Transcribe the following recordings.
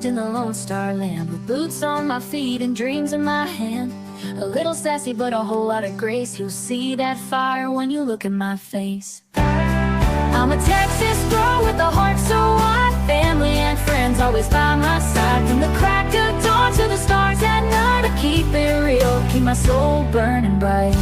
lost in the Lone Star Land, with boots on my feet and dreams in my hand. A little sassy but a whole lot of grace. You'll see that fire when you look in my face. I'm a Texas girl with a heart so wide, family and friends always by my side. From the crack of dawn to the stars at night, I keep it real, keep my soul burning bright.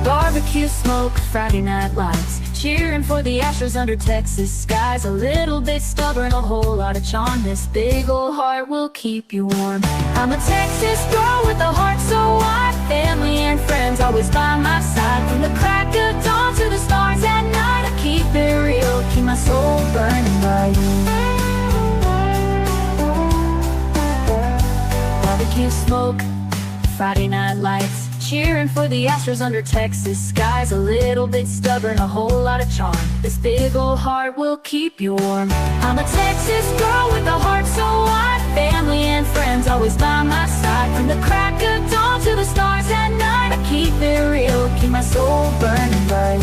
Barbecue smoke, Friday night lights, cheering for the Astros under Texas skies. A little bit stubborn, a whole lot of charm. This big old heart will keep you warm. I'm a Texas girl with a heart so wide, family and friends always by my side. From the crack of dawn to the stars at night, I keep it real, keep my soul burning bright. Barbecue smoke, Friday night lights, cheering for the Astros under Texas skies. A little bit stubborn, a whole lot of charm. This big old heart will keep you warm. I'm a Texas girl with a heart so wide, family and friends always by my side. From the crack of dawn to the stars at night, I keep it real, keep my soul burning bright.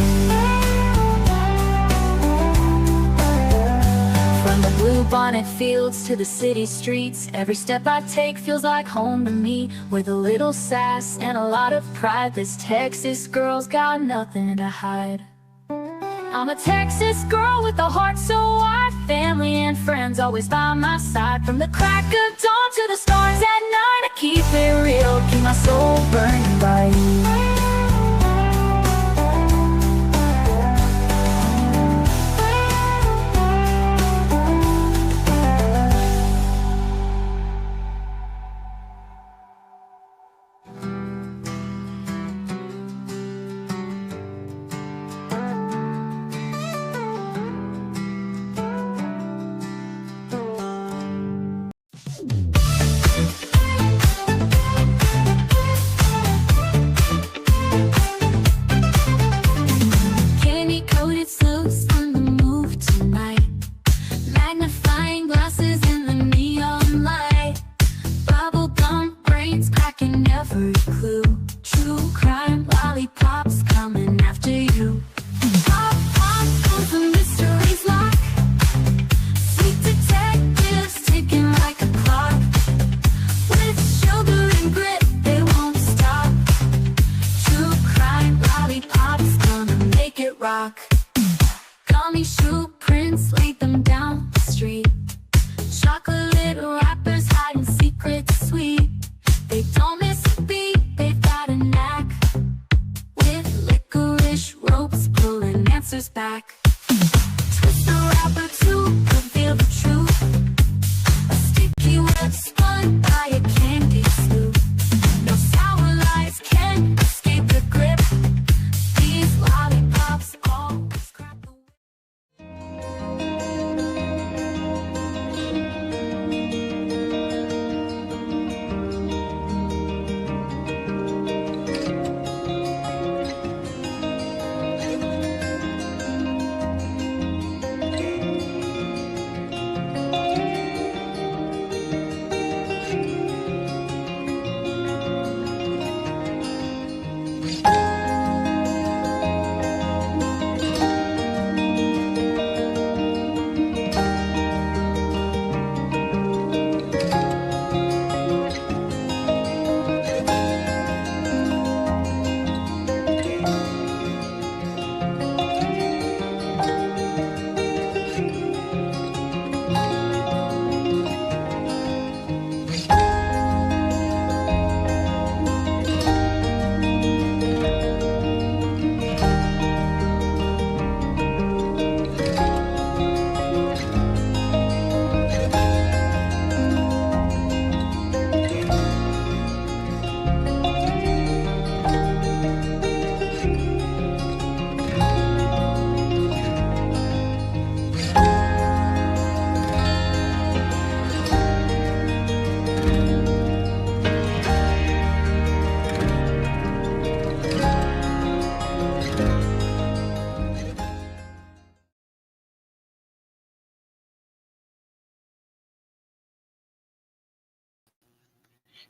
From the bluebonnet fields to the city streets, every step I take feels like home to me. With a little sass and a lot of pride, this Texas girl's got nothing to hide. I'm a Texas girl with a heart so wide, family and friends always by my side. From the crack of dawn to the stars at night, I keep it real, keep my soul burning bright.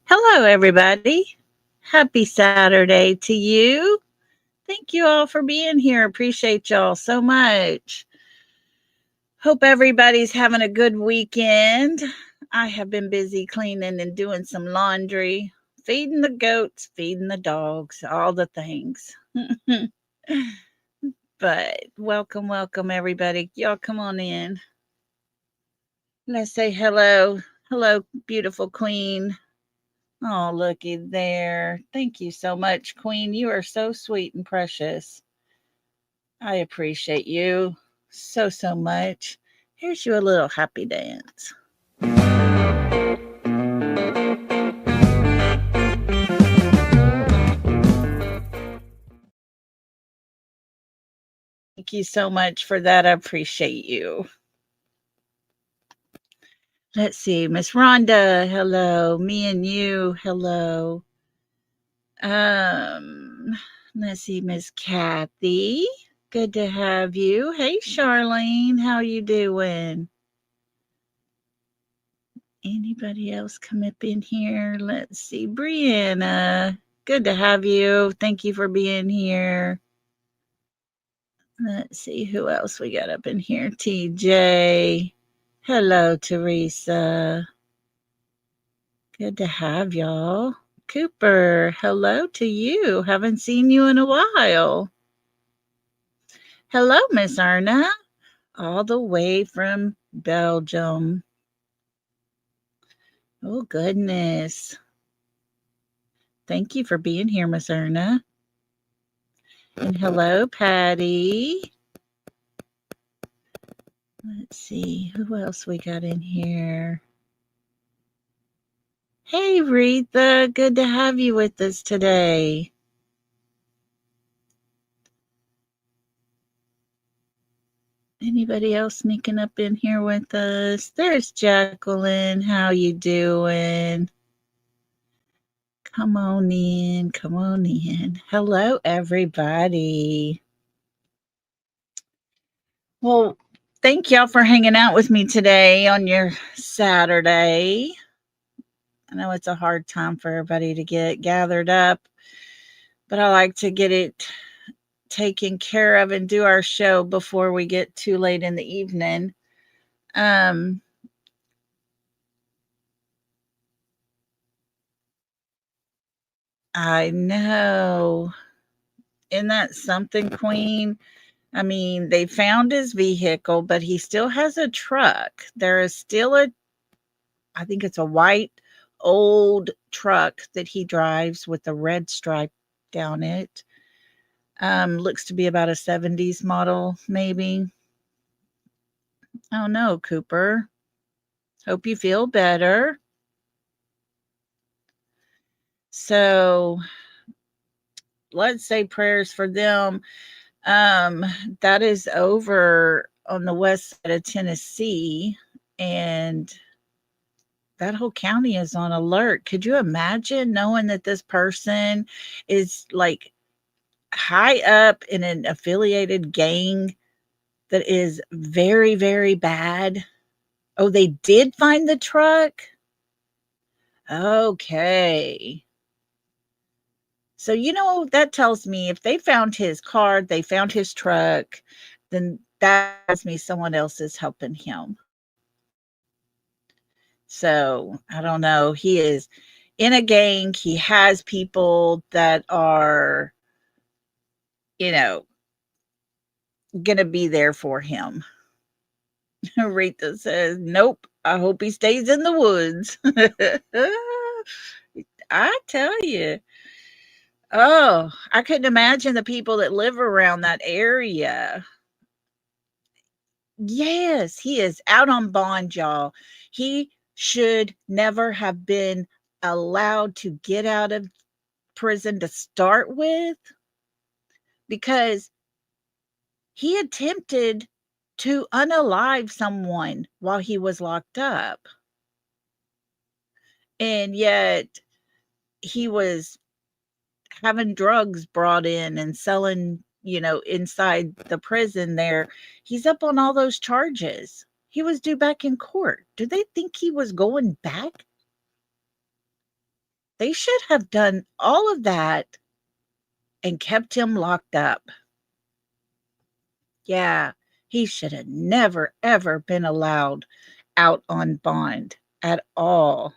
Hello, everybody. Happy Saturday to you. Thank you all for being here. Appreciate y'all so much. Hope everybody's having a good weekend. I have been busy cleaning and doing some laundry, feeding the goats, feeding the dogs, all the things. But welcome, everybody. Y'all come on in. Let's say hello. Hello, beautiful queen. Oh, looky there. Thank you so much, queen. You are so sweet and precious. I appreciate you so much. Here's you a little happy dance. Thank you so much for that. I appreciate you. Let's see, Miss Rhonda, hello. Me and you, hello. Let's see, Miss Kathy. Good to have you. Hey, Charlene, how you doing? Anybody else come up in here? Let's see, Brianna. Good to have you. Thank you for being here. Let's see who else we got up in here. TJ. Hello, Teresa. Good to have y'all. Cooper, hello to you. Haven't seen you in a while. Hello, Miss Erna, all the way from Belgium. Oh, goodness. Thank you for being here, Miss Erna. And hello, Patty. Let's see, who else we got in here? Hey, Retha, good to have you with us today. Anybody else sneaking up in here with us? There's Jacqueline. How you doing? Come on in. Come on in. Hello, everybody. Well, thank y'all for hanging out with me today on your Saturday. I know it's a hard time for everybody to get gathered up, but I like to get it taken care of and do our show before we get too late in the evening. I know. Isn't that something, Queen? I mean, they found his vehicle, but he still has a truck. There is still I think it's a white old truck that he drives with a red stripe down it. Looks to be about a 70s model, maybe. Oh no, Cooper. Hope you feel better. So let's say prayers for them. That is over on the west side of Tennessee, and that whole county is on alert. Could you imagine knowing that this person is like high up in an affiliated gang that is very, very bad? Oh, they did find the truck? Okay. So, that tells me if they found his car, they found his truck, then that tells me someone else is helping him. So, I don't know. He is in a gang. He has people that are, going to be there for him. Rita says, nope. I hope he stays in the woods. I tell you. Oh, I couldn't imagine the people that live around that area. Yes, he is out on bond, y'all. He should never have been allowed to get out of prison to start with because he attempted to unalive someone while he was locked up. And yet he was having drugs brought in and selling, inside the prison there. He's up on all those charges. He was due back in court. Do they think he was going back? They should have done all of that and kept him locked up. Yeah, He should have never, ever been allowed out on bond at all.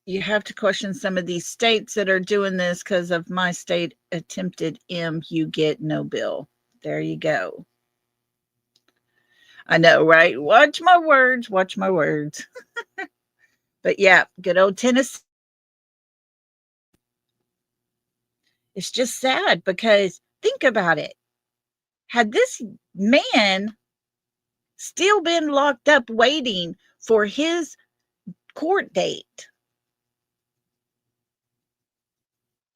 You have to question some of these states that are doing this because of my state attempted M, you get no bill. There you go. I know, right? Watch my words, watch my words. But yeah, good old Tennessee. It's just sad because think about it. Had this man still been locked up waiting for his court date,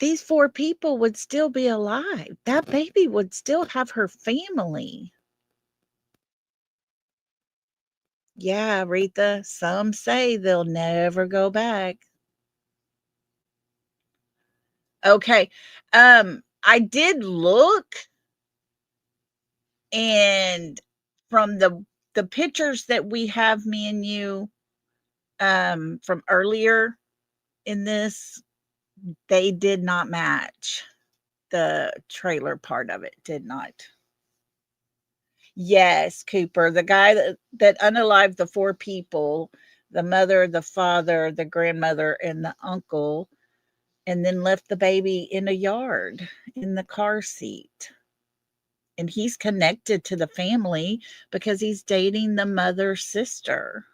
these 4 people would still be alive. That baby would still have her family. Yeah, Aretha, some say they'll never go back. Okay. I did look, and from the pictures that we have, me and you, from earlier in this, they did not match. The trailer part of it did not. Yes, Cooper, the guy that unalived the 4 people, the mother, the father, the grandmother, and the uncle, and then left the baby in a yard in the car seat. And he's connected to the family because he's dating the mother's sister.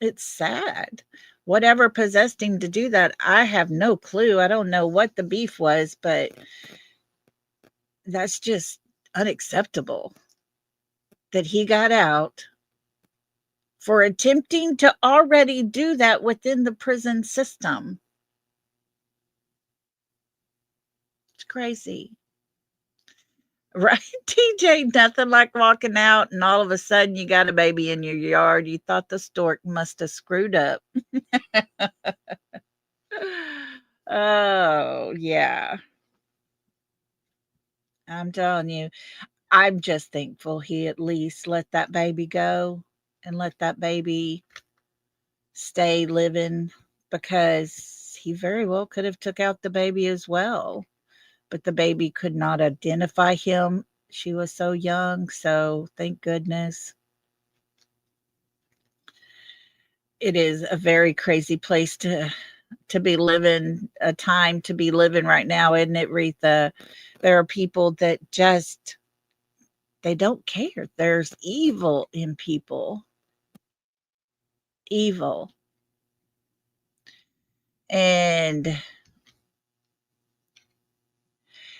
It's sad. Whatever possessed him to do that, I have no clue. I don't know what the beef was, but that's just unacceptable that he got out for attempting to already do that within the prison system. It's crazy. Right, TJ, nothing like walking out and all of a sudden you got a baby in your yard. You thought the stork must have screwed up. Oh, yeah. I'm telling you, I'm just thankful he at least let that baby go and let that baby stay living, because he very well could have took out the baby as well, but the baby could not identify him. She was so young, so thank goodness. It is a very crazy place to be living, a time to be living right now, isn't it, Retha? There are people that just they don't care. There's evil in people. Evil. And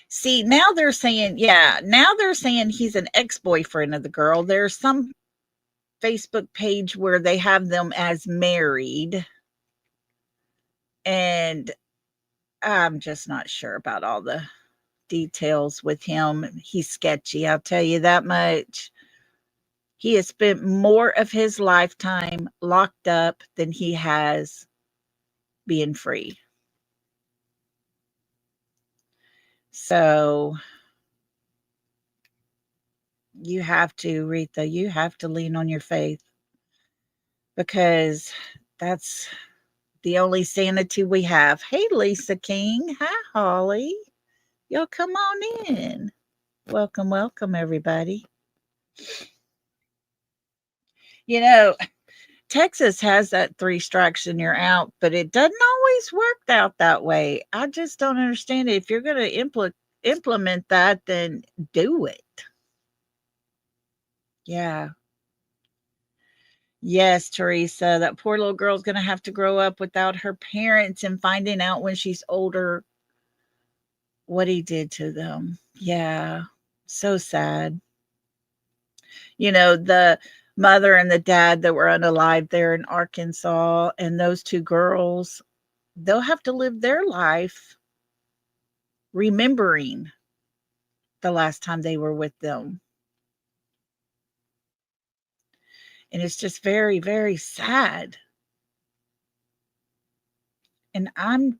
see, now they're saying, yeah, now they're saying he's an ex-boyfriend of the girl. There's some Facebook page where they have them as married. And I'm just not sure about all the details with him. He's sketchy, I'll tell you that much. He has spent more of his lifetime locked up than he has being free. So you have to, Retha, you have to lean on your faith, because that's the only sanity we have. Hey, Lisa King. Hi, Holly. Y'all come on in. Welcome, welcome, everybody. You know, Texas has that 3 strikes and you're out, but it doesn't always work out that way. I just don't understand it. If you're going to implement that, then do it. Yeah. Yes, Teresa, that poor little girl's going to have to grow up without her parents and finding out when she's older what he did to them. Yeah. So sad. The mother and the dad that were unalive there in Arkansas, and those 2 girls, they'll have to live their life remembering the last time they were with them. And it's just very, very sad. And I'm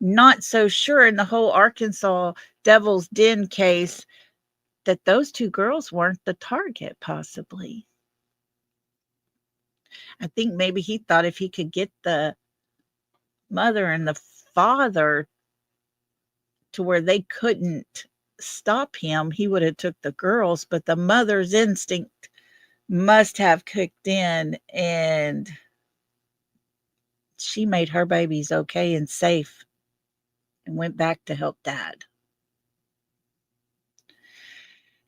not so sure in the whole Arkansas Devil's Den case that those 2 girls weren't the target, possibly. I think maybe he thought if he could get the mother and the father to where they couldn't stop him, he would have took the girls, but the mother's instinct must have kicked in, and she made her babies okay and safe and went back to help dad.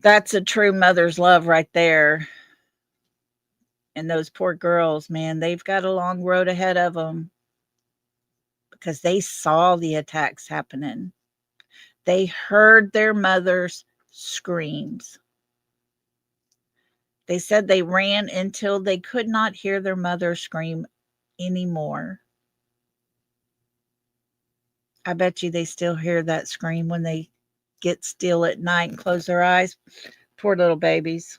That's a true mother's love right there. And those poor girls, man, they've got a long road ahead of them because they saw the attacks happening. They heard their mother's screams. They said they ran until they could not hear their mother scream anymore. I bet you they still hear that scream when they get still at night and close their eyes. Poor little babies.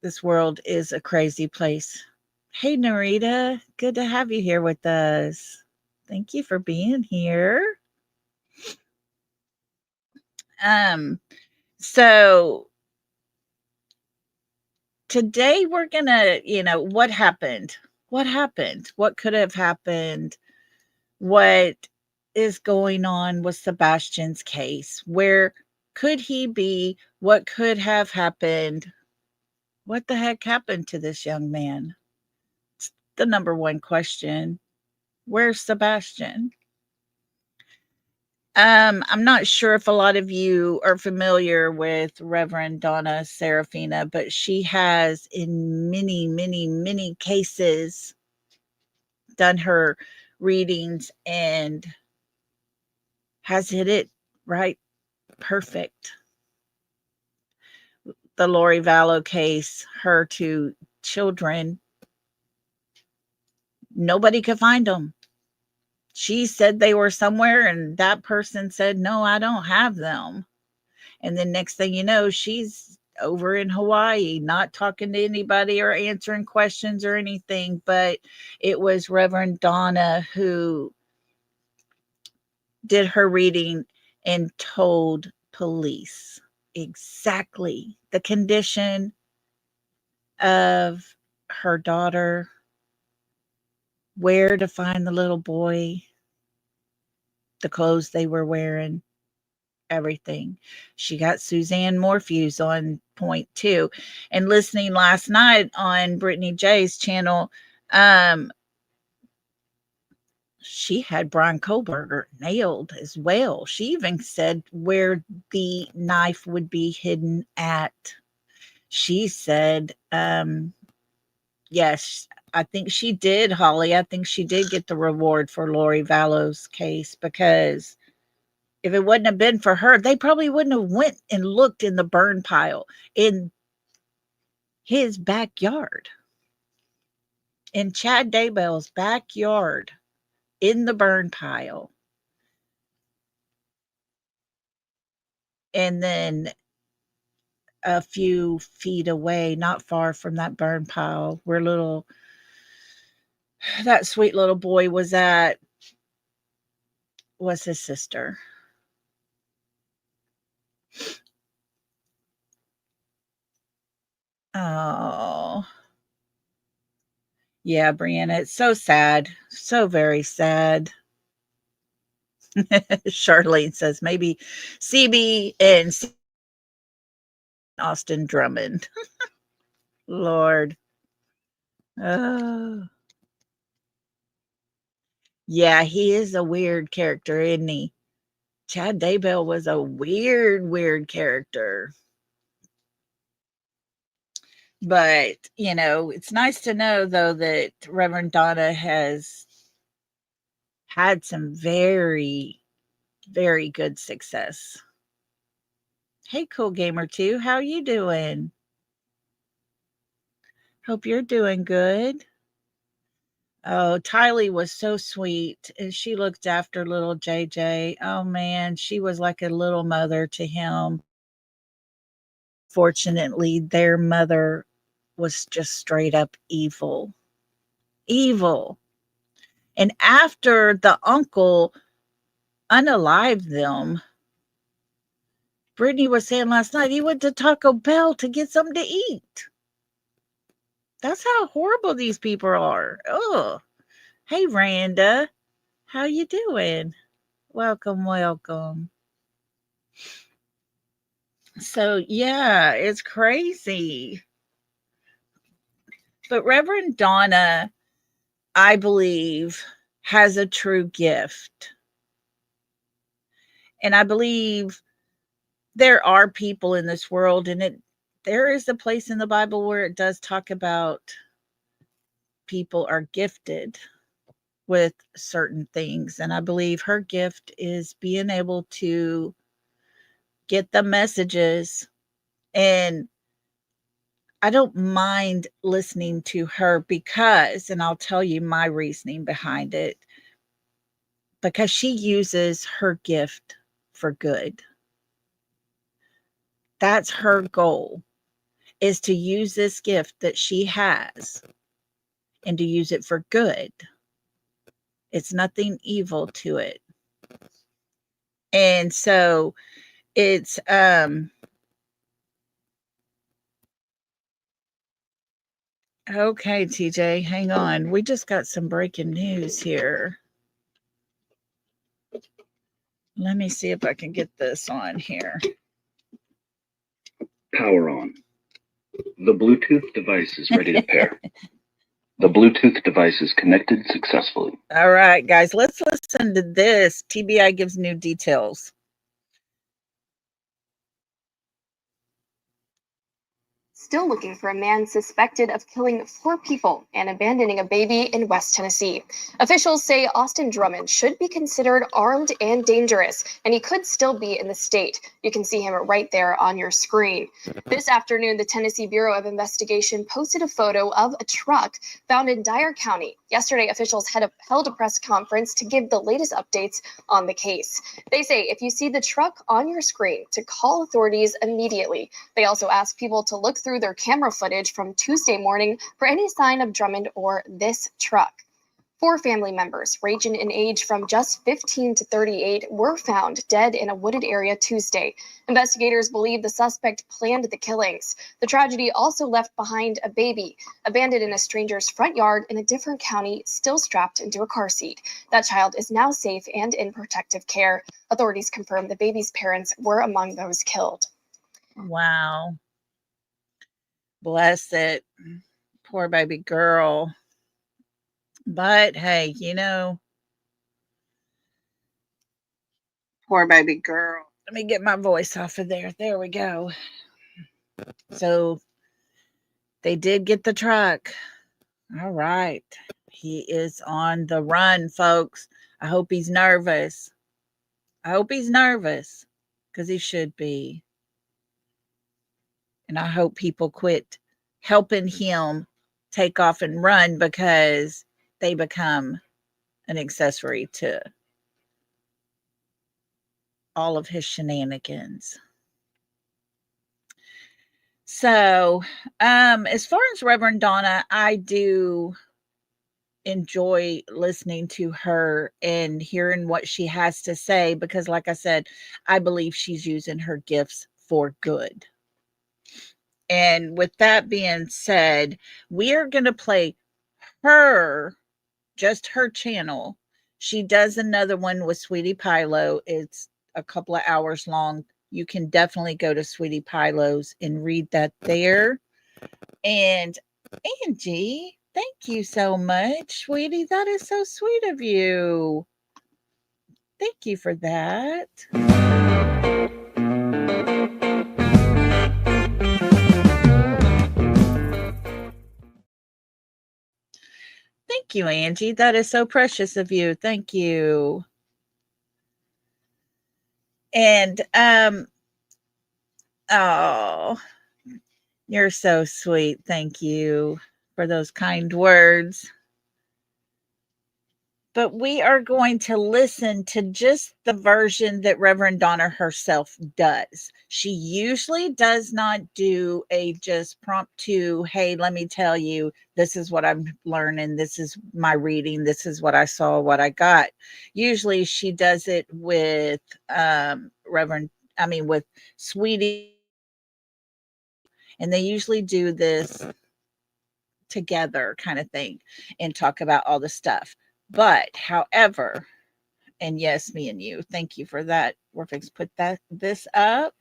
This world is a crazy place. Hey, Narita, good to have you here with us. Thank you for being here. Um, so today we're gonna, what happened? What happened? What could have happened? What is going on with Sebastian's case? Where could he be? What could have happened? What the heck happened to this young man? It's the number one question. Where's Sebastian? I'm not sure if a lot of you are familiar with Reverend Donna Seraphina, but she has in many, many, many cases done her readings and has hit it right perfect. The Lori Vallow case, her two children, nobody could find them. She said they were somewhere, and that person said, no, I don't have them. And then next thing you know, she's over in Hawaii, not talking to anybody or answering questions or anything. But it was Reverend Donna who did her reading and told police exactly the condition of her daughter, where to find the little boy, the clothes they were wearing, everything. She got Suzanne Morphews on point too. And listening last night on Brittany J's channel, she had Brian Kohlberger nailed as well. She even said where the knife would be hidden at. She said, yes, I think she did, Holly. I think she did get the reward for Lori Vallow's case, because if it wouldn't have been for her, they probably wouldn't have went and looked in the burn pile in his backyard, in Chad Daybell's backyard, in the burn pile. And then a few feet away, not far from that burn pile, where that sweet little boy was at, was his sister. Oh, yeah, Brianna, it's so sad. So very sad. Charlene says maybe CB and Austin Drummond. Lord. Oh. Yeah, he is a weird character, isn't he? Chad Daybell was a weird, weird character. But, it's nice to know, though, that Reverend Donna has had some very, very good success. Hey, Cool Gamer 2, how you doing? Hope you're doing good. Oh, Tylee was so sweet, and she looked after little JJ. Oh, man, she was like a little mother to him. Fortunately, their mother was just straight up evil. Evil. And after the uncle unalived them, Brittany was saying last night he went to Taco Bell to get something to eat. That's how horrible these people are. Oh, hey, Randa. How you doing? Welcome, welcome. So, yeah, it's crazy. But Reverend Donna, I believe, has a true gift. And I believe there are people in this world, and there is a place in the Bible where it does talk about people are gifted with certain things. And I believe her gift is being able to get the messages. And I don't mind listening to her because, and I'll tell you my reasoning behind it, because she uses her gift for good. That's her goal, is to use this gift that she has and to use it for good. It's nothing evil to it. And so it's okay, TJ, hang on. We just got some breaking news here. Let me see if I can get this on here. Power on. The Bluetooth device is ready to pair. The Bluetooth device is connected successfully. All right, guys, let's listen to this. TBI gives new details. Still looking for a man suspected of killing 4 people and abandoning a baby in West Tennessee. Officials say Austin Drummond should be considered armed and dangerous, and he could still be in the state. You can see him right there on your screen. This afternoon, the Tennessee Bureau of Investigation posted a photo of a truck found in Dyer County. Yesterday, officials held a press conference to give the latest updates on the case. They say if you see the truck on your screen, to call authorities immediately. They also ask people to look through their camera footage from Tuesday morning for any sign of Drummond or this truck. 4 family members, ranging in age from just 15 to 38, were found dead in a wooded area Tuesday. Investigators believe the suspect planned the killings. The tragedy also left behind a baby, abandoned in a stranger's front yard in a different county, still strapped into a car seat. That child is now safe and in protective care. Authorities confirm the baby's parents were among those killed. Wow. Bless it. Poor baby girl. But hey, poor baby girl. Let me get my voice off of there. There we go. So they did get the truck. All right. He is on the run, folks. I hope he's nervous. Because he should be. And I hope people quit helping him take off and run because they become an accessory to all of his shenanigans. So, as far as Reverend Donna, I do enjoy listening to her and hearing what she has to say because, like I said, I believe she's using her gifts for good. And with that being said, we are going to play just her channel. She does another one with Sweetie Pilo. It's a couple of hours long. You can definitely go to Sweetie Pilo's and read that there. And Angie, thank you so much, sweetie. That is so sweet of you. Thank you for that. Thank you, Angie. That is so precious of you. Thank you. And oh, you're so sweet. Thank you for those kind words. But we are going to listen to just the version that Reverend Donna herself does. She usually does not do a just prompt to, hey, let me tell you, this is what I'm learning. This is my reading. This is what I saw, what I got. Usually she does it with with Sweetie. And they usually do this together kind of thing and talk about all the stuff. But however, And yes, me and you. Thank you for that. We're fixing to put this up.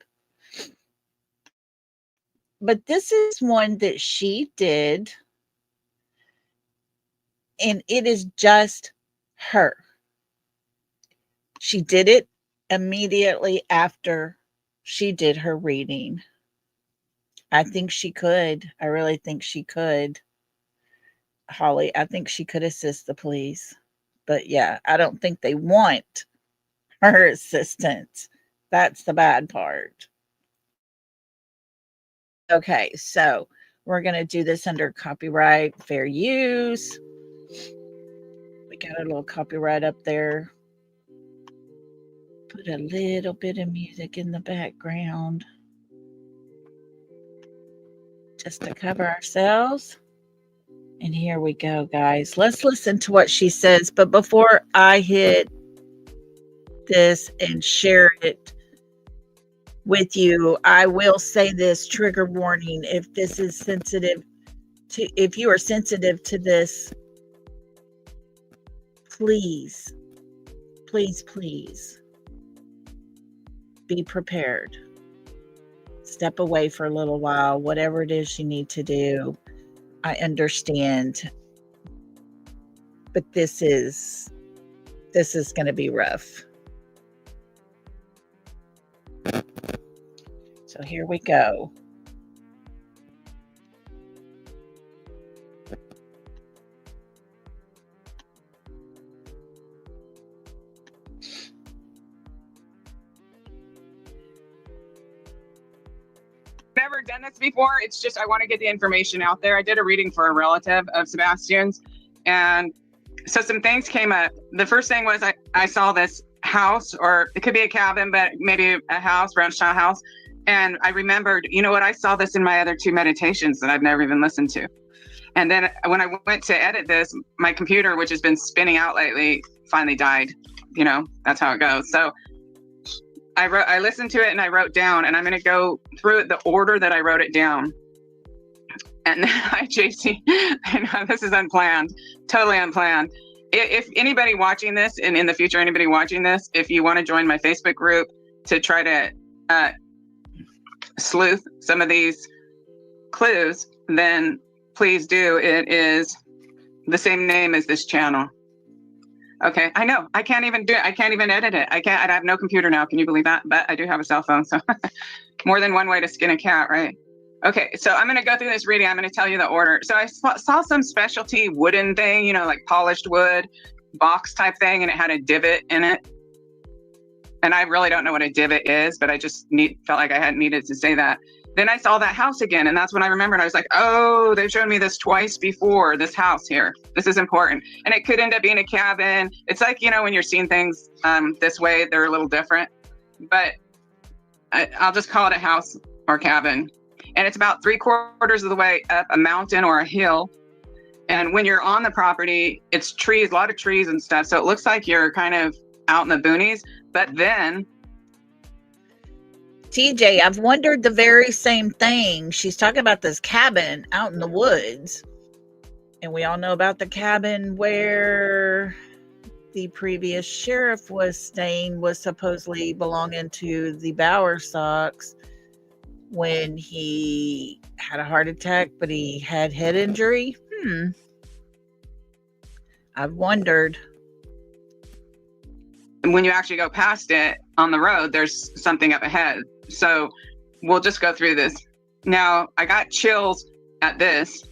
But this is one that she did, and it is just her. She did it immediately after she did her reading. I think she could. I really think she could. Holly, I think she could assist the police. But yeah, I don't think they want her assistance. That's the bad part. Okay, so we're going to do this under copyright, fair use. We got a little copyright up there. Put a little bit of music in the background just to cover ourselves. And here we go, guys. Let's listen to what she says. But before I hit this and share it with you, I will say this trigger warning. If this is sensitive to, if you are sensitive to this, please, please, please be prepared. Step away for a little while, whatever it is you need to do. I understand, but this is going to be rough. So here we go. Never done this before. It's just I want to get the information out there. I did a reading for a relative of Sebastian's, and so some things came up. The first thing was I saw this house, or it could be a cabin, but maybe a house, ranch style house. And I remembered, you know what, I saw this in my other 2 meditations that I've never even listened to. And then when I went to edit this, my computer, which has been spinning out lately, finally died. You know, that's how it goes. So I listened to it and I wrote down, and I'm going to go through it the order that I wrote it down. And hi, JC. I know this is unplanned, totally unplanned. If anybody watching this, and in the future, anybody watching this, if you want to join my Facebook group to try to sleuth some of these clues, then please do. It is the same name as this channel. Okay, I know. I can't even do it. I can't even edit it. I have no computer now. Can you believe that? But I do have a cell phone, so more than one way to skin a cat, right? Okay, so I'm going to go through this reading. I'm going to tell you the order. So I saw some specialty wooden thing, you know, like polished wood, box type thing, and it had a divot in it. And I really don't know what a divot is, but I just felt like I needed to say that. Then I saw that house again, and that's when I remembered. I was like, oh, they've shown me this twice before, this house here. This is important. And it could end up being a cabin. It's like, you know, when you're seeing things this way, they're a little different. But I'll just call it a house or cabin. And it's about 3/4 of the way up a mountain or a hill. And when you're on the property, it's trees, a lot of trees and stuff. So it looks like you're kind of out in the boonies. But then TJ, I've wondered the very same thing. She's talking about this cabin out in the woods. And we all know about the cabin where the previous sheriff was staying, was supposedly belonging to the Bowerstocks when he had a heart attack, but he had head injury. I've wondered. And when you actually go past it on the road, there's something up ahead. So we'll just go through this. Now, I got chills at this.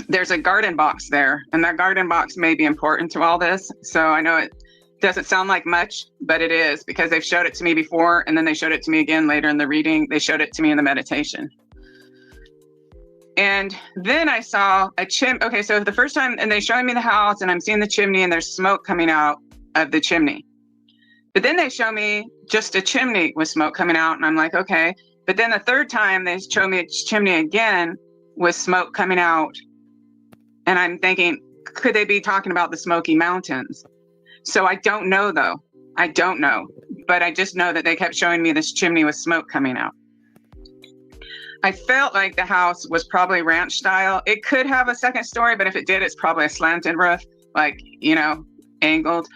There's a garden box there, and that garden box may be important to all this. So I know it doesn't sound like much, but it is, because they've showed it to me before, and then they showed it to me again later in the reading. They showed it to me in the meditation. And then I saw a chimney. Okay, so the first time, and they showed me the house, and I'm seeing the chimney, and there's smoke coming out of the chimney. But then they show me just a chimney with smoke coming out, and I'm like, okay. But then the third time they show me a chimney again with smoke coming out, and I'm thinking, could they be talking about the Smoky Mountains? So I don't know, though. I don't know. But I just know that they kept showing me this chimney with smoke coming out. I felt like the house was probably ranch style. It could have a second story, but if it did, it's probably a slanted roof, like, you know, angled.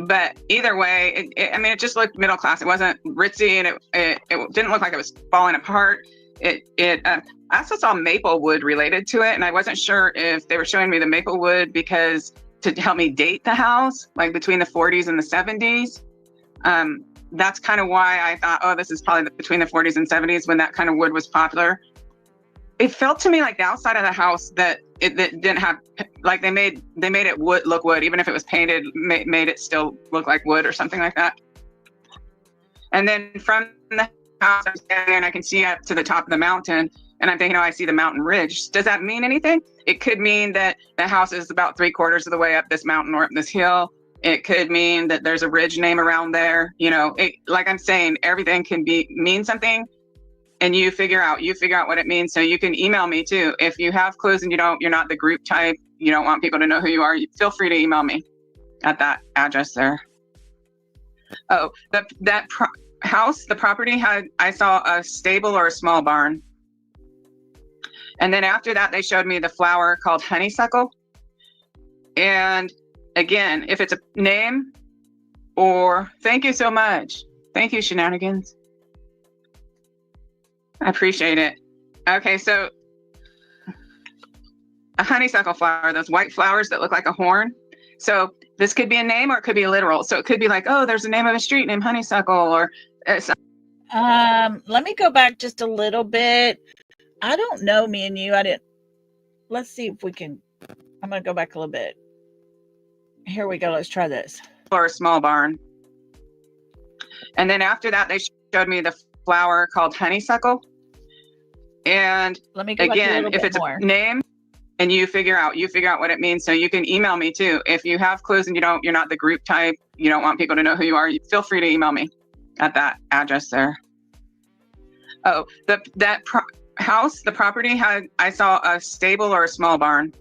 But either way, I mean, it just looked middle class. It wasn't ritzy, and it didn't look like it was falling apart. I also saw maple wood related to it, and I wasn't sure if they were showing me the maple wood because to help me date the house, like between the 40s and the 70s. That's kind of why I thought, oh, this is probably between the 40s and 70s when that kind of wood was popular. It felt to me like the outside of the house that it didn't have, like they made it look wood, even if it was painted, made it still look like wood or something like that. And then from the house, I'm standing there and I can see up to the top of the mountain, and I'm thinking, oh, I see the mountain ridge. Does that mean anything? It could mean that the house is about 3/4 of the way up this mountain or up this hill. It could mean that there's a ridge name around there. You know, like I'm saying, everything can mean something. And you figure out what it means. So you can email me too. If you have clues and you're not the group type, you don't want people to know who you are, feel free to email me at that address there. Oh, house, the property I saw a stable or a small barn. And then after that, they showed me the flower called honeysuckle. And again, if it's a name or thank you so much. Thank you, Shenanigans. I appreciate it. Okay, so a honeysuckle flower, those white flowers that look like a horn. So this could be a name or it could be literal. So it could be like, oh, there's a name of a street named Honeysuckle or let me go back just a little bit. I don't know, me and you. Let's see if we can. I'm going to go back a little bit. Here we go. Let's try this. Or a small barn. And then after that, they showed me the flower called honeysuckle. And let me go again, if it's more. A name and you figure out what it means. So you can email me too. If you have clues and you're not the group type, you don't want people to know who you are, feel free to email me at that address there. Oh, house, the property I saw a stable or a small barn.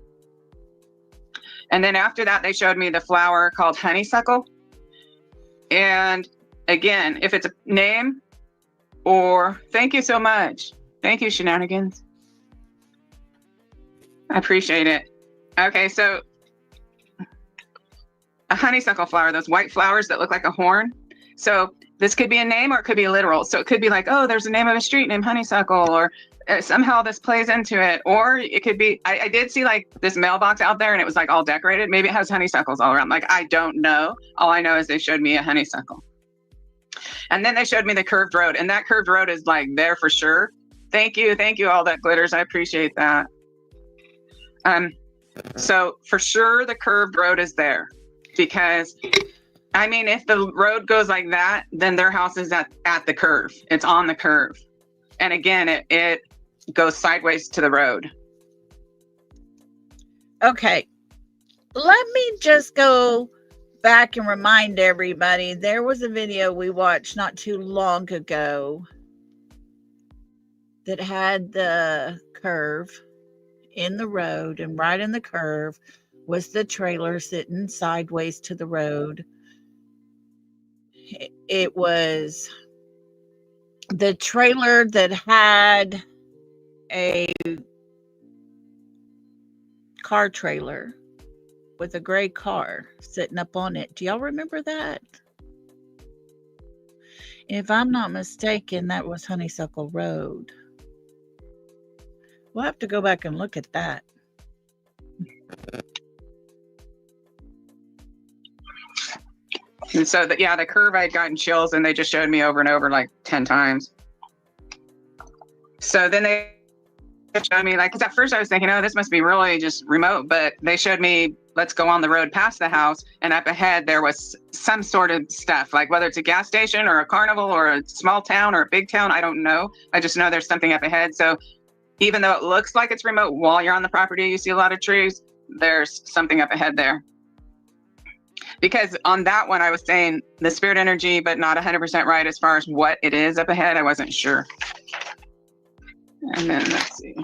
And then after that, they showed me the flower called honeysuckle. And again, if it's a name or thank you so much. Thank you, Shenanigans. I appreciate it. Okay, so a honeysuckle flower, those white flowers that look like a horn. So this could be a name or it could be literal. So it could be like, oh, there's a name of a street named Honeysuckle, or somehow this plays into it. Or it could be, I did see like this mailbox out there and it was like all decorated. Maybe it has honeysuckles all around. Like, I don't know. All I know is they showed me a honeysuckle. And then they showed me the curved road, and that curved road is like there for sure. Thank you, all that glitters. I appreciate that. So for sure the curved road is there, because I mean, if the road goes like that, then their house is at the curve. It's on the curve. And again, it goes sideways to the road. Okay. Let me just go back and remind everybody, there was a video we watched not too long ago that had the curve in the road, and right in the curve was the trailer sitting sideways to the road. It was the trailer that had a car trailer with a gray car sitting up on it. Do y'all remember that? If I'm not mistaken, that was Honeysuckle Road. We'll have to go back and look at that. And so the curve, I'd gotten chills, and they just showed me over and over like 10 times. So then they showed me, like, because at first I was thinking, oh, this must be really just remote, but they showed me, let's go on the road past the house, and up ahead there was some sort of stuff, like whether it's a gas station or a carnival or a small town or a big town, I don't know. I just know there's something up ahead. So even though it looks like it's remote, while you're on the property, you see a lot of trees, there's something up ahead there. Because on that one, I was saying the spirit energy, but not 100% right as far as what it is up ahead. I wasn't sure. And then let's see.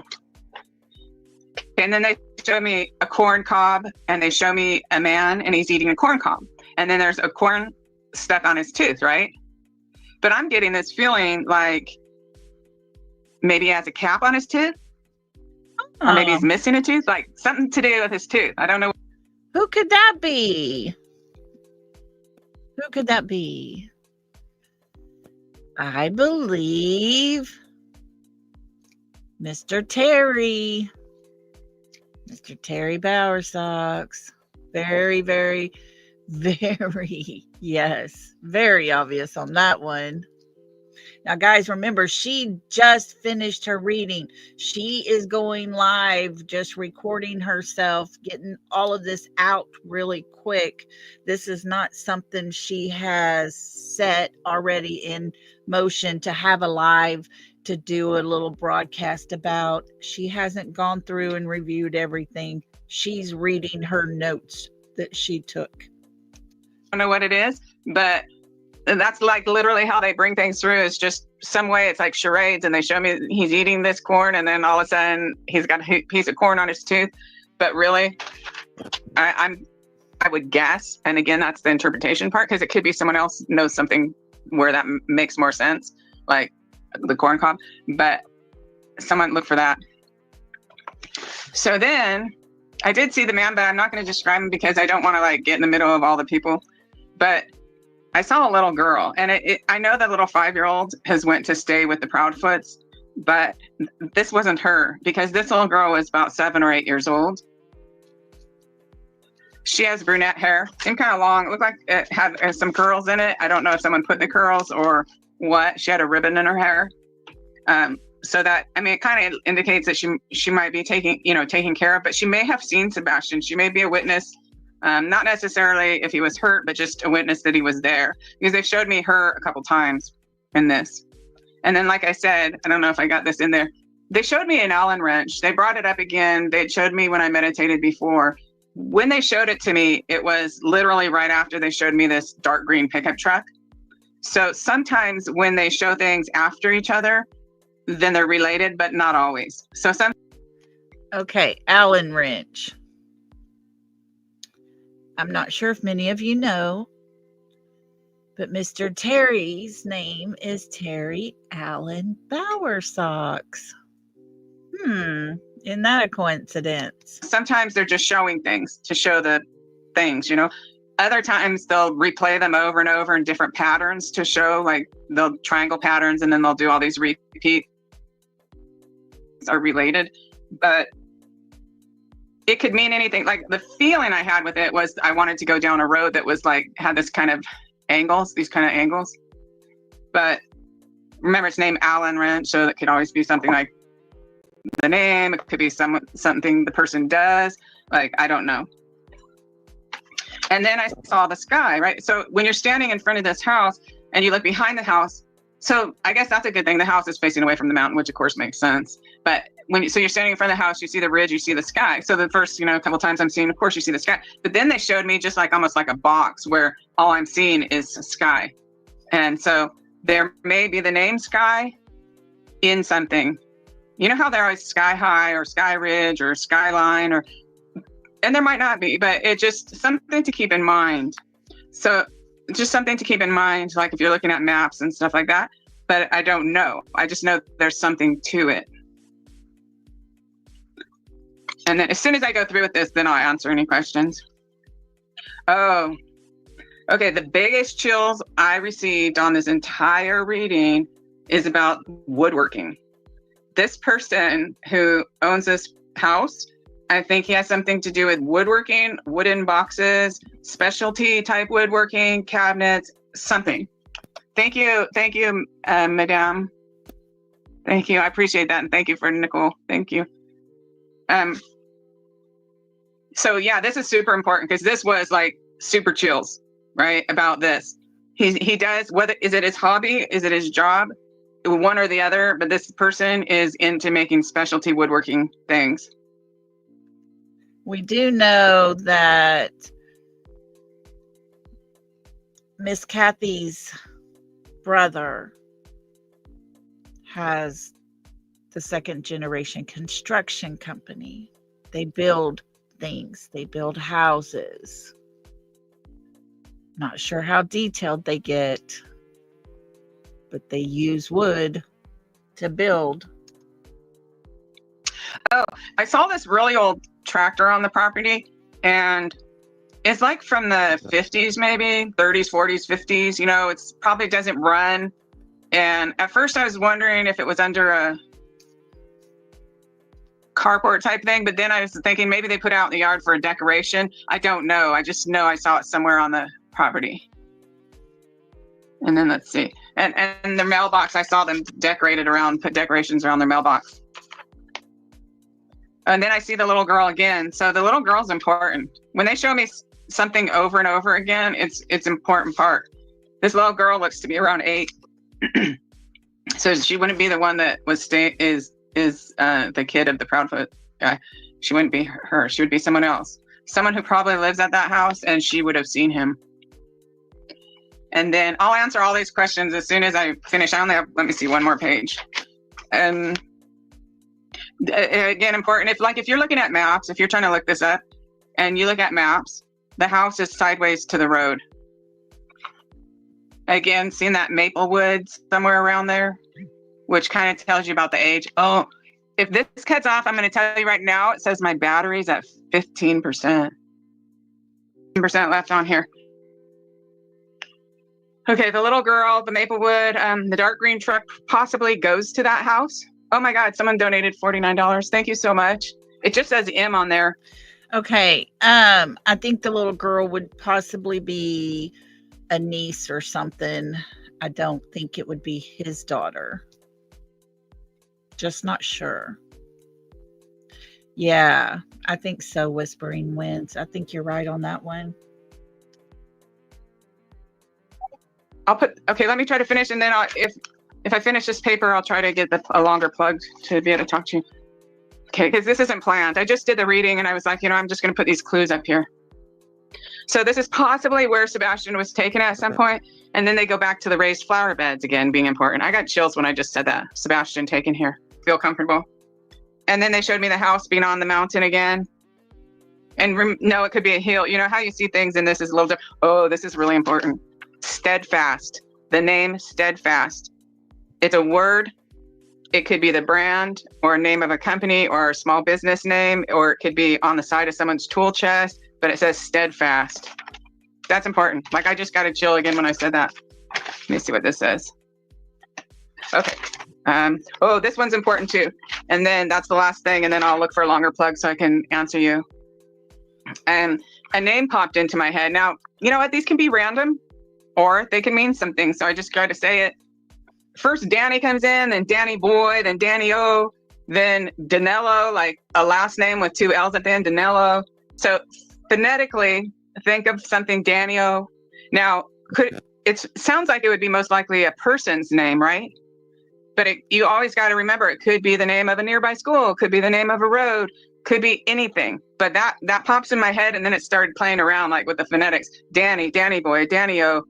And then they show me a corn cob, and they show me a man, and he's eating a corn cob. And then there's a corn stuck on his tooth, right? But I'm getting this feeling like maybe he has a cap on his tooth, or maybe he's missing a tooth, like something to do with his tooth. I don't know. Who could that be? Who could that be? I believe Mr. Terry. Mr. Terry Bowersocks. Very, very, very, yes, very obvious on that one. Now, guys, remember, she just finished her reading. She is going live, just recording herself, getting all of this out really quick. This is not something she has set already in motion to have a live to do a little broadcast about. She hasn't gone through and reviewed everything. She's reading her notes that she took. I don't know what it is, but that's like literally how they bring things through, is just some way. It's like charades, and they show me he's eating this corn, and then all of a sudden he's got a piece of corn on his tooth. But really, I would guess, and again, that's the interpretation part, because it could be someone else knows something where that makes more sense, like the corn cob. But someone look for that. So then I did see the man, but I'm not going to describe him because I don't want to like get in the middle of all the people. But I saw a little girl, and I know that little 5-year-old has went to stay with the Proudfoots, but this wasn't her, because this little girl was about 7 or 8 years old. She has brunette hair, seemed kind of long. It looked like it had some curls in it. I don't know if someone put the curls or what. She had a ribbon in her hair. So that, I mean, it kind of indicates that she might be taken care of, but she may have seen Sebastian. She may be a witness. Not necessarily if he was hurt, but just a witness that he was there, because they showed me her a couple times in this. And then, like I said, I don't know if I got this in there. They showed me an Allen wrench. They brought it up again. They showed me when I meditated before. When they showed it to me, it was literally right after they showed me this dark green pickup truck. So sometimes when they show things after each other, then they're related, but not always. So some. Okay, Allen wrench. I'm not sure if many of you know, but Mr. Terry's name is Terry Allen Bowersocks. Isn't that a coincidence? Sometimes they're just showing things to show the things, Other times they'll replay them over and over in different patterns to show, like they'll triangle patterns, and then they'll do all these repeats are related. But it could mean anything. Like the feeling I had with it was I wanted to go down a road that was like, had this kind of angles, these kind of angles. But remember, it's named Allen wrench, so it could always be something like the name. It could be something the person does. Like, I don't know. And then I saw the sky, right? So when you're standing in front of this house and you look behind the house, so I guess that's a good thing. The house is facing away from the mountain, which of course makes sense. But so you're standing in front of the house, you see the ridge, you see the sky. So the first, couple times I'm seeing, of course, you see the sky. But then they showed me just like almost like a box where all I'm seeing is sky. And so there may be the name sky in something. You know how they're always sky high or sky ridge or skyline, and there might not be, but it's just something to keep in mind. So just something to keep in mind, like if you're looking at maps and stuff like that. But I don't know. I just know there's something to it. And then as soon as I go through with this, then I'll answer any questions. Oh, okay. The biggest chills I received on this entire reading is about woodworking. This person who owns this house, I think he has something to do with woodworking, wooden boxes, specialty type woodworking, cabinets, something. Thank you, Madame. Thank you, I appreciate that, and thank you for Nicole. Thank you. So yeah, this is super important because this was like super chills, right? About this. He does, whether is it his hobby, is it his job, one or the other, but this person is into making specialty woodworking things. We do know that Miss Kathy's brother has the second generation construction company. They build things, they build houses. Not sure how detailed they get, but they use wood to build. Oh, I saw this really old tractor on the property, and It's like from the 50s, maybe 30s, 40s, 50s. You know, it's probably doesn't run. And at first I was wondering if it was under a carport type thing, but then I was thinking maybe they put it out in the yard for a decoration. I don't know. I just know I saw it somewhere on the property. And then let's see. And the mailbox, I saw them decorated around, put decorations around their mailbox. And then I see the little girl again. So the little girl's important. When they show me something over and over again, it's important part. This little girl looks to be around 8. So she wouldn't be the one that was the kid of the Proudfoot guy. She wouldn't be her. She would be someone else. Someone who probably lives at that house, and she would have seen him. And then I'll answer all these questions as soon as I finish. I only have, let me see, one more page. And again, important. If you're looking at maps, if you're trying to look this up and you look at maps, the house is sideways to the road. Again, seeing that maple wood somewhere around there, which kind of tells you about the age. Oh, if this cuts off, I'm going to tell you right now, it says my battery's at 15%. 15% left on here. Okay, the little girl, the Maplewood, the dark green truck possibly goes to that house. Oh my God, someone donated $49. Thank you so much. It just says M on there. Okay. I think the little girl would possibly be a niece or something. I don't think it would be his daughter. Just not sure. Yeah, I think so. Whispering Winds. I think you're right on that one. Okay, let me try to finish, and then if I finish this paper, I'll try to get a longer plug to be able to talk to you. Okay, because this isn't planned. I just did the reading, and I was like, I'm just going to put these clues up here. So this is possibly where Sebastian was taken at some point, and then they go back to the raised flower beds again, being important. I got chills when I just said that. Sebastian taken here. Feel comfortable. And then they showed me the house being on the mountain again. And no, it could be a hill. You know how you see things, and this is a little different. Oh, this is really important. Steadfast. The name Steadfast. It's a word. It could be the brand or name of a company or a small business name, or it could be on the side of someone's tool chest, but it says Steadfast. That's important. Like I just got a chill again when I said that. Let me see what this says. Okay. Oh, this one's important too. And then that's the last thing. And then I'll look for a longer plug so I can answer you. And a name popped into my head. Now, you know what? These can be random or they can mean something. So I just try to say it. First, Danny comes in, then Danny Boy, then Danny O, then Danello, like a last name with 2 L's at the end, Danello. So phonetically, think of something Danny O. Now, it sounds like it would be most likely a person's name, right? But you always got to remember, it could be the name of a nearby school, could be the name of a road, could be anything. But that pops in my head, and then it started playing around like with the phonetics. Danny, Danny Boy, Danny O,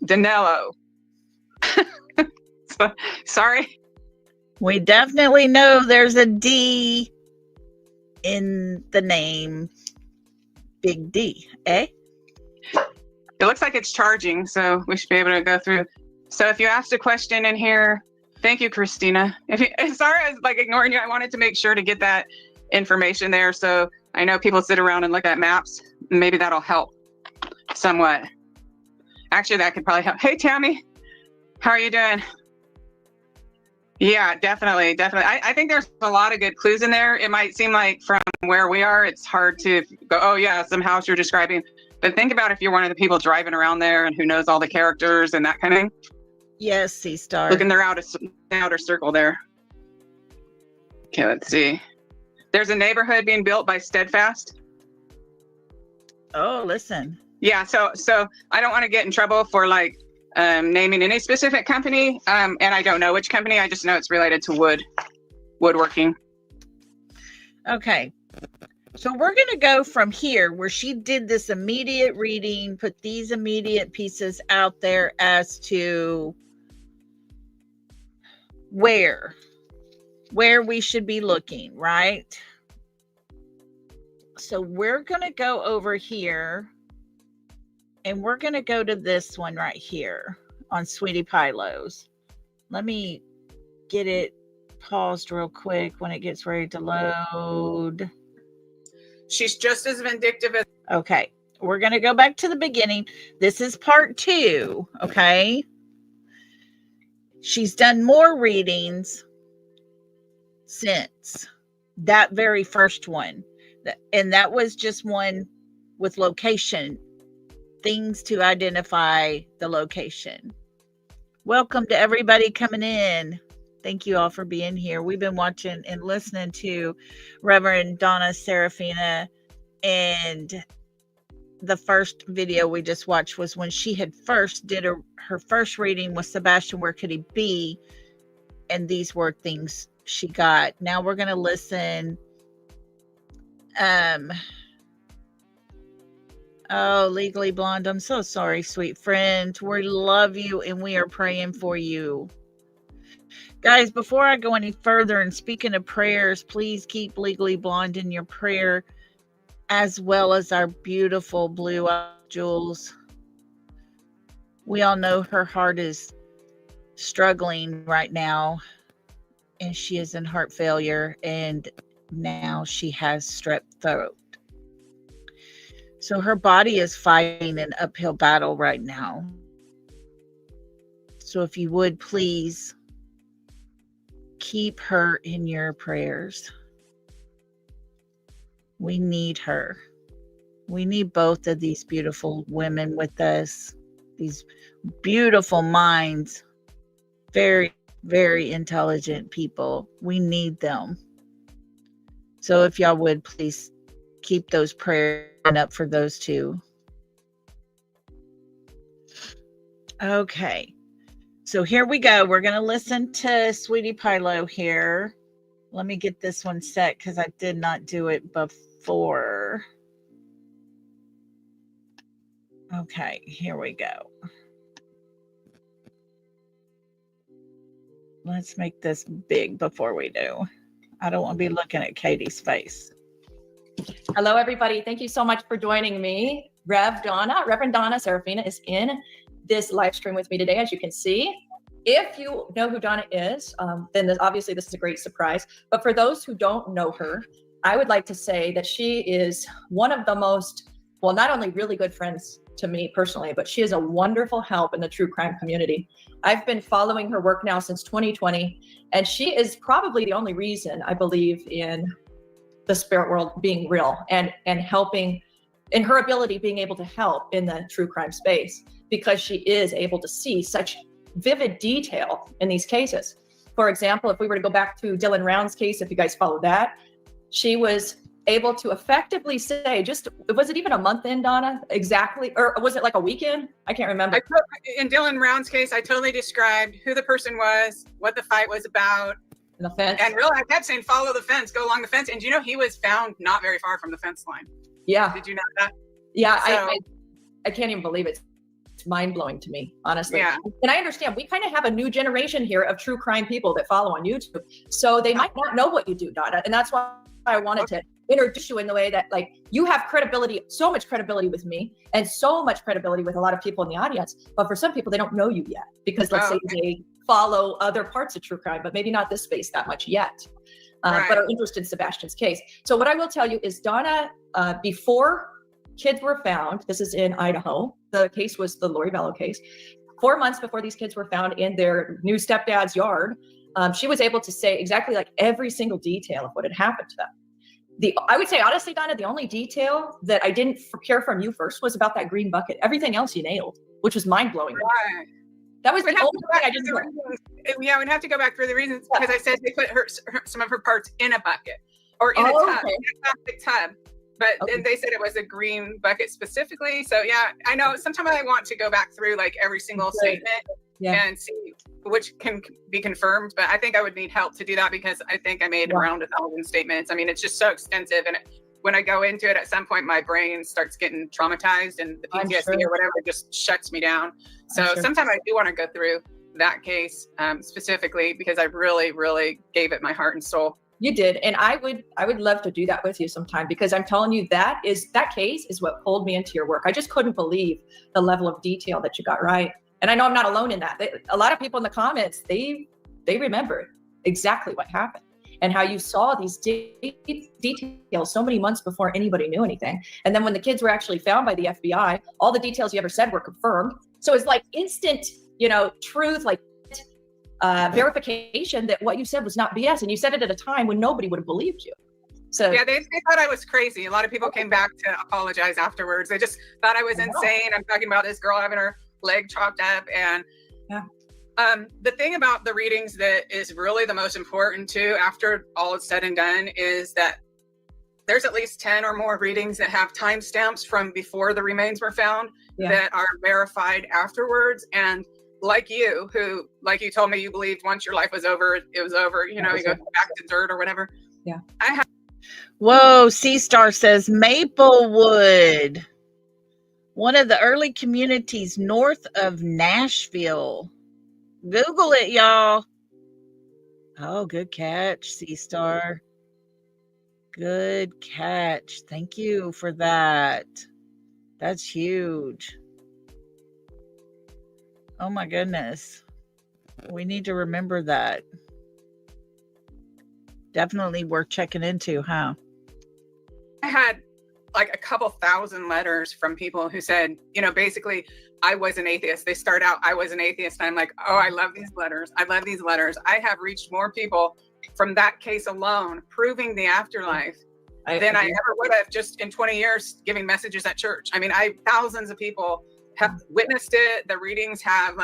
Danello. So, sorry. We definitely know there's a D in the name. Big D, eh? It looks like it's charging, so we should be able to go through. So if you asked a question in here, thank you, Christina. Sorry, I was like ignoring you. I wanted to make sure to get that information there. So I know people sit around and look at maps. Maybe that'll help somewhat. Actually, that could probably help. Hey, Tammy, how are you doing? Yeah, definitely. I think there's a lot of good clues in there. It might seem like from where we are, it's hard to go, oh yeah, some house you're describing. But think about if you're one of the people driving around there and who knows all the characters and that kind of thing. Yes, C-Star. Look in their outer circle there. Okay, let's see. There's a neighborhood being built by Steadfast. Oh, listen. Yeah, so I don't want to get in trouble for like naming any specific company, and I don't know which company. I just know it's related to woodworking. Okay, so we're going to go from here where she did this immediate reading, put these immediate pieces out there as to where we should be looking, right? So we're going to go over here. And we're going to go to this one right here on Sweetie Pilo's. Let me get it paused real quick when it gets ready to load. She's just as vindictive as... Okay. We're going to go back to the beginning. This is part 2, okay? She's done more readings since that very first one. And that was just one with location, things to identify the location. Welcome to everybody coming in. Thank you all for being here. We've been watching and listening to Reverend Donna, Seraphia, and the first video we just watched was when she had first did her first reading with Sebastian, Where Could He Be? And these were things she got. Now we're going to listen. Oh, Legally Blonde, I'm so sorry, sweet friend. We love you and we are praying for you. Guys, before I go any further, and speaking of prayers, please keep Legally Blonde in your prayer, as well as our beautiful blue Jules. We all know her heart is struggling right now, and she is in heart failure, and now she has strep throat. So her body is fighting an uphill battle right now. So if you would, please keep her in your prayers. We need her. We need both of these beautiful women with us. These beautiful minds. Very, very intelligent people. We need them. So if y'all would, please keep those prayers up for those two. Okay. So here we go. We're going to listen to Sweetie Pilo here. Let me get this one set because I did not do it before. Okay, here we go. Let's make this big before we do. I don't want to be looking at Katie's face. Hello, everybody. Thank you so much for joining me. Reverend Donna Seraphia is in this live stream with me today, as you can see. If you know who Donna is, then obviously this is a great surprise. But for those who don't know her, I would like to say that she is one of the most, well, not only really good friends to me personally, but she is a wonderful help in the true crime community. I've been following her work now since 2020, and she is probably the only reason I believe in the spirit world being real and helping in her ability, being able to help in the true crime space, because she is able to see such vivid detail in these cases. For example, if we were to go back to Dylan Round's case, if you guys follow that, she was able to effectively say, was it even a month in, Donna? Exactly. Or was it like a weekend? I can't remember. In Dylan Round's case, I totally described who the person was, what the fight was about. The fence. And really, I kept saying, follow the fence, go along the fence. And he was found not very far from the fence line. Yeah. Did you know that? Yeah, So, I can't even believe it. It's mind-blowing to me, honestly. Yeah. And I understand we kind of have a new generation here of true crime people that follow on YouTube. So they might not know what you do, Donna. And that's why I wanted to introduce you in the way that, like, you have credibility, so much credibility with me and so much credibility with a lot of people in the audience. But for some people, they don't know you yet because let's say they follow other parts of true crime, but maybe not this space that much yet. But are interested in Sebastian's case. So what I will tell you is Donna, before kids were found, this is in Idaho, the case was the Lori Vallow case, 4 months before these kids were found in their new stepdad's yard, she was able to say exactly like every single detail of what had happened to them. I would say, honestly, Donna, the only detail that I didn't hear from you first was about that green bucket. Everything else you nailed, which was mind-blowing. Right. That was the only thing I didn't know. Yeah, we'd have to go back through the reasons because I said they put some of her parts in a bucket or in a tub, in a plastic tub. But then they said it was a green bucket specifically. So yeah, I know sometimes I want to go back through like every single statement and see which can be confirmed. But I think I would need help to do that because I think I made around 1,000 statements. I mean, it's just so extensive. And when I go into it, at some point, my brain starts getting traumatized and the PTSD or whatever just shuts me down. So sometimes I do want to go through that case specifically because I really, really gave it my heart and soul. You did. And I would love to do that with you sometime because I'm telling you that case is what pulled me into your work. I just couldn't believe the level of detail that you got right. And I know I'm not alone in that. A lot of people in the comments, they remember exactly what happened. and how you saw these details so many months before anybody knew anything. And then when the kids were actually found by the FBI, all the details you ever said were confirmed. So it's like instant, truth, like verification that what you said was not BS. And you said it at a time when nobody would have believed you. So yeah, they thought I was crazy. A lot of people came back to apologize afterwards. They just thought I was insane. I'm talking about this girl having her leg chopped up. And the thing about the readings that is really the most important too, after all is said and done, is that there's at least 10 or more readings that have timestamps from before the remains were found that are verified afterwards. And like you told me, you believed once your life was over, it was over, you go back to dirt or whatever. Yeah. Whoa, C-Star says Maplewood, one of the early communities north of Nashville. Google it, y'all. Oh, good catch, C-Star. Good catch. Thank you for that. That's huge. Oh my goodness. We need to remember that. Definitely worth checking into, huh? I had like a couple thousand letters from people who said, basically, I was an atheist. They start out, I was an atheist. And I'm like, oh, I love these letters. I love these letters. I have reached more people from that case alone, proving the afterlife, than I ever would have just in 20 years giving messages at church. I mean, thousands of people have witnessed it. The readings have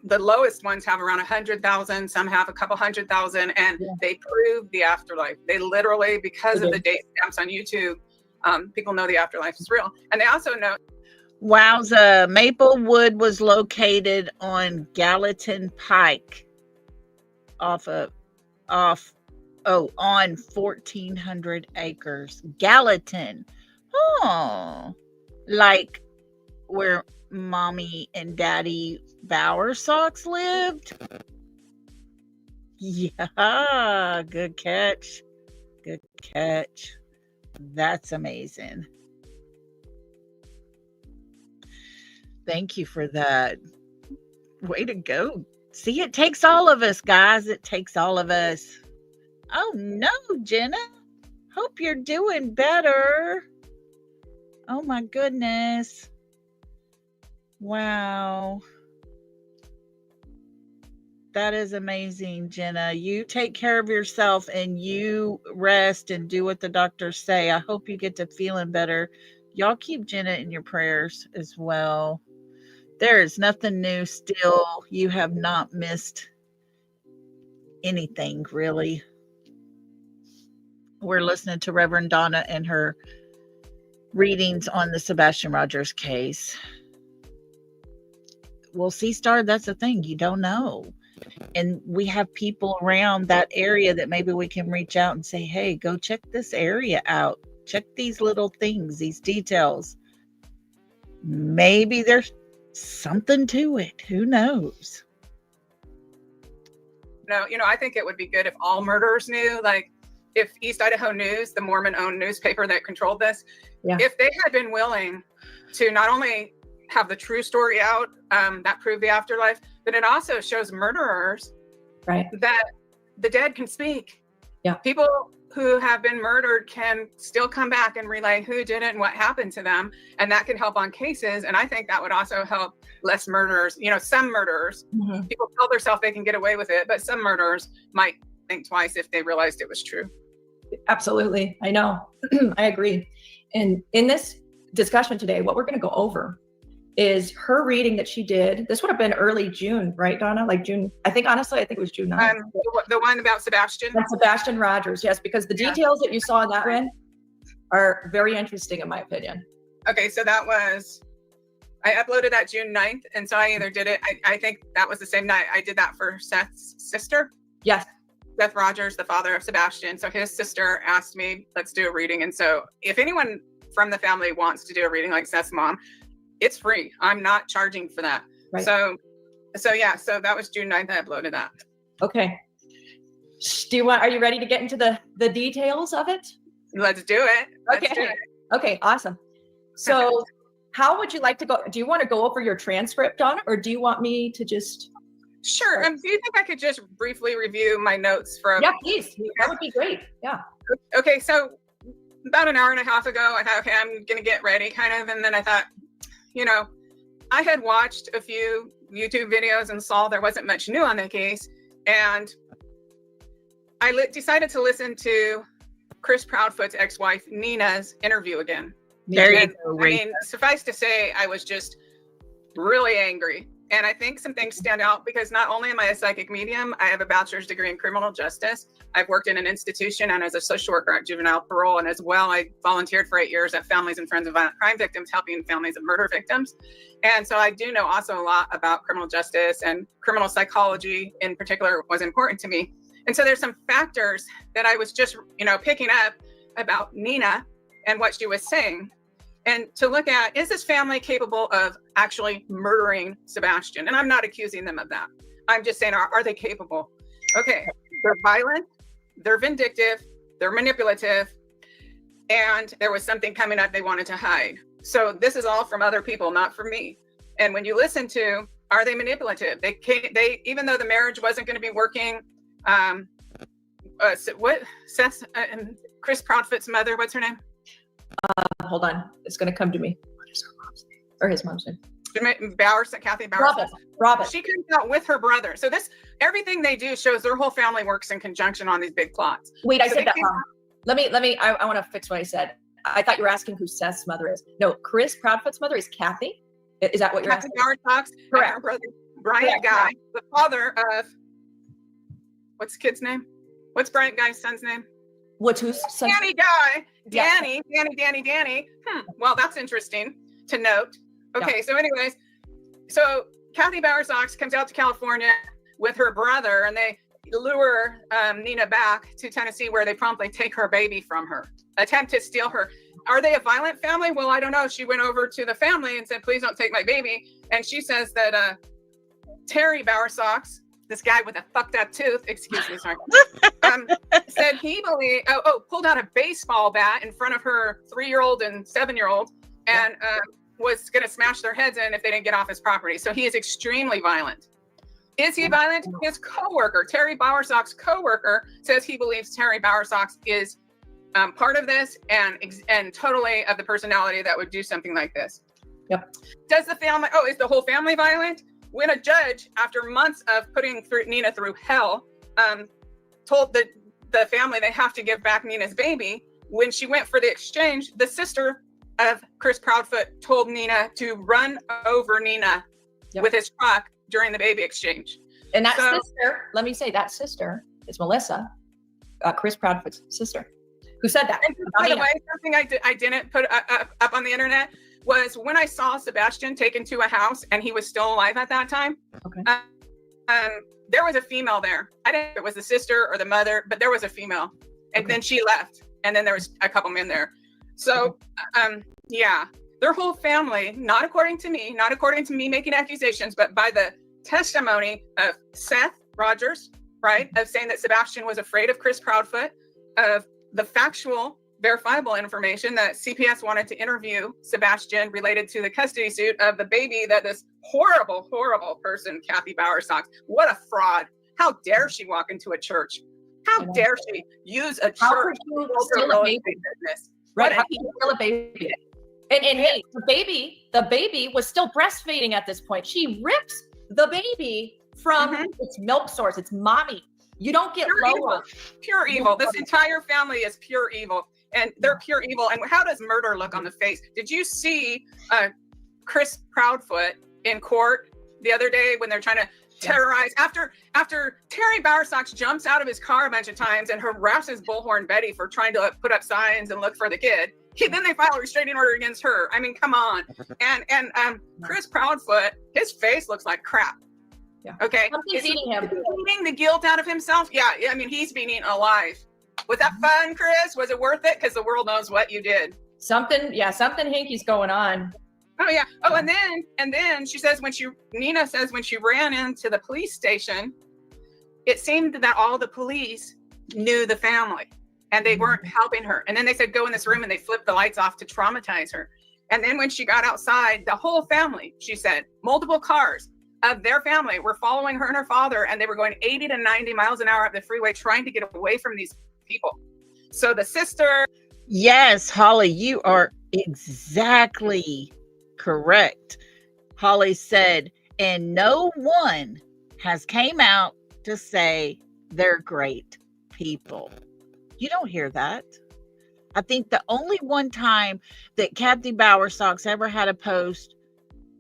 the lowest ones have around 100,000. Some have a couple 100,000, and they prove the afterlife. They literally, because of the date stamps on YouTube, people know the afterlife is real. And they also know. Wowza. Maplewood was located on Gallatin Pike on 1,400 acres. Gallatin. Oh, like where Mommy and Daddy Bowersox lived? Yeah, good catch. Good catch. That's amazing. Thank you for that. Way to go. See, it takes all of us, guys. It takes all of us. Oh no, Jenna. Hope you're doing better. Oh my goodness. Wow. That is amazing, Jenna. You take care of yourself and you rest and do what the doctors say. I hope you get to feeling better. Y'all keep Jenna in your prayers as well. There is nothing new still. You have not missed anything, really. We're listening to Reverend Donna and her readings on the Sebastian Rogers case. Well, C-Star, that's the thing. You don't know. And we have people around that area that maybe we can reach out and say, hey, go check this area out. Check these little things, these details. Maybe there's something to it. Who knows? No, I think it would be good if all murderers knew, like if East Idaho News, the Mormon-owned newspaper that controlled this, if they had been willing to not only have the true story out that proved the afterlife, but it also shows murderers that the dead can speak. Yeah. People who have been murdered can still come back and relay who did it and what happened to them. And that can help on cases. And I think that would also help less murderers. Some murderers, people tell themselves they can get away with it, but some murderers might think twice if they realized it was true. Absolutely. I know. I agree. And in this discussion today, what we're going to go over is her reading that she did. This would have been early June, right, Donna? Like June. I think it was June 9th. The one about Sebastian? That's Sebastian Rogers, yes, because the details that you saw in that one are very interesting, in my opinion. Okay, so I uploaded that June 9th, and so I either did it, I think that was the same night. I did that for Seth's sister. Yes. Seth Rogers, the father of Sebastian. So his sister asked me, let's do a reading. And so if anyone from the family wants to do a reading like Seth's mom, it's free. I'm not charging for that. Right. So that was June 9th. I uploaded that. Okay. Are you ready to get into the details of it? Let's do it. Okay, awesome. So how would you like to go? Do you want to go over your transcript, Donna, or do you want me to just Sure. Do you think I could just briefly review my notes from? Yeah, please. That would be great. Yeah. Okay, so about an hour and a half ago, I thought, okay, I'm going to get ready kind of. And then I thought, I had watched a few YouTube videos and saw there wasn't much new on the case. And I decided to listen to Chris Proudfoot's ex-wife, Nina's interview again. There you And, go, I mean, suffice to say, I was just really angry. And I think some things stand out because not only am I a psychic medium, I have a bachelor's degree in criminal justice. I've worked in an institution and as a social worker at juvenile parole. And as well, I volunteered for 8 years at Families and Friends of Violent Crime Victims, helping families of murder victims. And so I do know also a lot about criminal justice, and criminal psychology in particular was important to me. And so there's some factors that I was just, picking up about Nina and what she was saying. And to look at, is this family capable of actually murdering Sebastian? And I'm not accusing them of that. I'm just saying, are they capable? Okay, they're violent, they're vindictive, they're manipulative, and there was something coming up they wanted to hide. So this is all from other people, not from me. And when you listen to, are they manipulative? They even though the marriage wasn't going to be working, Seth and Chris Proudfoot's mother, what's her name? Hold on. It's going to come to me. What is her mom's name? Or his mom's name? Kathy Bowers. Robin. She comes out with her brother. So everything they do shows their whole family works in conjunction on these big plots. Wait, I said that wrong. Let me, I want to fix what I said. I thought you were asking who Seth's mother is. No, Chris Proudfoot's mother is Kathy. Is that what you're asking? Kathy Bowers, correct. Her brother, Bryant Guy, the father of, what's the kid's name? What's Bryant Guy's son's name? Who's son? Danny Guy. Danny. Well, that's interesting to note. Okay, Yeah. So anyways, so Kathy Bowers comes out to California with her brother, and they lure Nina back to Tennessee, where they promptly take her baby from her, attempt to steal her. Are they a violent family? Well, I don't know. She went over to the family and said, please don't take my baby. And she says that Terry Bowersox, this guy with a fucked up tooth, excuse me, sorry, said he believed, pulled out a baseball bat in front of her 3-year-old and 7-year-old and was going to smash their heads in if they didn't get off his property. So he is extremely violent. Is he violent? His coworker, Terry Bowersox's coworker, says he believes Terry Bowersox is part of this and totally of the personality that would do something like this. Yep. Does the family, is the whole family violent? When a judge, after months of putting Nina through hell, told the family they have to give back Nina's baby, when she went for the exchange, the sister of Chris Proudfoot told Nina to run over Nina with his truck during the baby exchange. And that sister, let me say, that sister is Melissa, Chris Proudfoot's sister, who said that. And by the way, something I didn't put up on the internet was when I saw Sebastian taken to a house and he was still alive at that time. Okay. There was a female there. I didn't know if it was the sister or the mother, but there was a female. And then she left. And then there was a couple men there. So, their whole family, not according to me making accusations, but by the testimony of Seth Rogers, right, of saying that Sebastian was afraid of Chris Proudfoot, of the factual verifiable information that CPS wanted to interview Sebastian related to the custody suit of the baby that this horrible, horrible person, Kathy Bowersox, what a fraud. How dare she walk into a church? How dare she use a church to steal a baby business? Right, how can you steal a baby? And hey, the baby was still breastfeeding at this point. She rips the baby from its milk source, its mommy. You don't get lower. Pure evil. This entire family is pure evil. And they're pure evil. And how does murder look on the face? Did you see Chris Proudfoot in court the other day when they're trying to terrorize after Terry Bowersox jumps out of his car a bunch of times and harasses Bullhorn Betty for trying to put up signs and look for the kid? Then they file a restraining order against her. I mean, come on. And Chris Proudfoot, his face looks like crap. Yeah. Okay. Something's eating him. Eating the guilt out of himself. Yeah. I mean, he's being eaten alive. Was that fun, Chris? Was it worth it? Because the world knows what you did. Something hinky's going on. Oh yeah. Oh, and then she says Nina says when she ran into the police station, it seemed that all the police knew the family and they weren't helping her. And then they said, go in this room, and they flipped the lights off to traumatize her. And then when she got outside, the whole family, she said, multiple cars, of their family were following her and her father, and they were going 80 to 90 miles an hour up the freeway trying to get away from these people. So the sister. Yes, Holly, you are exactly correct. Holly said, and no one has came out to say they're great people. You don't hear that. I think the only one time that Kathy Bowersox ever had a post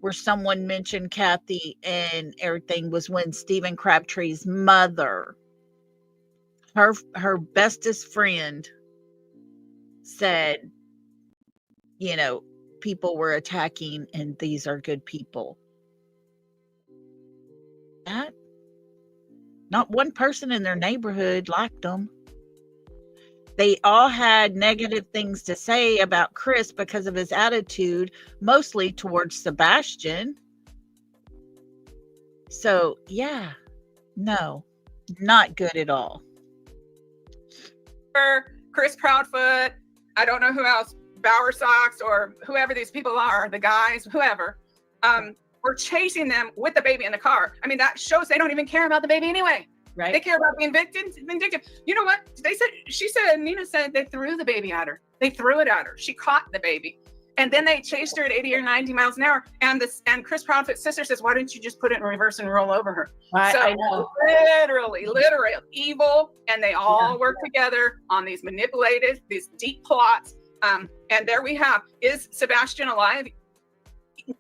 where someone mentioned Kathy and everything was when Stephen Crabtree's mother, her bestest friend, said, you know, people were attacking and these are good people. That not one person in their neighborhood liked them. They all had negative things to say about Chris because of his attitude, mostly towards Sebastian. So, yeah, no, not good at all. Chris Proudfoot, I don't know who else, Bowersox or whoever these people are, the guys, whoever, were chasing them with the baby in the car. I mean, that shows they don't even care about the baby anyway. Right. They care about being vindictive. You know what? Nina said they threw the baby at her. They threw it at her. She caught the baby. And then they chased her at 80 or 90 miles an hour. And Chris Proudfoot's sister says, why don't you just put it in reverse and roll over her? I know. Literally evil. And they all work together on these manipulated, these deep plots. And there we have, is Sebastian alive?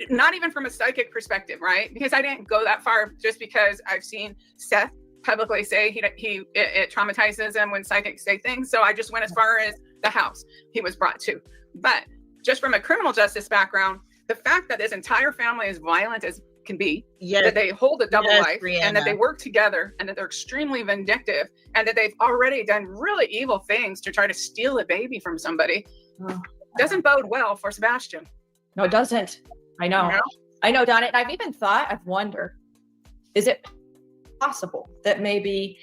Not even from a psychic perspective, right? Because I didn't go that far, just because I've seen Seth publicly say it traumatizes him when psychics say things. So I just went as far as the house he was brought to. But just from a criminal justice background, the fact that this entire family is violent as can be, that they hold a double life, Brianna, and that they work together, and that they're extremely vindictive, and that they've already done really evil things to try to steal a baby from somebody, doesn't bode well for Sebastian. No, it doesn't. I know. I know, Donna. And I've wondered, is it possible that maybe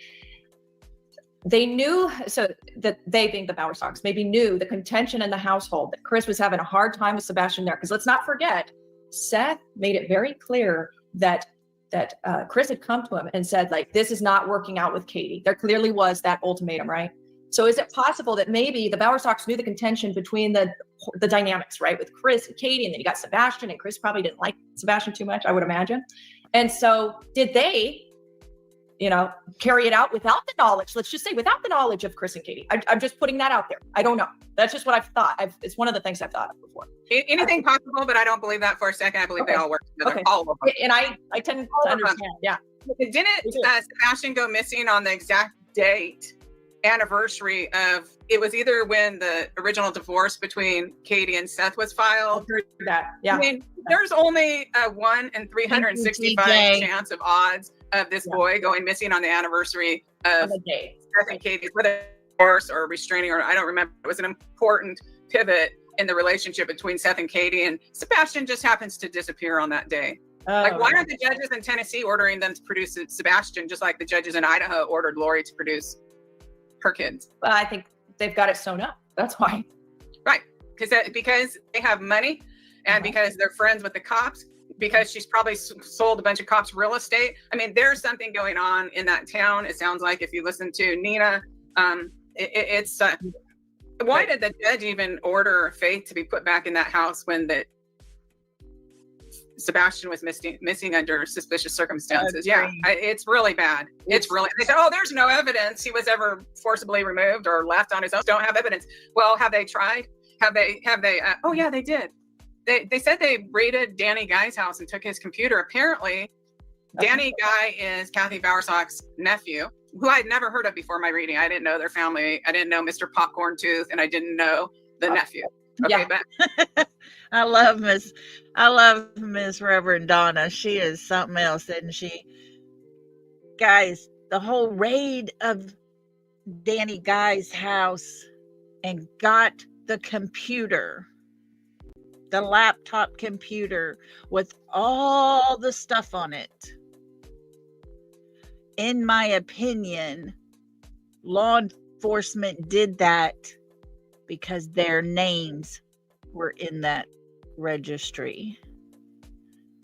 they knew, so that they, being the Bowersox, maybe knew the contention in the household, that Chris was having a hard time with Sebastian there? Because let's not forget, Seth made it very clear that Chris had come to him and said, like, this is not working out with Katie. There clearly was that ultimatum, right? So is it possible that maybe the Bowersox knew the contention between the dynamics, right, with Chris and Katie, and then you got Sebastian, and Chris probably didn't like Sebastian too much, I would imagine. And so did they, carry it out without the knowledge, let's just say without the knowledge of Chris and Katie? I'm just putting that out there. I don't know. That's just what I've thought. It's one of the things I've thought of before. Anything possible, but I don't believe that for a second. I believe they all work together, all of them. And I tend to understand, yeah. Didn't Sebastian go missing on the exact date, anniversary of, it was either when the original divorce between Katie and Seth was filed? That, yeah. I mean, there's only a 1 in 365 chance of odds of this boy going missing on the anniversary of Seth and Katie's, whether divorce or restraining, or I don't remember. It was an important pivot in the relationship between Seth and Katie, and Sebastian just happens to disappear on that day. Why aren't the judges in Tennessee ordering them to produce Sebastian, just like the judges in Idaho ordered Lori to produce her kids? Well, I think they've got it sewn up. That's why. Right. Because they have money, and because they're friends with the cops, because she's probably sold a bunch of cops real estate. I mean, there's something going on in that town. It sounds like, if you listen to Nina, it's why did the judge even order Faith to be put back in that house when Sebastian was missing under suspicious circumstances? It's really bad. It's really, they said, there's no evidence he was ever forcibly removed or left on his own. Don't have evidence. Well, have they tried? Have they, oh yeah, they did. They said they raided Danny Guy's house and took his computer. Apparently, Danny Guy is Kathy Bowersox's nephew, who I'd never heard of before my reading. I didn't know their family. I didn't know Mr. Popcorn Tooth, and I didn't know the nephew. Okay, but I love Miss Reverend Donna. She is something else, isn't she? Guys, the whole raid of Danny Guy's house and got the computer, the laptop computer with all the stuff on it. In my opinion, law enforcement did that because their names were in that registry.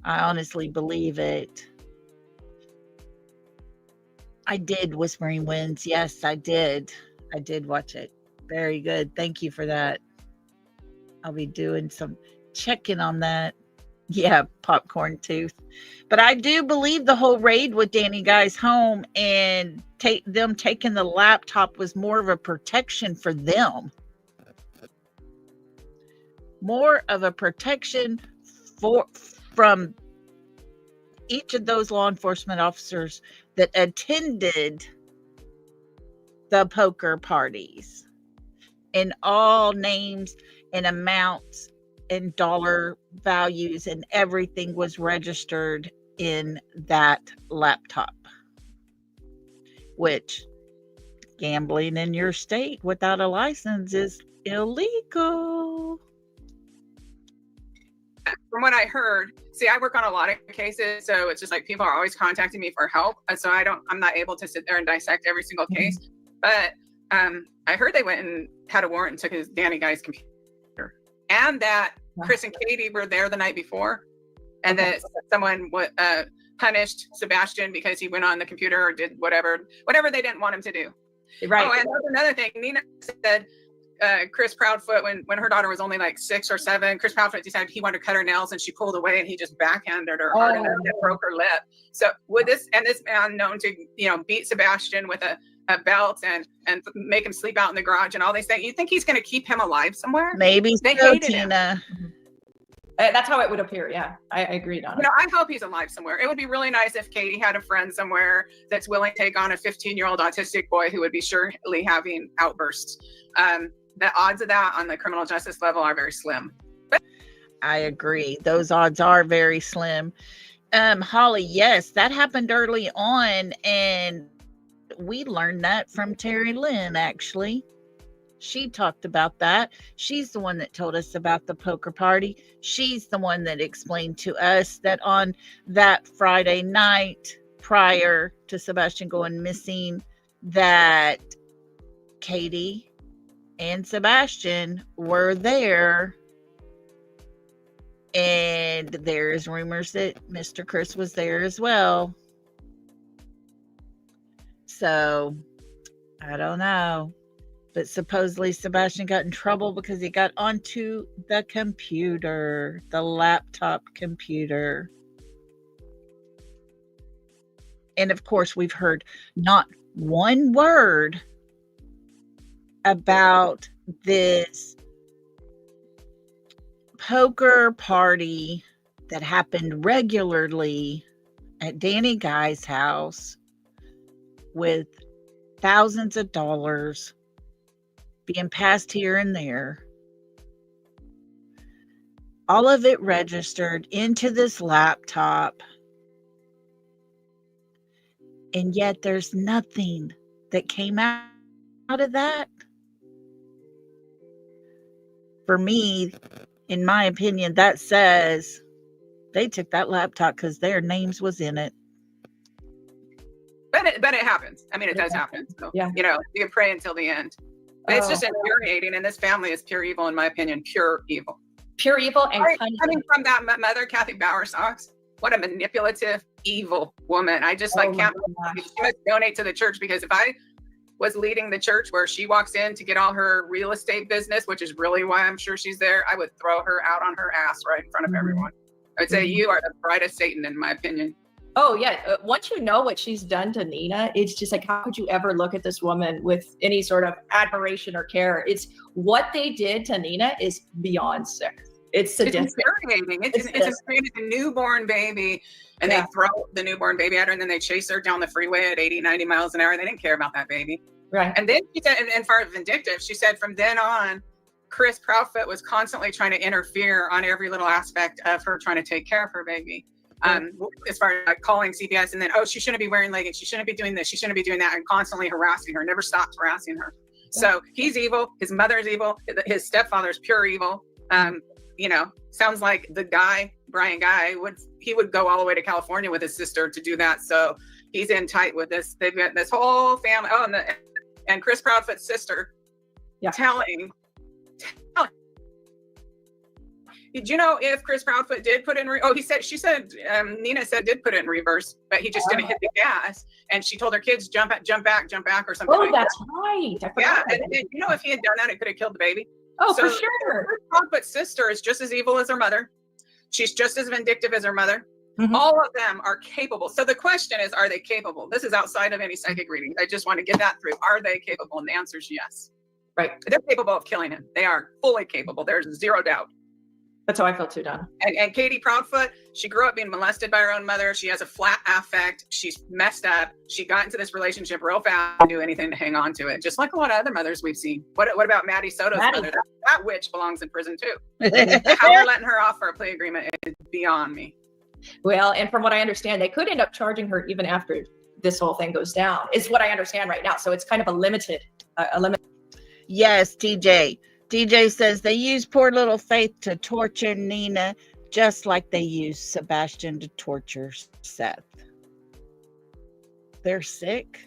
I honestly believe it. I did Whispering Winds. Yes, I did. I did watch it. Very good. Thank you for that. I'll be doing some checking on that. Yeah, popcorn tooth. But I do believe the whole raid with Danny Guy's home and them taking the laptop was more of a protection for them. More of a protection from each of those law enforcement officers that attended the poker parties, and all names and amounts and dollar values and everything was registered in that laptop, which gambling in your state without a license is illegal. From what I heard, see, I work on a lot of cases, so it's just like people are always contacting me for help. And so I'm not able to sit there and dissect every single case. But I heard they went and had a warrant and took his Danny Guy's computer, and that Chris and Katie were there the night before, and that someone punished Sebastian because he went on the computer or did whatever they didn't want him to do. Right. Oh, and another thing, Nina said Chris Proudfoot, when her daughter was only like 6 or 7, Chris Proudfoot decided he wanted to cut her nails, and she pulled away, and he just backhanded her hard enough that broke her lip. So would this man known to beat Sebastian with a belt and make him sleep out in the garage and all these things, you think he's going to keep him alive somewhere? Maybe they so, hated Tina. him. That's how it would appear. Yeah, I agree, Donna. I hope he's alive somewhere. It would be really nice if Katie had a friend somewhere that's willing to take on a 15-year-old autistic boy who would be surely having outbursts. The odds of that on the criminal justice level are very slim. I agree. Those odds are very slim. Holly, yes, that happened early on, and we learned that from Terry Lynn, actually. She talked about that. She's the one that told us about the poker party. She's the one that explained to us that on that Friday night prior to Sebastian going missing, that Katie and Sebastian were there, and there's rumors that Mr. Chris was there as well. So I don't know, but supposedly Sebastian got in trouble because he got onto the computer, the laptop computer. And of course, we've heard not one word about this poker party that happened regularly at Danny Guy's house with thousands of dollars being passed here and there. All of it registered into this laptop. And yet there's nothing that came out of that. For me, in my opinion, that says they took that laptop because their names was in it. But it happens. I mean, it does happen. So, you can pray until the end. But it's just infuriating, and this family is pure evil, in my opinion. Pure evil. Pure evil and cunning. Coming from that mother, Kathy Bowersox, what a manipulative, evil woman. I just can't believe she must donate to the church, because if I was leading the church where she walks in to get all her real estate business, which is really why I'm sure she's there, I would throw her out on her ass right in front of everyone. I would say, you are the bride of Satan, in my opinion. Oh, yeah. Once you know what she's done to Nina, it's just like, how could you ever look at this woman with any sort of admiration or care? It's what they did to Nina is beyond sick. It's sadistic. It's infuriating. It's a newborn baby, and they throw the newborn baby at her, and then they chase her down the freeway at 80, 90 miles an hour. They didn't care about that baby. Right. And then she said, and far as vindictive, she said from then on, Chris Proudfoot was constantly trying to interfere on every little aspect of her trying to take care of her baby. As far as calling CPS, and then, she shouldn't be wearing leggings, she shouldn't be doing this, she shouldn't be doing that, and constantly harassing her, never stopped harassing her. So he's evil, his mother's evil, his stepfather's pure evil. Sounds like the guy, Brian Guy, would go all the way to California with his sister to do that. So he's in tight with this. They've got this whole family. Oh, and Chris Proudfoot's sister telling Did you know if Chris Proudfoot did put it in, she said, Nina said did put it in reverse, but he just didn't hit the gas. And she told her kids, jump back, or something. Oh, that's right. I forgot. Yeah, and you know, if he had done that, it could have killed the baby. Oh, for sure. Chris Proudfoot's sister is just as evil as her mother. She's just as vindictive as her mother. Mhm. All of them are capable. So the question is, are they capable? This is outside of any psychic reading. I just want to get that through. Are they capable? And the answer is yes. Right. They're capable of killing him. They are fully capable. There's zero doubt. That's how I feel too, Donna. And Katie Proudfoot, she grew up being molested by her own mother. She has a flat affect. She's messed up. She got into this relationship real fast and do anything to hang on to it, just like a lot of other mothers we've seen. What about Maddie Soto's mother? That witch belongs in prison too. How they're letting her off for a plea agreement is beyond me. Well, and from what I understand, they could end up charging her even after this whole thing goes down, is what I understand right now. So it's kind of a limited. Yes, TJ. DJ says they use poor little Faith to torture Nina just like they use Sebastian to torture Seth. They're sick.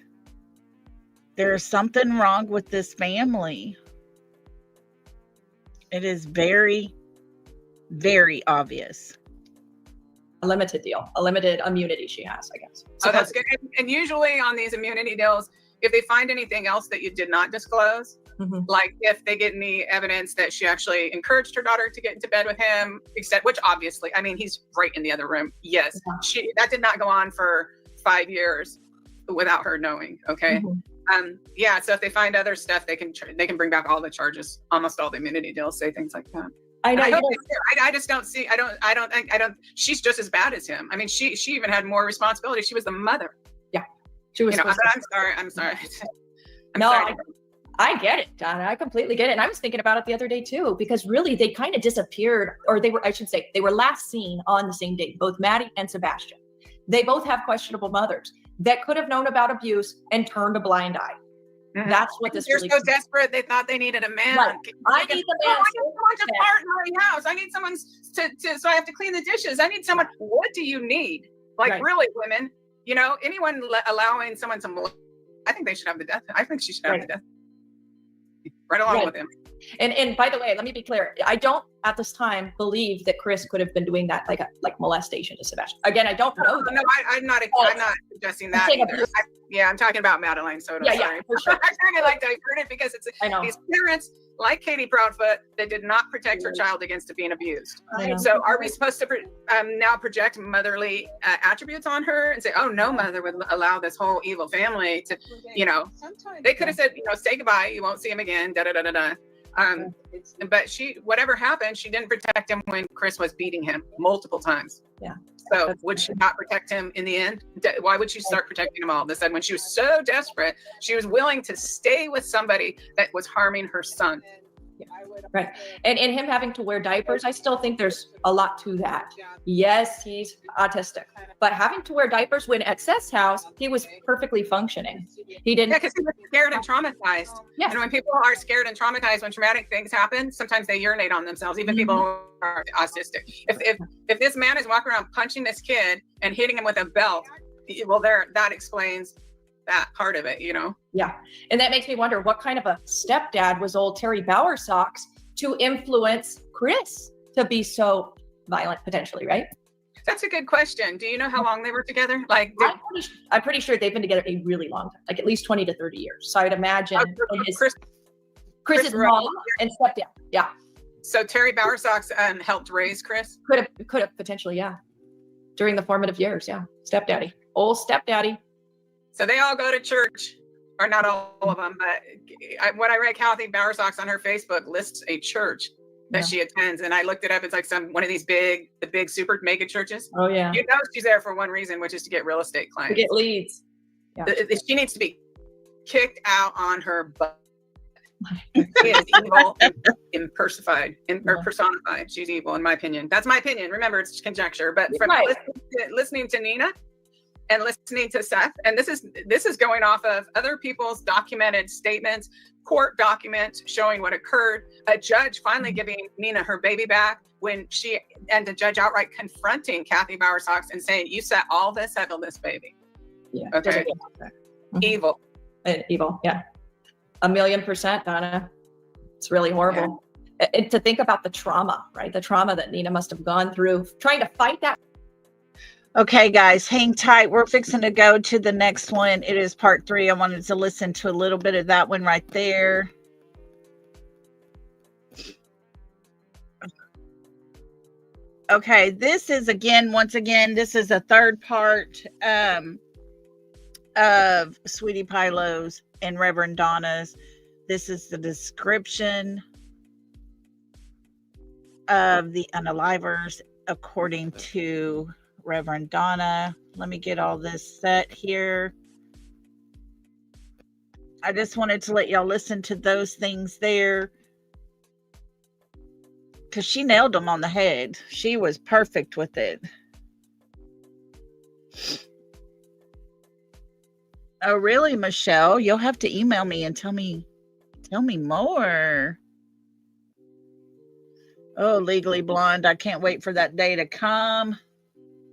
There's something wrong with this family. It is very, very obvious. A limited deal, a limited immunity she has, I guess. So that's good. And usually on these immunity deals, if they find anything else that you did not disclose, like if they get any evidence that she actually encouraged her daughter to get into bed with him, which obviously, I mean, he's right in the other room. Yes, that did not go on for 5 years without her knowing. Okay. Yeah. So if they find other stuff, they can bring back all the charges. Almost all the immunity deals say things like that. I know. I just don't see. I don't. She's just as bad as him. I mean, she even had more responsibility. She was the mother. Yeah. She was. I'm sorry. I get it, Donna. I completely get it. And I was thinking about it the other day too, because really they kind of disappeared, or they were last seen on the same day, both Maddie and Sebastian. They both have questionable mothers that could have known about abuse and turned a blind eye. That's what this. They're so desperate. They thought they needed a man. Right. I need the man. I need someone to partner in my house. I need someone so I have to clean the dishes. I need someone. What do you need? Like really, women? You know, anyone allowing someone to? I think they should have the death. I think she should have the death. Right along with him. And by the way, let me be clear. I don't at this time believe that Chris could have been doing that like molestation to Sebastian. Again, I don't know. No, I'm not suggesting that either. I'm talking about Madeline Soto. Yeah, for sure. I kind of like to divert it because it's these parents like Katie Proudfoot that did not protect her child against being abused. So are we supposed to now project motherly attributes on her and say, oh, no mother would allow this whole evil family to, they could have said, say goodbye, you won't see him again, but whatever happened, she didn't protect him when Chris was beating him multiple times. Yeah. So would she not protect him in the end? Why would she start protecting him all of a sudden when she was so desperate? She was willing to stay with somebody that was harming her son. Yeah. Right. And him having to wear diapers, I still think there's a lot to that. Yes, he's autistic, but having to wear diapers when at Seth's house, he was perfectly functioning. He didn't. Yeah, because he was scared and traumatized. Yes. And when people are scared and traumatized, when traumatic things happen, sometimes they urinate on themselves, even people who are autistic. If this man is walking around punching this kid and hitting him with a belt, well, that explains that part of it, Yeah. And that makes me wonder what kind of a stepdad was old Terry Bowersox to influence Chris to be so violent potentially, right? That's a good question. Do you know how long they were together? I'm pretty sure they've been together a really long time, like at least 20 to 30 years. So I'd imagine Chris's mom and stepdad. Yeah. So Terry Bowersox helped raise Chris? Could have potentially, yeah. During the formative years, yeah. Stepdaddy. Old stepdaddy. So they all go to church, or not all of them, but when I read Kathy Bowersox on her Facebook lists a church that she attends, and I looked it up. It's like one of these big super mega churches. Oh yeah. She's there for one reason, which is to get real estate clients. To get leads. Yeah. She needs to be kicked out on her butt. She is evil, personified. She's evil, in my opinion. That's my opinion. Remember, it's conjecture. But from listening to Nina and listening to Seth, and this is going off of other people's documented statements, court documents showing what occurred, a judge finally giving Nina her baby back and the judge outright confronting Kathy Bowersox and saying, you set all this up on this baby. Yeah. Okay. Evil. Evil. Yeah. 1,000,000%, Donna. It's really horrible. And to think about the trauma, right? The trauma that Nina must have gone through trying to fight that. Okay, guys, hang tight. We're fixing to go to the next one. It is part 3. I wanted to listen to a little bit of that one right there. Okay, this is once again, this is a third part of Sweetie Pilo's and Reverend Donna's. This is the description of the unalivers according to Reverend Donna. Let me get all this set here. I just wanted to let y'all listen to those things there, because she nailed them on the head. She was perfect with it. Oh, really, Michelle? You'll have to email me and tell me more. Oh, Legally Blonde. I can't wait for that day to come.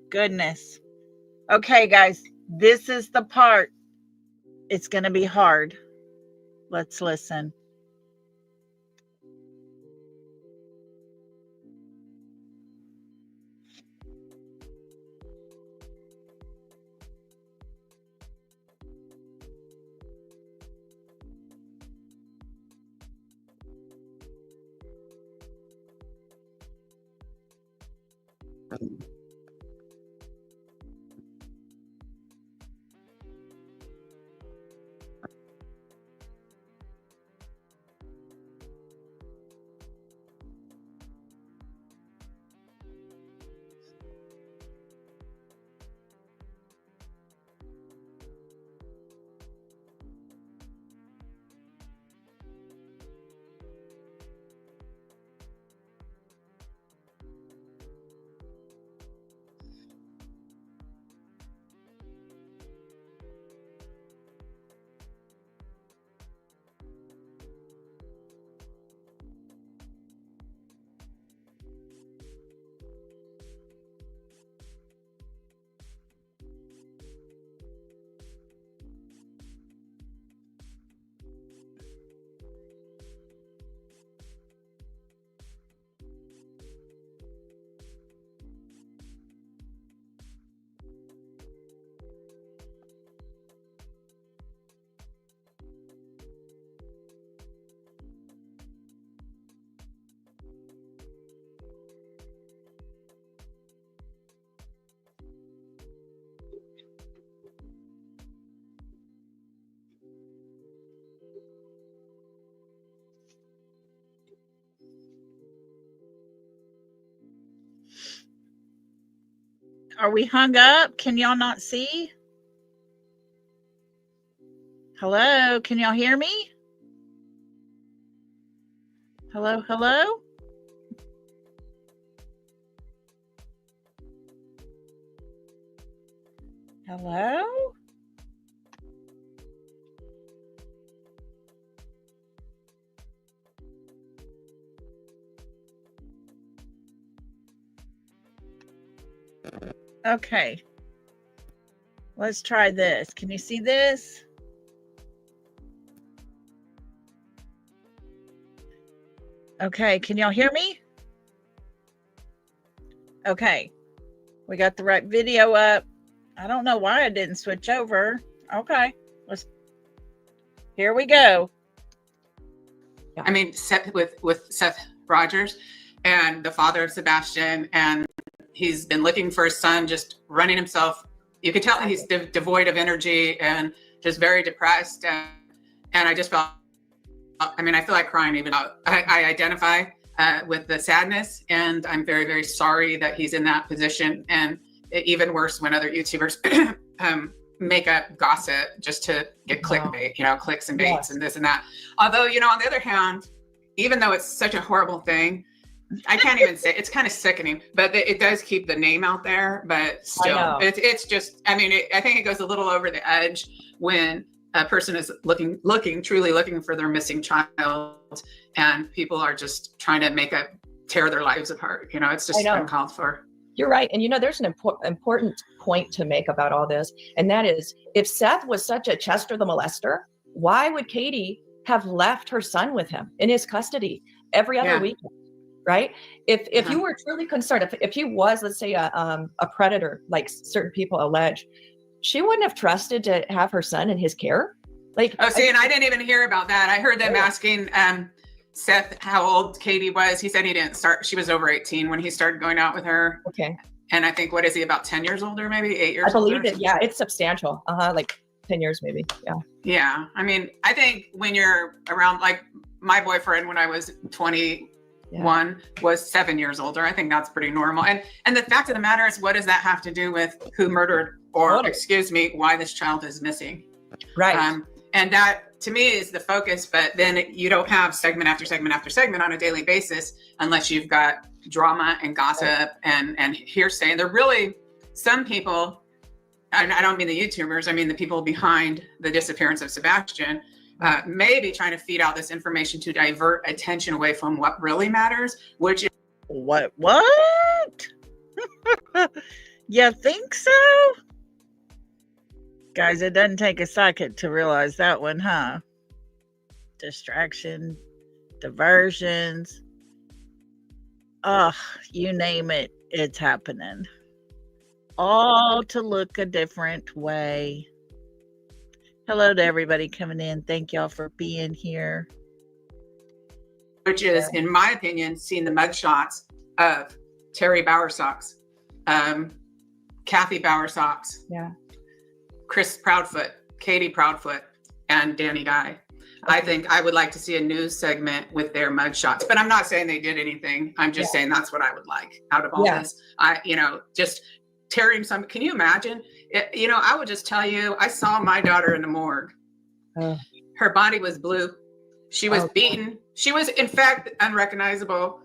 Goodness. Okay, guys, this is the part. It's going to be hard. Let's listen. Are we hung up? Can y'all not see? Hello? Can y'all hear me? Hello? Hello? Hello? Okay. Let's try this. Can you see this? Okay, can y'all hear me? Okay. We got the right video up. I don't know why I didn't switch over. Okay. Here we go. I mean, with Seth Rogers and the father of Sebastian, and he's been looking for his son, just running himself. You could tell he's devoid of energy and just very depressed. And I just felt, I mean, I feel like crying even though I identify with the sadness, and I'm very, very sorry that he's in that position. And even worse when other YouTubers make up gossip just to get clickbait, you know, clicks and baits and this and that. Although, you know, on the other hand, even though it's such a horrible thing, I can't even say, it's kind of sickening, but it does keep the name out there. But still, it's just, I mean, I think it goes a little over the edge when a person is truly looking for their missing child, and people are just trying to tear their lives apart. You know, it's just uncalled for. You're right. And, you know, there's an important point to make about all this. And that is, if Seth was such a Chester the molester, why would Katie have left her son with him in his custody? every other Yeah. weekend, right? If you were truly concerned, if he was, let's say, a predator, like certain people allege, she wouldn't have trusted to have her son in his care. Like, Oh, see, and I didn't even hear about that. I heard them Yeah. asking Seth how old Katie was. He said he didn't start. She was over 18 when he started going out with her. Okay. And I think, what is he, about 10 years older, maybe 8 years I believe older? it. Yeah, it's substantial. Like 10 years maybe. Yeah. Yeah. I mean, I think when you're around, like my boyfriend, when I was 21, was 7 years older. I think that's pretty normal. And the fact of the matter is, what does that have to do with who murdered, or Totally. excuse me, why this child is missing? Right. And that, to me, is the focus. But then you don't have segment after segment after segment on a daily basis unless you've got drama and gossip and hearsay. And they're really, some people, and I don't mean the YouTubers, I mean the people behind the disappearance of Sebastian, may be trying to feed out this information to divert attention away from what really matters, which is What? You think so? Guys, it doesn't take a second to realize that one, huh? Distraction, diversions. You name it, it's happening. All to look a different way. Hello to everybody coming in. Thank y'all for being here. which is, in my opinion, seeing the mugshots of Terry Bowersox, Kathy Bowersox, Chris Proudfoot, Katie Proudfoot, and Danny Guy. I think I would like to see a news segment with their mugshots, but I'm not saying they did anything. I'm just saying that's what I would like out of all this. Just tearing some. Can you imagine? I would just tell you, I saw my daughter in the morgue. Her body was blue. She was beaten. She was, in fact, unrecognizable.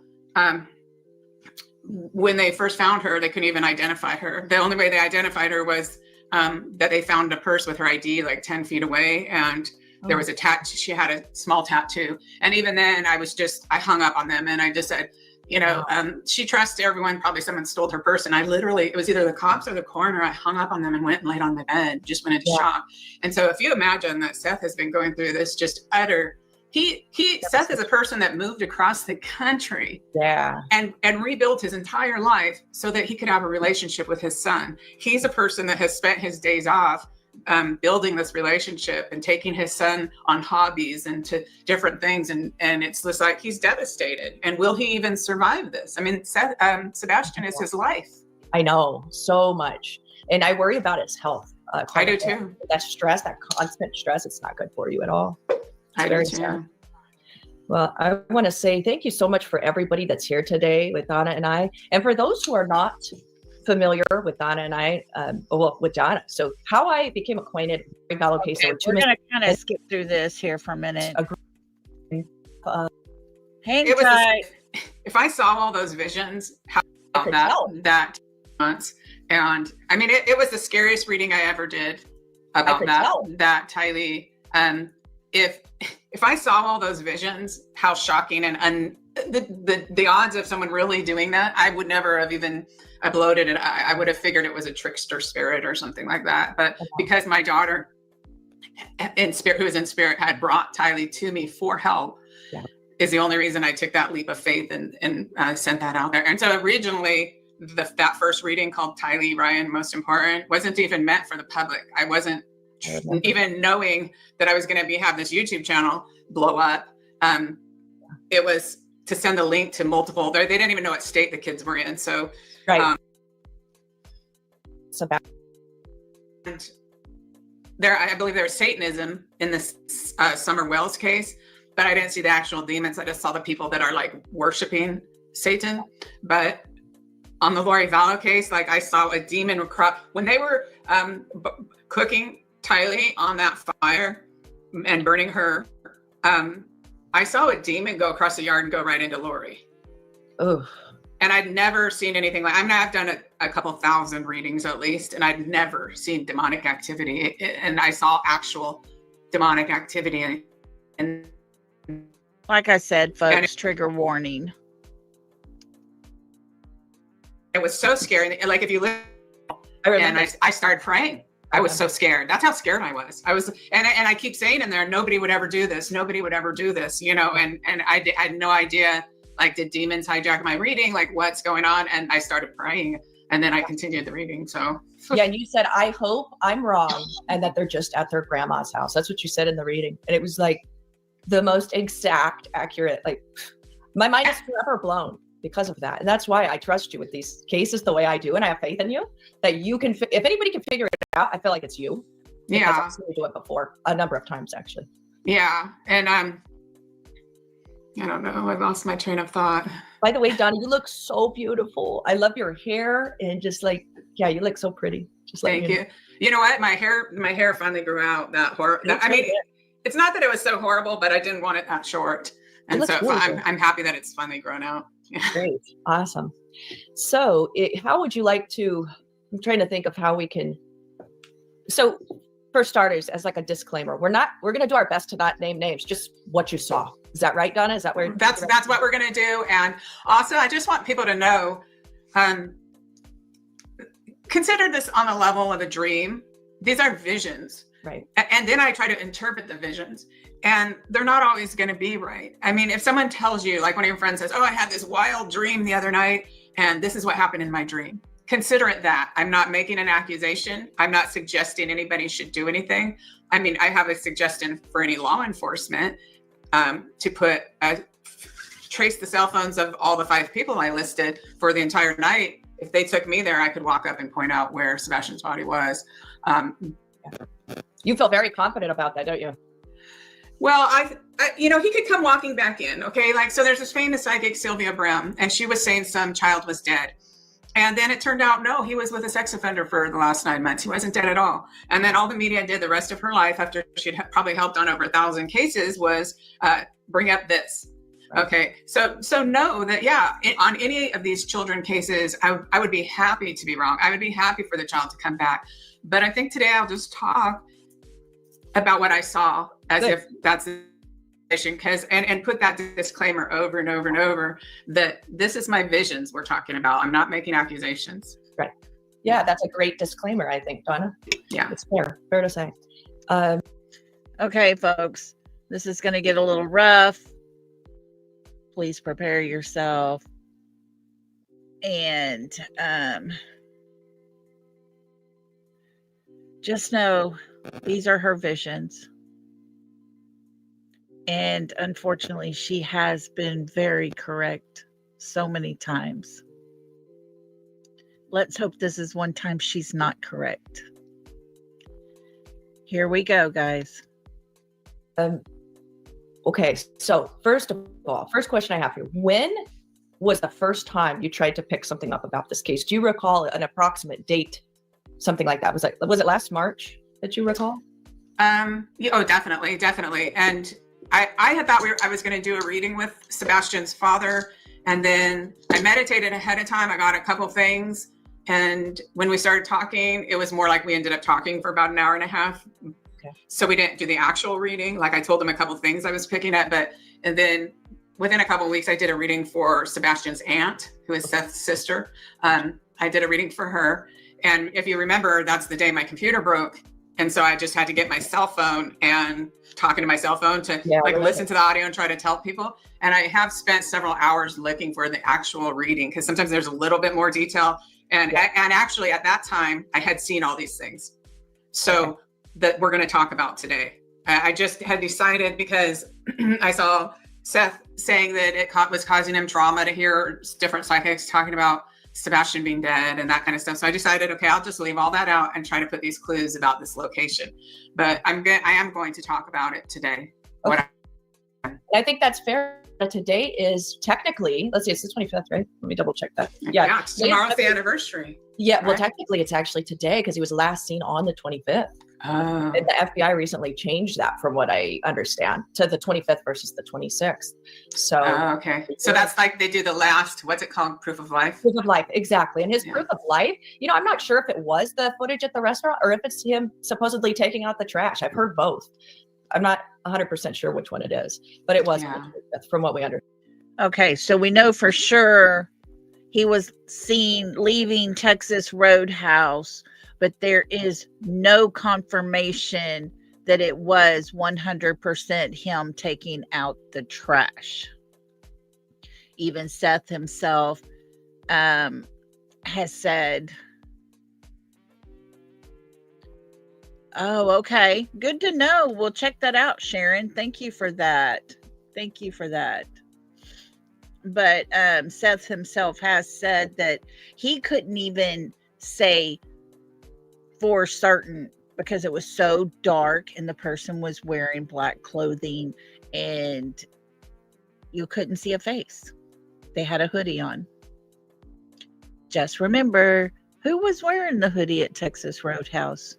When they first found her, they couldn't even identify her. The only way they identified her was that they found a purse with her ID like 10 feet away, and there was a tattoo. She had a small tattoo. And even then, I hung up on them, and I just said, she trusts everyone. Probably someone stole her purse. And it was either the cops or the coroner. I hung up on them and went and laid on my bed, just went into shock. And so if you imagine that Seth has been going through this just utter, Seth is a person that moved across the country and rebuilt his entire life so that he could have a relationship with his son. He's a person that has spent his days off building this relationship and taking his son on hobbies and to different things. And it's just like, he's devastated. And will he even survive this? I mean, Sebastian is his life. I know so much. And I worry about his health. I do too. That stress, that constant stress, it's not good for you at all. I do too. Well, I want to say thank you so much for everybody that's here today with Donna and I. And for those who are not familiar with Donna and I, with Donna. So how I became acquainted with Vallow case. Okay, we're going to kind of skip through this here for a minute. Hang tight. If I saw all those visions, how that months, and I mean, it was the scariest reading I ever did about that Tylee. If I saw all those visions, how shocking and the odds of someone really doing that, I would never have even uploaded it. I would have figured it was a trickster spirit or something like that. But because my daughter in spirit, who is in spirit, had brought Tylee to me for help, is the only reason I took that leap of faith and sent that out there. And so originally, that first reading called Tylee Ryan Most Important wasn't even meant for the public. I wasn't even knowing that I was going to have this YouTube channel blow up. It was to send a link to multiple. They didn't even know what state the kids were in. So, and I believe there was Satanism in this Summer Wells case, but I didn't see the actual demons. I just saw the people that are like worshiping Satan. But on the Lori Vallow case, like I saw a demon when they were cooking Tylee on that fire and burning her. I saw a demon go across the yard and go right into Lori. Oh. And I'd never seen anything like. I mean, I've done a couple thousand readings at least, and I'd never seen demonic activity. And I saw actual demonic activity. And like I said, folks, trigger warning. It was so scary. Like if you live, and I started praying. I was so scared. That's how scared I was. And I keep saying in there, nobody would ever do this. Nobody would ever do this, you know, and I had no idea, like, did demons hijack my reading? Like, what's going on? And I started praying, and then I continued the reading. So yeah, and you said, I hope I'm wrong and that they're just at their grandma's house. That's what you said in the reading. And it was like the most exact, accurate, like, my mind is forever blown because of that. And that's why I trust you with these cases the way I do. And I have faith in you that you can, if anybody can figure it out, I feel like it's you. Yeah. I've seen you do it before a number of times, actually. Yeah. And I don't know. I lost my train of thought. By the way, Donna, you look so beautiful. I love your hair and just like, yeah, you look so pretty. Just like Thank you. You know what? My hair finally grew out. I mean, it's not that it was so horrible, but I didn't want it that short. And so I'm happy that it's finally grown out. Great. Awesome. So how would you like to, I'm trying to think of how we can, so for starters, as like a disclaimer, we're going to do our best to not name names, just what you saw. Is that right, Donna? Is that where? That's what we're going to do. And also, I just want people to know, consider this on the level of a dream. These are visions. Right. And then I try to interpret the visions, and they're not always going to be right. I mean, if someone tells you, like one of your friends says, oh, I had this wild dream the other night, and this is what happened in my dream. Consider it that. I'm not making an accusation. I'm not suggesting anybody should do anything. I mean, I have a suggestion for any law enforcement to trace the cell phones of all the 5 people I listed for the entire night. If they took me there, I could walk up and point out where Sebastian's body was. You feel very confident about that, don't you? Well, I he could come walking back in. Okay. Like, so there's this famous psychic, Sylvia Brem, and she was saying some child was dead. And then it turned out, no, he was with a sex offender for the last 9 months. He wasn't dead at all. And then all the media did the rest of her life, after she'd probably helped on over 1,000 cases, was bring up this. Right. Okay. So know that, yeah, on any of these children cases, I would be happy to be wrong. I would be happy for the child to come back. But I think today I'll just talk about what I saw as if that's the mission, because and put that disclaimer over and over and over that this is my visions we're talking about. I'm not making accusations. Right. Yeah, that's a great disclaimer, I think, Donna. Yeah, it's fair to say. Okay, folks, this is going to get a little rough. Please prepare yourself. And just know these are her visions. And unfortunately, she has been very correct so many times. Let's hope this is one time she's not correct. Here we go, guys. Okay, so first of all, first question I have for you. When was the first time you tried to pick something up about this case? Do you recall an approximate date? Something like that. Was it last March that you recall? Oh, definitely. And I had thought I was going to do a reading with Sebastian's father. And then I meditated ahead of time. I got a couple things. And when we started talking, it was more like we ended up talking for about an hour and a half. Okay. So we didn't do the actual reading. Like, I told him a couple things I was picking at, and then within a couple of weeks, I did a reading for Sebastian's aunt, who is Seth's sister. I did a reading for her. And if you remember, that's the day my computer broke. And so I just had to get my cell phone and talking to my cell phone to listen to the audio and try to tell people. And I have spent several hours looking for the actual reading, because sometimes there's a little bit more detail. And actually at that time, I had seen all these things. So that we're going to talk about today. I just had decided, because I saw Seth saying that it was causing him trauma to hear different psychics talking about Sebastian being dead and that kind of stuff. So I decided, okay, I'll just leave all that out and try to put these clues about this location. But I am going to talk about it today. Okay. I think that's fair. Today is technically, let's see, it's the 25th, right? Let me double check that. Yeah, tomorrow's the anniversary. Yeah, well, technically it's actually today, because he was last seen on the 25th. Oh. And the FBI recently changed that, from what I understand, to the 25th versus the 26th. So, okay. So that's like they do the last, what's it called? Proof of life? Proof of life, exactly. And his proof of life, I'm not sure if it was the footage at the restaurant or if it's him supposedly taking out the trash. I've heard both. I'm not 100% sure which one it is, but it was from what we understand. Okay, so we know for sure he was seen leaving Texas Roadhouse but there is no confirmation that it was 100% him taking out the trash. Even Seth himself has said, oh, okay. Good to know. We'll check that out, Sharon. Thank you for that. Thank you for that. But Seth himself has said that he couldn't even say for certain because it was so dark and the person was wearing black clothing and you couldn't see a face. They had a hoodie on. Just remember, who was wearing the hoodie at Texas Roadhouse?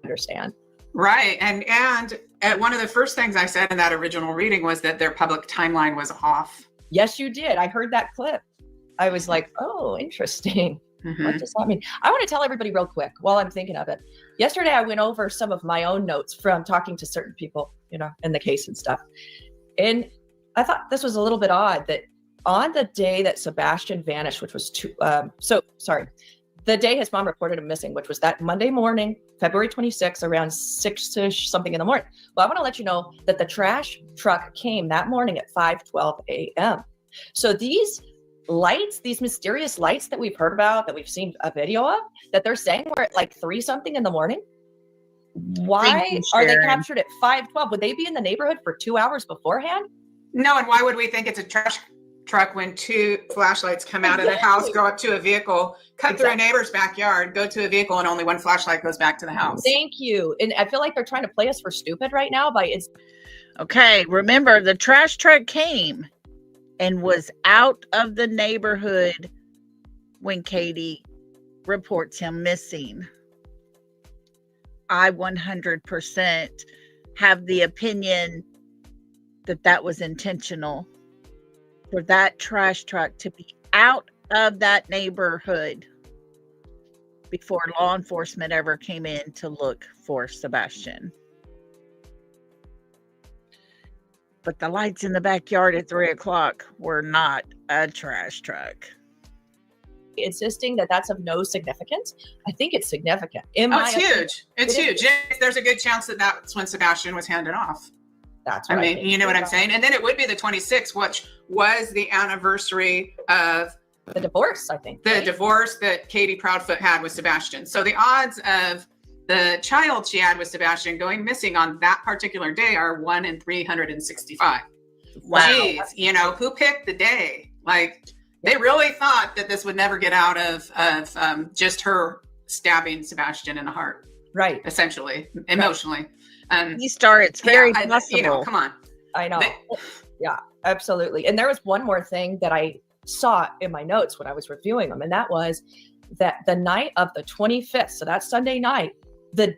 Understand. Right. And one of the first things I said in that original reading was that their public timeline was off. Yes, you did. I heard that clip. I was like, oh, interesting. Mm-hmm. What does that mean? I want to tell everybody real quick while I'm thinking of it. Yesterday, I went over some of my own notes from talking to certain people, you know, in the case and stuff. And I thought this was a little bit odd that on the day that Sebastian vanished, which was the day his mom reported him missing, which was that Monday morning, February 26th, around 6-ish something in the morning. Well, I want to let you know that the trash truck came that morning at 5:12 a.m. So these lights, these mysterious lights that we've heard about, that we've seen a video of, that they're saying were at like 3-something in the morning. Why are they captured at 5:12? Would they be in the neighborhood for 2 hours beforehand? No, and why would we think it's a trash truck when 2 flashlights come out of the house, go up to a vehicle, cut through a neighbor's backyard, go to a vehicle, and only 1 flashlight goes back to the house? Thank you. And I feel like they're trying to play us for stupid right now Okay, remember the trash truck came and was out of the neighborhood when Katie reports him missing. I 100% have the opinion that that was intentional for that trash truck to be out of that neighborhood before law enforcement ever came in to look for Sebastian. But the lights in the backyard at 3:00 were not a trash truck. Insisting that that's of no significance. I think it's significant. It's huge. It's huge. There's a good chance that that's when Sebastian was handed off. That's what I mean, you know what I'm saying? And then it would be the 26th, which was the anniversary of the divorce, I think. The divorce that Katie Proudfoot had with Sebastian. So the odds of the child she had with Sebastian going missing on that particular day are 1 in 365. Wow. Jeez, you know, who picked the day? Like, they really thought that this would never get out of just her stabbing Sebastian in the heart. Right. Essentially, emotionally. It's very possible. You know, come on. I know. Yeah, absolutely. And there was one more thing that I saw in my notes when I was reviewing them, and that was that the night of the 25th, so that's Sunday night, the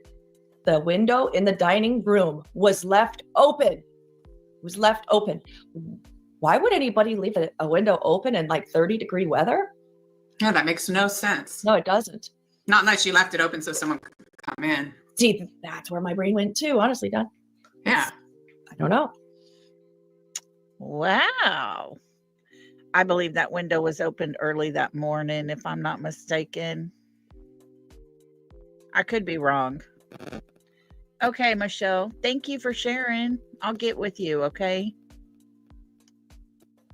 window in the dining room was left open. It was left open. Why would anybody leave a window open in like 30-degree weather? No, that makes no sense. No, it doesn't. Not unless you left it open so someone could come in. See, that's where my brain went too, honestly, Don. Yeah. I don't know. Wow. I believe that window was opened early that morning, if I'm not mistaken. I could be wrong. Okay, Michelle. Thank you for sharing. I'll get with you, okay?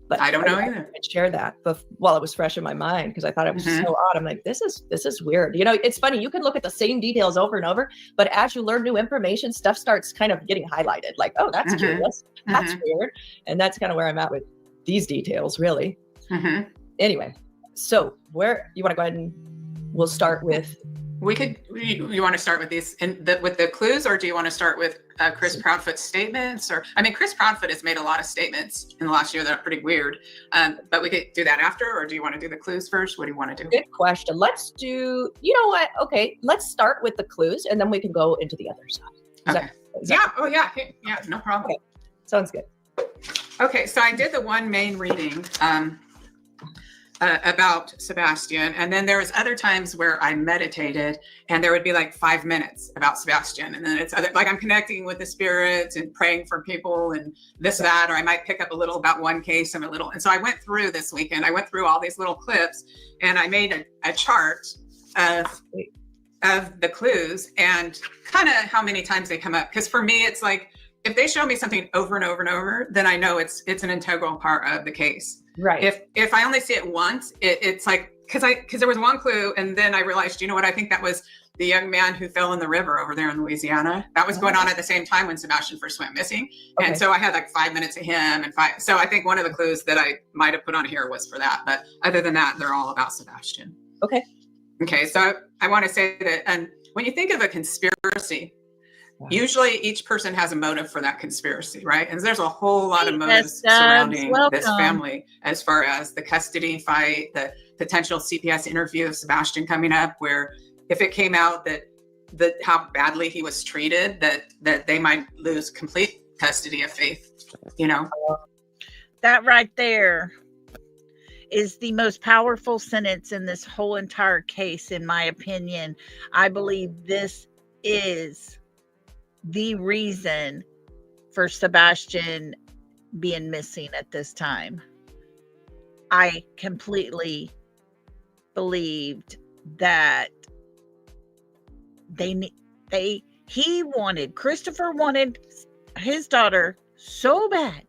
But I don't know either. I shared that while it was fresh in my mind because I thought it was so odd. I'm like, this is weird. You know, it's funny. You can look at the same details over and over, but as you learn new information, stuff starts kind of getting highlighted. Like, oh, that's curious. That's weird. And that's kind of where I'm at with these details, really. Anyway, so where you want to go ahead and we'll start with. You want to start with these with the clues, or do you want to start with Chris Proudfoot's statements? Or I mean, Chris Proudfoot has made a lot of statements in the last year that are pretty weird, but we could do that after, or do you want to do the clues first? What do you want to do? Good question. Let's do. You know what? Okay, let's start with the clues, and then we can go into the other stuff. Yeah. No problem. Okay. Sounds good. Okay, so I did the one main reading about Sebastian. And then there was other times where I meditated and there would be like 5 minutes about Sebastian. And then it's other, like I'm connecting with the spirits and praying for people and this, that, or I might pick up a little about one case and a little. And so I went through this weekend, I went through all these little clips and I made a chart of the clues and kind of how many times they come up. Because for me, it's like, if they show me something over and over and over, then I know it's an integral part of the case. Right. If I only see it once, it's like, because there was one clue and then I realized, you know what, I think that was the young man who fell in the river over there in Louisiana. That was going on at the same time when Sebastian first went missing. Okay. And so I had like 5 minutes of him and so I think one of the clues that I might have put on here was for that. But other than that, they're all about Sebastian. Okay. Okay, so I want to say that, and when you think of a conspiracy, usually each person has a motive for that conspiracy, right? And there's a whole lot of motives surrounding this family, as far as the custody fight, the potential CPS interview of Sebastian coming up, where if it came out that how badly he was treated, that they might lose complete custody of Faith, you know? That right there is the most powerful sentence in this whole entire case, in my opinion. I believe this is the reason for Sebastian being missing at this time. I completely believed that Christopher wanted his daughter so bad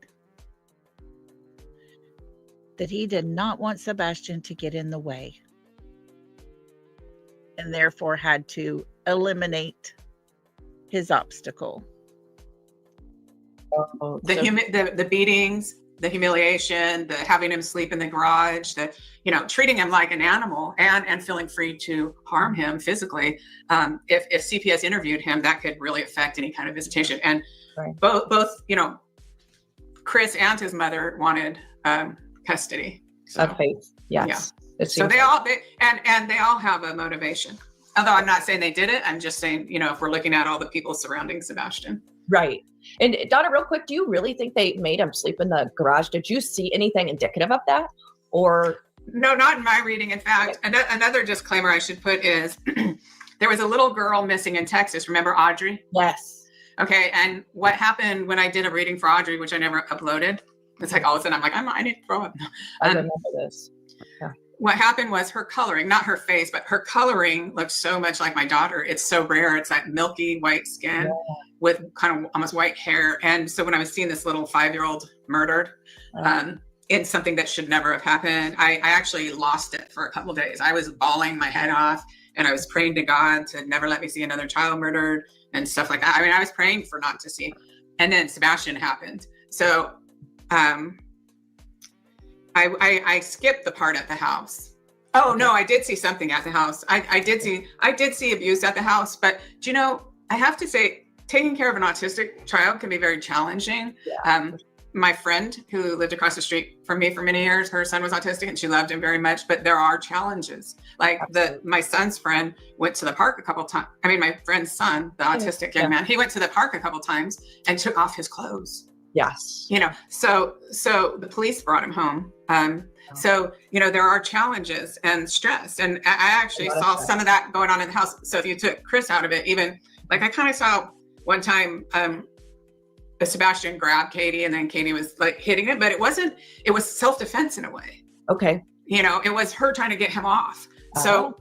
that he did not want Sebastian to get in the way, and therefore had to eliminate his obstacle. The beatings, the humiliation, the having him sleep in the garage, the, you know, treating him like an animal and feeling free to harm him physically. If CPS interviewed him, that could really affect any kind of visitation. And both, you know, Chris and his mother wanted custody. So, okay. Yes. Yeah. So they all have a motivation. Although I'm not saying they did it, I'm just saying, you know, if we're looking at all the people surrounding Sebastian. Right. And Donna, real quick, do you really think they made him sleep in the garage? Did you see anything indicative of that? Or no, not in my reading. In fact, another disclaimer I should put is there was a little girl missing in Texas. Remember Audrey? Yes. Okay. And what happened when I did a reading for Audrey, which I never uploaded, it's like all of a sudden I'm like, I need to throw up. I remember this. Yeah. What happened was her coloring, not her face, but her coloring looked so much like my daughter. It's so rare. It's that milky white skin with kind of almost white hair. And so when I was seeing this little 5-year-old murdered in something that should never have happened, I actually lost it for a couple of days. I was bawling my head off and I was praying to God to never let me see another child murdered and stuff like that. I mean, I was praying for not to see. And then Sebastian happened. So I skipped the part at the house. Oh no, I did see something at the house. I did see abuse at the house, but do you know, I have to say, taking care of an autistic child can be very challenging. Yeah. My friend who lived across the street from me for many years, her son was autistic and she loved him very much, but there are challenges. Like my son's friend went to the park a couple times. I mean, my friend's son, the autistic young man, he went to the park a couple times and took off his clothes. Yes. You know, so the police brought him home. So, you know, there are challenges and stress. And I actually saw some of that going on in the house. So if you took Chris out of it, even like I kind of saw one time, Sebastian grabbed Katie and then Katie was like hitting him, but it was self-defense in a way. Okay. You know, it was her trying to get him off. So,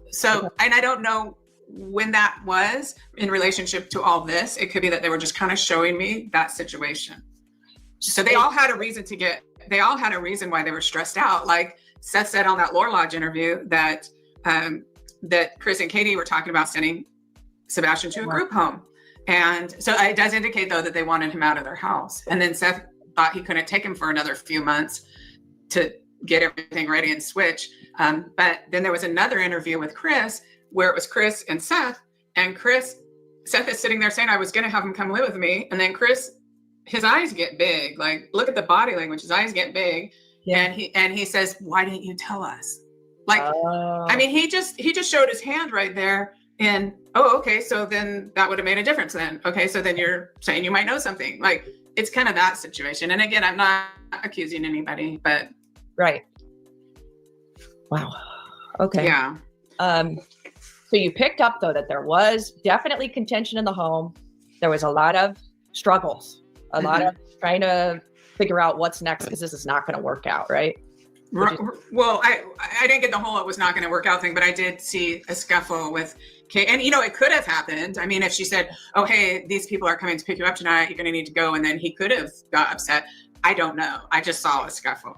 and I don't know when that was in relationship to all this. It could be that they were just kind of showing me that situation. So they all had a reason why they were stressed out. Like Seth said on that Lore Lodge interview that Chris and Katie were talking about sending Sebastian to a group home. And so it does indicate though that they wanted him out of their house. And then Seth thought he couldn't take him for another few months to get everything ready and switch. But then there was another interview with Chris where it was Chris and Seth Seth is sitting there saying, I was going to have him come live with me. And then Chris, his eyes get big, like look at the body language, his eyes get big. Yeah. And he says, why didn't you tell us? Like, I mean, he just showed his hand right there and, oh, okay. So then that would have made a difference then. Okay. So then you're saying you might know something. Like it's kind of that situation. And again, I'm not accusing anybody, but. Right. Wow. Okay. Yeah. So you picked up though that there was definitely contention in the home. There was a lot of struggles, a lot of trying to figure out what's next because this is not going to work out, right? Well, I didn't get the whole it was not going to work out thing, but I did see a scuffle with Kate. And, it could have happened. I mean, if she said, oh, hey, these people are coming to pick you up tonight, you're going to need to go. And then he could have got upset. I don't know. I just saw a scuffle.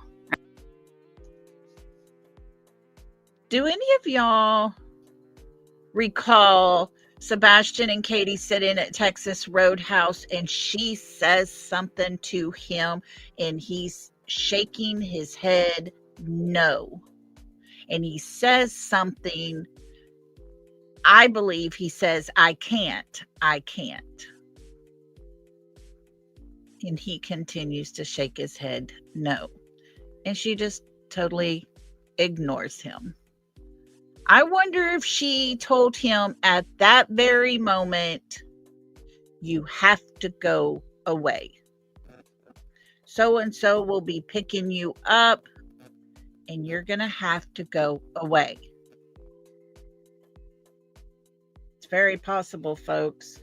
Do any of y'all recall Sebastian and Katie sitting at Texas Roadhouse and she says something to him and he's shaking his head no? And he says something, I believe he says, I can't. And he continues to shake his head no. And she just totally ignores him. I wonder if she told him at that very moment, you have to go away. So-and-so will be picking you up and you're going to have to go away. It's very possible, folks.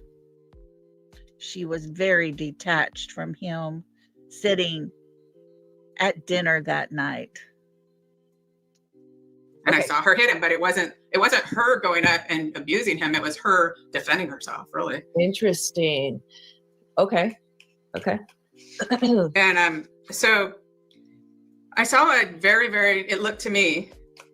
She was very detached from him sitting at dinner that night. And I saw her hit him, but it wasn't her going up and abusing him. It was her defending herself, really. Interesting. Okay. And so I saw a it looked to me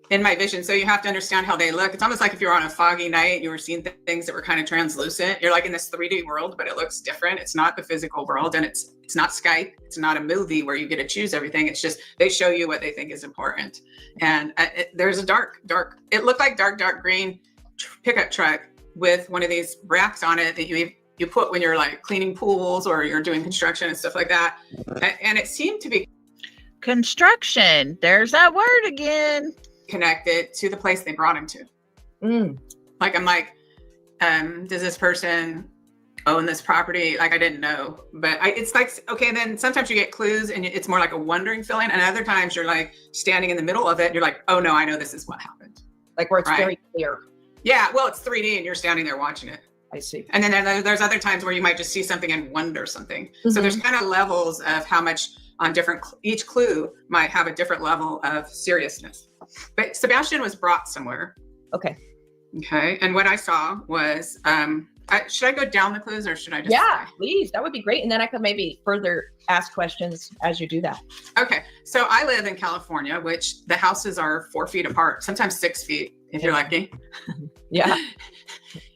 in my vision. So you have to understand how they look. It's almost like if you're on a foggy night, you were seeing things that were kind of translucent. You're like in this 3D world, but it looks different. It's not the physical world, and it's not Skype. It's not a movie where you get to choose everything. It's just they show you what they think is important. And there's a dark. It looked like dark green pickup truck with one of these racks on it that you put when you're like cleaning pools or you're doing construction and stuff like that. And it seemed to be construction. There's that word again. Connected to the place they brought him to. Like, I'm like, does this person own this property? Like, I didn't know, but it's like, okay, then sometimes you get clues and it's more like a wondering feeling. And other times you're like standing in the middle of it and you're like, oh no, I know this is what happened. Like where it's very clear. Yeah, well, it's 3D and you're standing there watching it. I see. And then there's other times where you might just see something and wonder something. So there's kind of levels of how much on each clue might have a different level of seriousness. But Sebastian was brought somewhere. Okay. And what I saw was, should I go down the clues or should I just say? Please, that would be great. And then I could maybe further ask questions as you do that. Okay. So I live in California, which the houses are 4 feet apart, sometimes 6 feet if you're lucky. Yeah.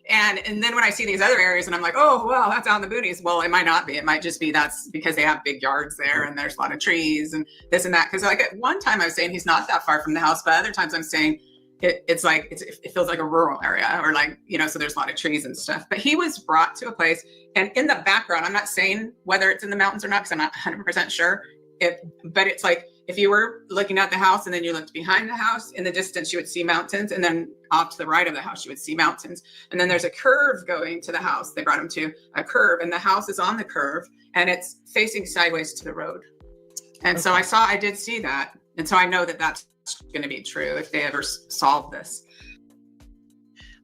And then when I see these other areas and I'm like, oh, well, that's out in the boonies. Well, it might not be. It might just be that's because they have big yards there and there's a lot of trees and this and that. Because like at one time I was saying he's not that far from the house, but other times I'm saying it feels like a rural area or like, so there's a lot of trees and stuff. But he was brought to a place and in the background, I'm not saying whether it's in the mountains or not because I'm not 100% sure. But it's like if you were looking at the house and then you looked behind the house, in the distance you would see mountains, and then off to the right of the house you would see mountains. And then there's a curve going to the house. They brought him to a curve, and the house is on the curve, and it's facing sideways to the road. And so I did see that, and so I know that that's going to be true if they ever solve this.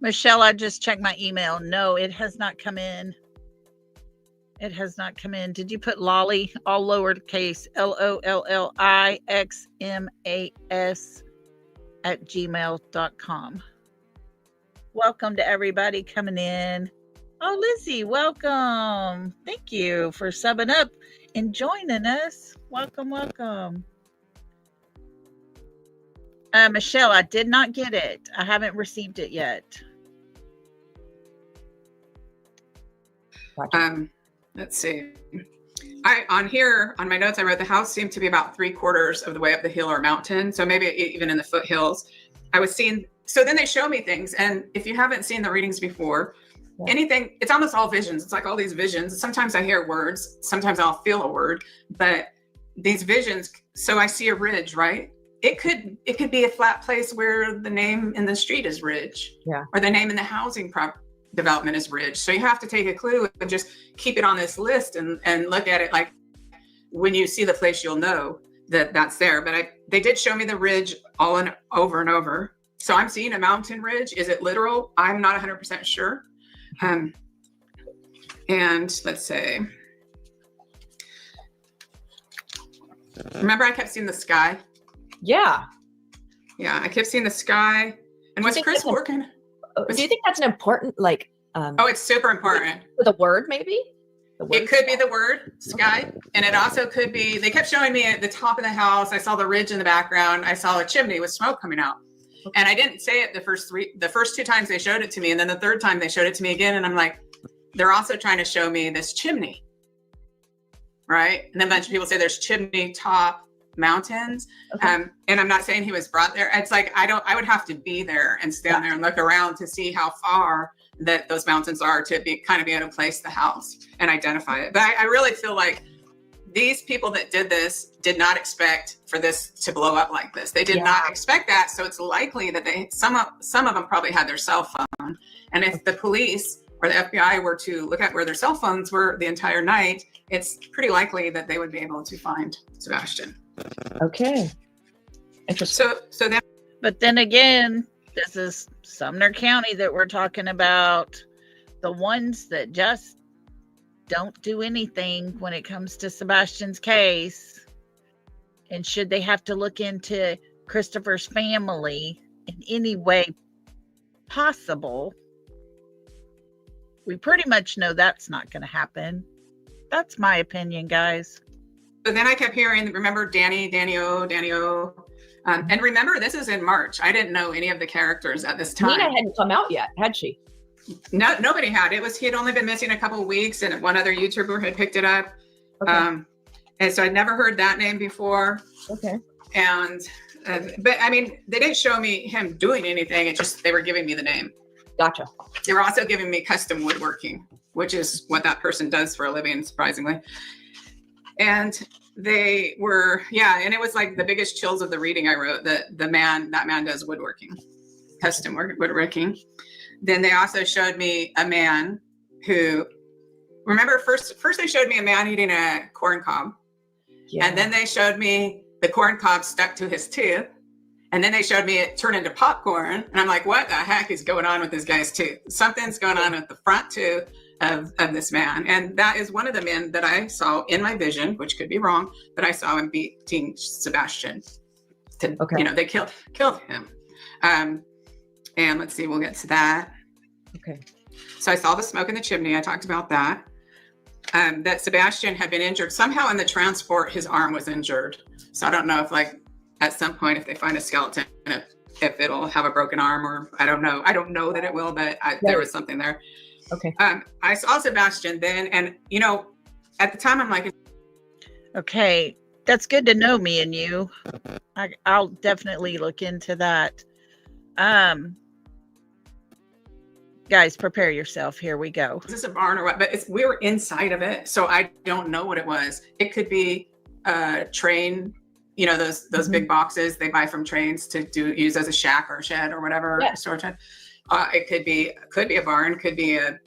Michelle, I just checked my email. No, it has not come in. It has not come in. Did you put Lolly, all lowercase, LOLLIXMAS @gmail.com? Welcome to everybody coming in. Oh, Lizzie, welcome. Thank you for subbing up and joining us. Welcome. Michelle, I did not get it. I haven't received it yet. Let's see. On my notes, I wrote the house seemed to be about 3/4 of the way up the hill or mountain. So maybe even in the foothills. I was seeing, so then they show me things. And if you haven't seen the readings before, anything, it's almost all visions. It's like all these visions. Sometimes I hear words, sometimes I'll feel a word, but these visions, so I see a ridge, right? It could be a flat place where the name in the street is Ridge. Yeah. Or the name in the housing development is Ridge. So you have to take a clue and just keep it on this list and look at it like when you see the place, you'll know. that's there. But they did show me the ridge all and over and over. So I'm seeing a mountain ridge. Is it literal? I'm not 100% sure. And let's say, remember I kept seeing the sky? Yeah. Yeah, I kept seeing the sky. And was Chris working? Do you think that's an important, like, oh, it's super important. the word maybe? The word It could be the word sky. And it also could be, they kept showing me at the top of the house. I saw the ridge in the background. I saw a chimney with smoke coming out. And I didn't say it the first two times they showed it to me. And then the third time they showed it to me again. And I'm like, they're also trying to show me this chimney. Right. And then a bunch of people say there's chimney top mountains. And I'm not saying he was brought there. It's like, I would have to be there and stand there and look around to see how far that those mountains are to be able to place the house and identify it. But I really feel like these people that did this did not expect for this to blow up like this. They did not expect that. So it's likely that some of them probably had their cell phone. And if the police or the FBI were to look at where their cell phones were the entire night, it's pretty likely that they would be able to find Sebastian. Okay. Interesting. So then, But then again, this is Sumner County that we're talking about. The ones that just don't do anything when it comes to Sebastian's case. And should they have to look into Christopher's family in any way possible, we pretty much know that's not going to happen. That's my opinion, guys. So then I kept hearing, remember Danny O. And remember, this is in March. I didn't know any of the characters at this time. Nina hadn't come out yet, had she? No, nobody had. He had only been missing a couple of weeks, and one other YouTuber had picked it up. Okay. And so I'd never heard that name before. Okay. And, but I mean, they didn't show me him doing anything. It just, they were giving me the name. Gotcha. They were also giving me custom woodworking, which is what that person does for a living, surprisingly. And they were, and it was like the biggest chills of the reading I wrote, that man does woodworking, custom woodworking. Then they also showed me a man who, remember first they showed me a man eating a corn cob. Yeah. And then they showed me the corn cob stuck to his tooth. And then they showed me it turn into popcorn. And I'm like, what the heck is going on with this guy's tooth? Something's going on with the front tooth of this man. And that is one of the men that I saw in my vision, which could be wrong, but I saw him beating Sebastian. They killed him. And let's see, we'll get to that. Okay. So I saw the smoke in the chimney. I talked about that. That Sebastian had been injured. Somehow in the transport, his arm was injured. So I don't know if at some point, if they find a skeleton, if it'll have a broken arm, or I don't know. I don't know that it will, but there was something there. Okay. I saw Sebastian then, and at the time I'm like, okay, that's good to know, me and you. I'll definitely look into that. Guys, prepare yourself. Here we go. Is this a barn or what? But we were inside of it, so I don't know what it was. It could be a train. Those big boxes they buy from trains to use as a shack or a shed or whatever. Yeah. Storage shed. It could be a barn, could be a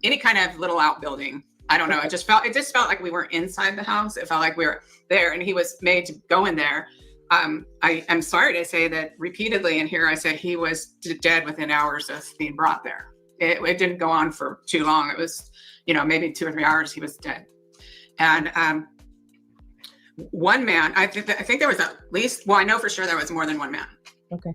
any kind of little outbuilding. I don't know. It just felt like we were inside the house. It felt like we were there, and he was made to go in there. I'm sorry to say that repeatedly in here I said he was dead within hours of being brought there. It didn't go on for too long. It was, maybe 2 or 3 hours he was dead. And one man, I think there was at least, I know for sure there was more than one man. Okay.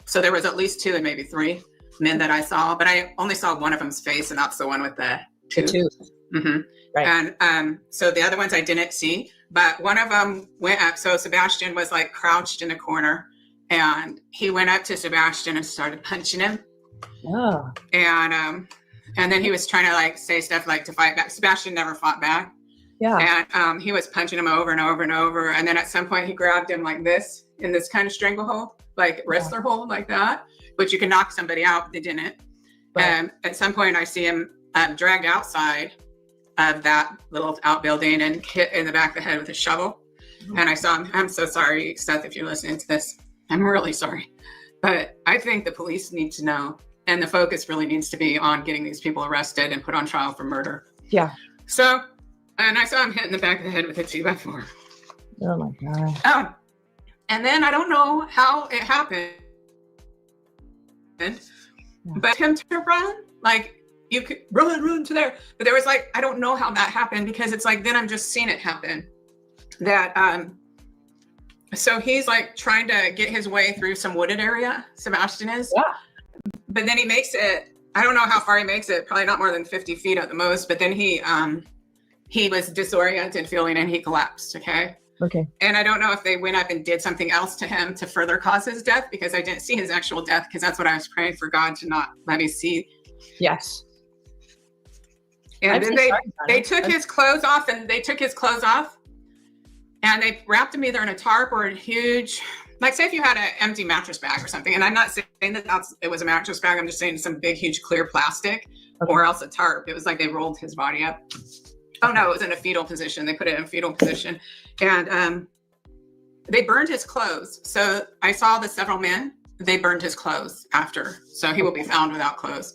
So there was at least 2 and maybe 3 men that I saw, but I only saw one of them's face, and that's the one with the tooth. Mm-hmm. Right. And so the other ones I didn't see, but one of them went up. So Sebastian was crouched in a corner, and he went up to Sebastian and started punching him. Oh. And then he was trying to say stuff to fight back. Sebastian never fought back. Yeah. And he was punching him over and over and over. And then at some point he grabbed him like this in this kind of stranglehold, wrestler hold like that, which you can knock somebody out, but they didn't. Right. At some point I see him dragged outside of that little outbuilding and hit in the back of the head with a shovel. Mm-hmm. And I saw him. I'm so sorry, Seth, if you're listening to this. I'm really sorry. But I think the police need to know, and the focus really needs to be on getting these people arrested and put on trial for murder. Yeah. So, and I saw him hit in the back of the head with a 2x4. Oh my God. And then I don't know how it happened, but him to run, like you could run to there. But there was like, I don't know how that happened, because it's like, then I'm just seeing it happen. That, so he's like trying to get his way through some wooded area, Sebastian is. Yeah. But then he makes it, I don't know how far he makes it, probably not more than 50 feet at the most. But then he was disoriented feeling and he collapsed. Okay. Okay. And I don't know if they went up and did something else to him to further cause his death, because I didn't see his actual death, because that's what I was praying for God to not let me see. Yes. And then they took his clothes off, and they wrapped him either in a tarp or a huge, like say if you had an empty mattress bag or something. And I'm not saying that it was a mattress bag. I'm just saying some big, huge clear plastic, or else a tarp. It was like they rolled his body up. Oh no, it was in a fetal position. They put it in a fetal position, and they burned his clothes. So I saw the several men, they burned his clothes after. So he will be found without clothes.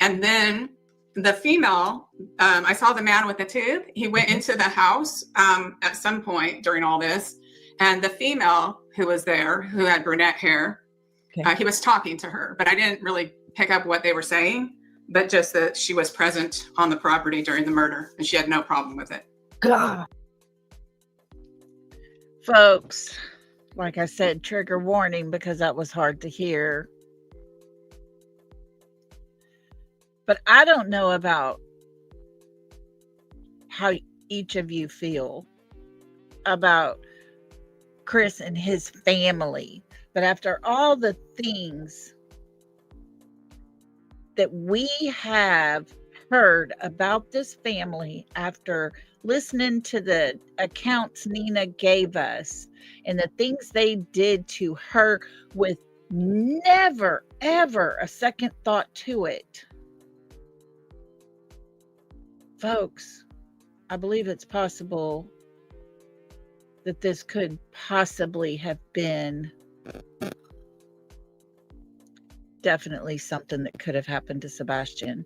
And then the female, I saw the man with the tube. He went into the house at some point during all this. And the female who was there, who had brunette hair, he was talking to her, but I didn't really pick up what they were saying, but just that she was present on the property during the murder and she had no problem with it. God. Folks, like I said, trigger warning, because that was hard to hear. But I don't know about how each of you feel about Chris and his family. But after all the things that we have heard about this family, after listening to the accounts Nina gave us and the things they did to her with never, ever a second thought to it. Folks, I believe it's possible that this could possibly have been definitely something that could have happened to Sebastian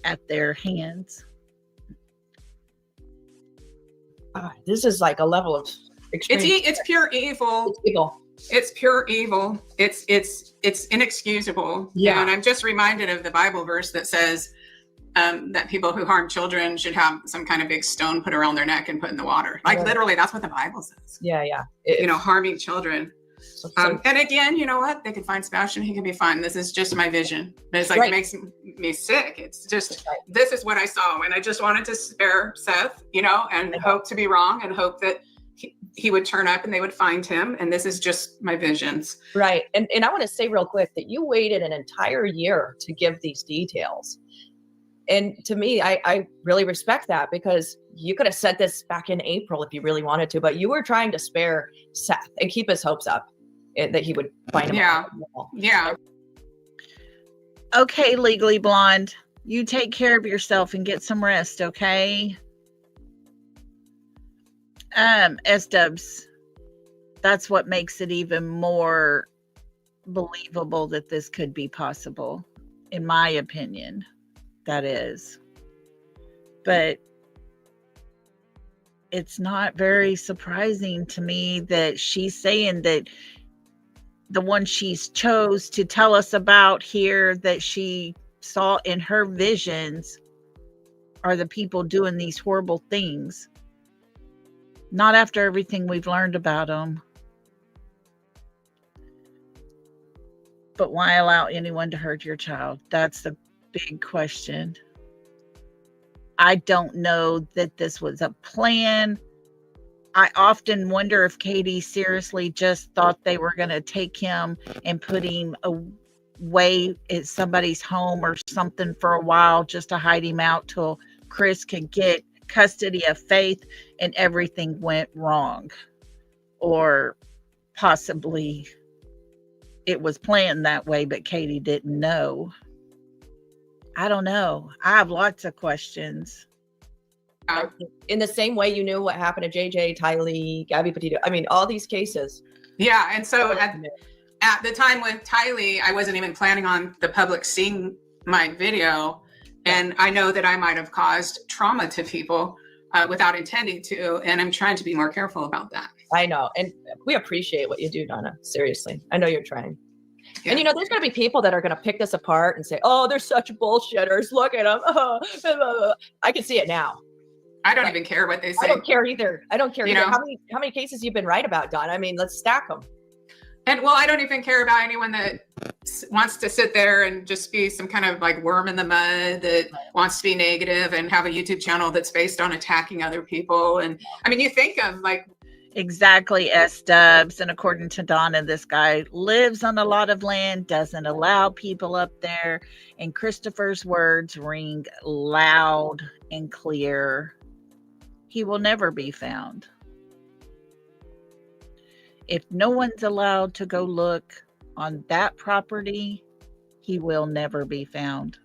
at their hands. This is like a level of extreme. It's pure evil. It's evil. It's pure evil. It's inexcusable. Yeah. And I'm just reminded of the Bible verse that says that people who harm children should have some kind of big stone put around their neck and put in the water. Like literally, that's what the Bible says. Yeah, yeah. Harming children. And again, you know what? They could find Sebastian. He could be fine. This is just my vision. But it's like, it makes me sick. It's just, this is what I saw. And I just wanted to spare Seth, and hope to be wrong and hope that he would turn up and they would find him. And this is just my visions. Right. And I want to say real quick that you waited an entire year to give these details. And to me, I really respect that, because you could have said this back in April if you really wanted to, but you were trying to spare Seth and keep his hopes up that he would find him. Yeah. Okay, Legally Blonde, you take care of yourself and get some rest, okay? S-dubs, that's what makes it even more believable that this could be possible, in my opinion. That is. But it's not very surprising to me that she's saying that the one she's chose to tell us about here that she saw in her visions are the people doing these horrible things. Not after everything we've learned about them. But why allow anyone to hurt your child? That's the big question. I don't know that this was a plan. I often wonder if Katie seriously just thought they were going to take him and put him away at somebody's home or something for a while just to hide him out till Chris could get custody of Faith and everything went wrong. Or possibly it was planned that way, but Katie didn't know. I don't know. I have lots of questions. In the same way you knew what happened to JJ, Tylee, Gabby Petito. I mean, all these cases. Yeah, and so at the time with Tylee, I wasn't even planning on the public seeing my video. And I know that I might have caused trauma to people without intending to. And I'm trying to be more careful about that. I know. And we appreciate what you do, Donna. Seriously. I know you're trying. Yeah. And, there's going to be people that are going to pick this apart and say, oh, they're such bullshitters. Look at them. I can see it now. I don't even care what they say. I don't care either. You know? How many cases you've been right about, Donna? I mean, let's stack them. And well, I don't even care about anyone that wants to sit there and just be some kind of like worm in the mud that wants to be negative and have a YouTube channel that's based on attacking other people. And I mean, you think of like, exactly, S-dubs. And according to Donna, this guy lives on a lot of land, doesn't allow people up there. And Christopher's words ring loud and clear. He will never be found. If no one's allowed to go look on that property, he will never be found.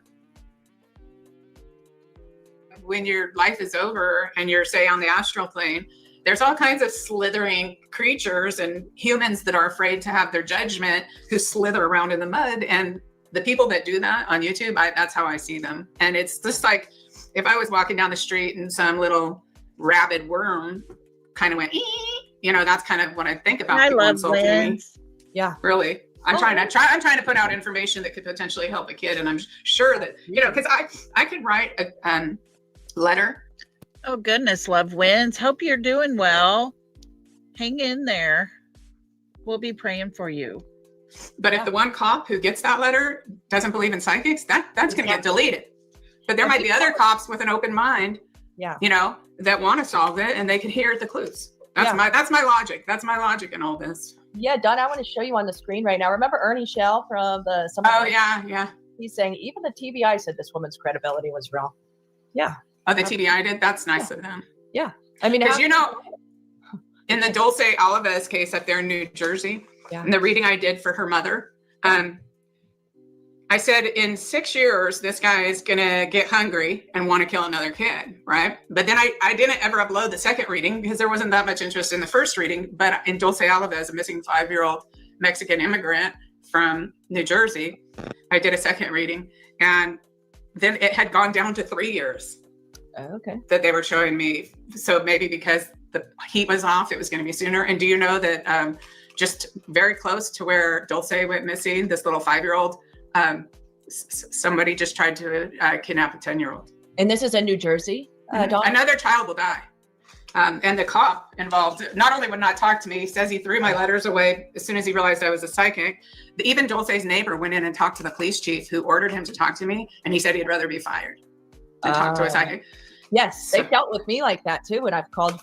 when your life is over and you're, say, on the astral plane, there's all kinds of slithering creatures and humans that are afraid to have their judgment who slither around in the mud. And the people that do that on YouTube, that's how I see them. And it's just like if I was walking down the street and some little rabid worm kind of went, you know, that's kind of what I think about. I love winds. Yeah, really. I'm trying to put out information that could potentially help a kid. And I'm sure that, you know, because I could write a letter. Oh, goodness, love winds. Hope you're doing well. Hang in there. We'll be praying for you. But if the one cop who gets that letter doesn't believe in psychics, that's going to get deleted. But there might be other cops with an open mind, you know, that want to solve it and they can hear the clues. That's my logic. That's my logic in all this. Yeah, Donna, I want to show you on the screen right now. Remember Ernie Shell from the yeah. He's saying even the TBI said this woman's credibility was real. Yeah. Oh, the TBI did? That's nice of them. Yeah. I mean, because, you know, in the Dulce Alves case up there in New Jersey, and the reading I did for her mother, I said in 6 years, this guy is going to get hungry and want to kill another kid, right? But then I didn't ever upload the second reading because there wasn't that much interest in the first reading. But in Dulce Alves, a missing 5-year-old Mexican immigrant from New Jersey, I did a second reading. And then it had gone down to 3 years. Okay. That they were showing me. So maybe because the heat was off, it was going to be sooner. And do you know that just very close to where Dulce went missing, this little 5-year-old, somebody just tried to kidnap a 10-year-old. And this is in New Jersey? Another child will die. And the cop involved not only would not talk to me, he says he threw my letters away as soon as he realized I was a psychic. Even Dulce's neighbor went in and talked to the police chief who ordered him to talk to me. And he said he'd rather be fired than talk to a psychic. Yes, they dealt with me like that too. And I've called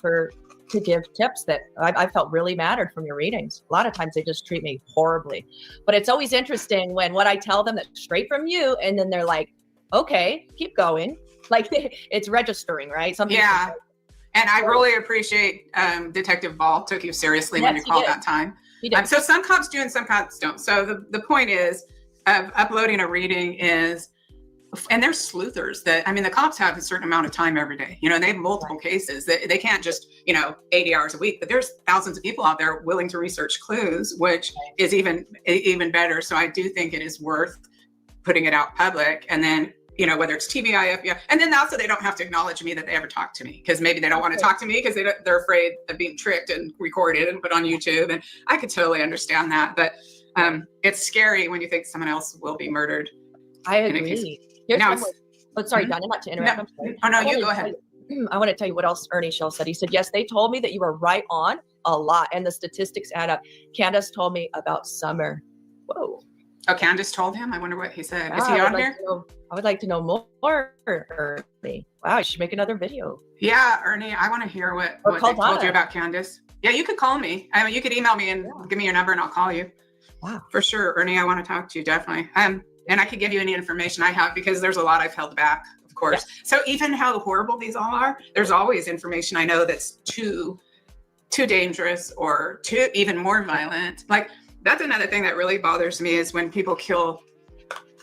to give tips that I felt really mattered from your readings. A lot of times they just treat me horribly, but it's always interesting when what I tell them that's straight from you. And then they're like, okay, keep going. Like it's registering, right? Yeah. And I really appreciate Detective Ball took you seriously when you called that time. So some cops do and some cops don't. So the point is of uploading a reading is, and there's sleuthers that, I mean, the cops have a certain amount of time every day, you know, and they have multiple cases. They can't just, 80 hours a week, but there's thousands of people out there willing to research clues, which is even better. So I do think it is worth putting it out public. And then, whether it's TBI, FBI, and then also they don't have to acknowledge me that they ever talked to me because maybe they don't want to talk to me because they're afraid of being tricked and recorded and put on YouTube. And I could totally understand that. But it's scary when you think someone else will be murdered. I agree. Sorry, Donna, not to interrupt. I'm sorry. Oh, no, you go ahead. I want to tell you what else Ernie Shell said. He said, yes, they told me that you were right on a lot. And the statistics add up. Candace told me about Summer. Whoa. Oh, Candace told him? I wonder what he said. Is he on here? I would like to know more, Ernie. Wow, you should make another video. Yeah, Ernie, I want to hear what they told you about Candace. Yeah, you could call me. I mean, you could email me and give me your number and I'll call you. Wow. For sure, Ernie, I want to talk to you, definitely. And I could give you any information I have because there's a lot I've held back, of course. Yeah. So even how horrible these all are, there's always information I know that's too dangerous or too even more violent. Like that's another thing that really bothers me is when people kill.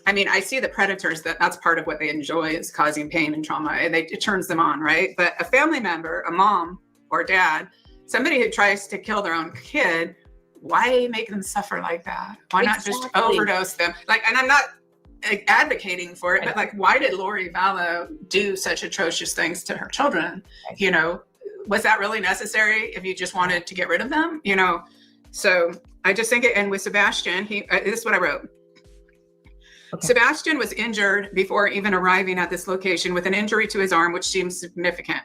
I mean, I see the predators that's part of what they enjoy is causing pain and trauma and it turns them on, right? But a family member, a mom or dad, somebody who tries to kill their own kid, why make them suffer like that? Why not just overdose them? Like, and I'm not advocating for it, but like, why did Lori Vallow do such atrocious things to her children? was that really necessary if you just wanted to get rid of them? You know, so I just think it, and with Sebastian, this is what I wrote. Okay. Sebastian was injured before even arriving at this location with an injury to his arm, which seems significant.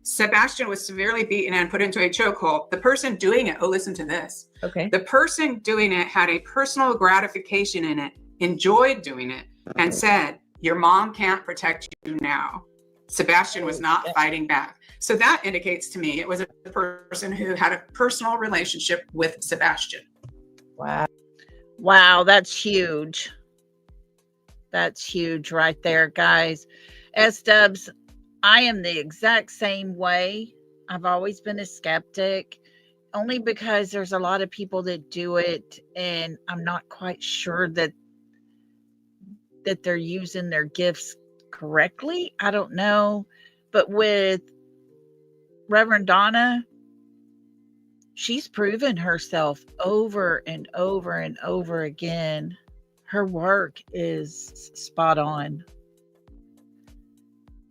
Sebastian was severely beaten and put into a chokehold. The person doing it, oh, listen to this. Okay. The person doing it had a personal gratification in it, enjoyed doing it, and said, your mom can't protect you now. Sebastian was not fighting back. So that indicates to me it was a person who had a personal relationship with Sebastian. Wow. Wow, that's huge. That's huge right there, guys. S-dubs, I am the exact same way. I've always been a skeptic, only because there's a lot of people that do it, and I'm not quite sure that they're using their gifts correctly. I don't know. But with Reverend Donna, she's proven herself over and over and over again. Her work is spot on.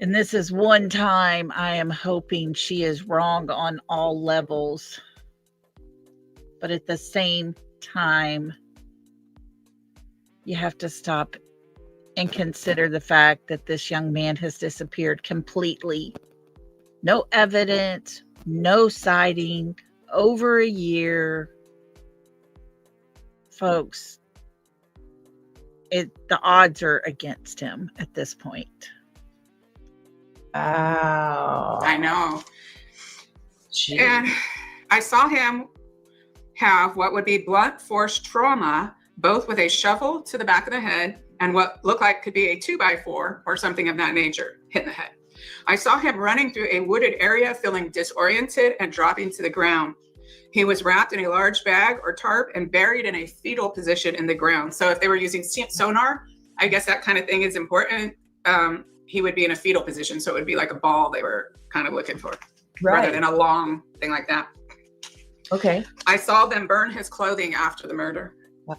And this is one time I am hoping she is wrong on all levels. But at the same time, you have to stop and consider the fact that this young man has disappeared completely. No evidence, no sighting, over a year. Folks, the odds are against him at this point. Wow. I know. Jeez. And I saw him have what would be blunt force trauma, both with a shovel to the back of the head and what looked like could be a 2x4 or something of that nature hit the head. I saw him running through a wooded area, feeling disoriented and dropping to the ground. He was wrapped in a large bag or tarp and buried in a fetal position in the ground. So if they were using sonar, I guess that kind of thing is important. He would be in a fetal position. So it would be like a ball they were kind of looking for, rather than a long thing like that. Okay. I saw them burn his clothing after the murder. What?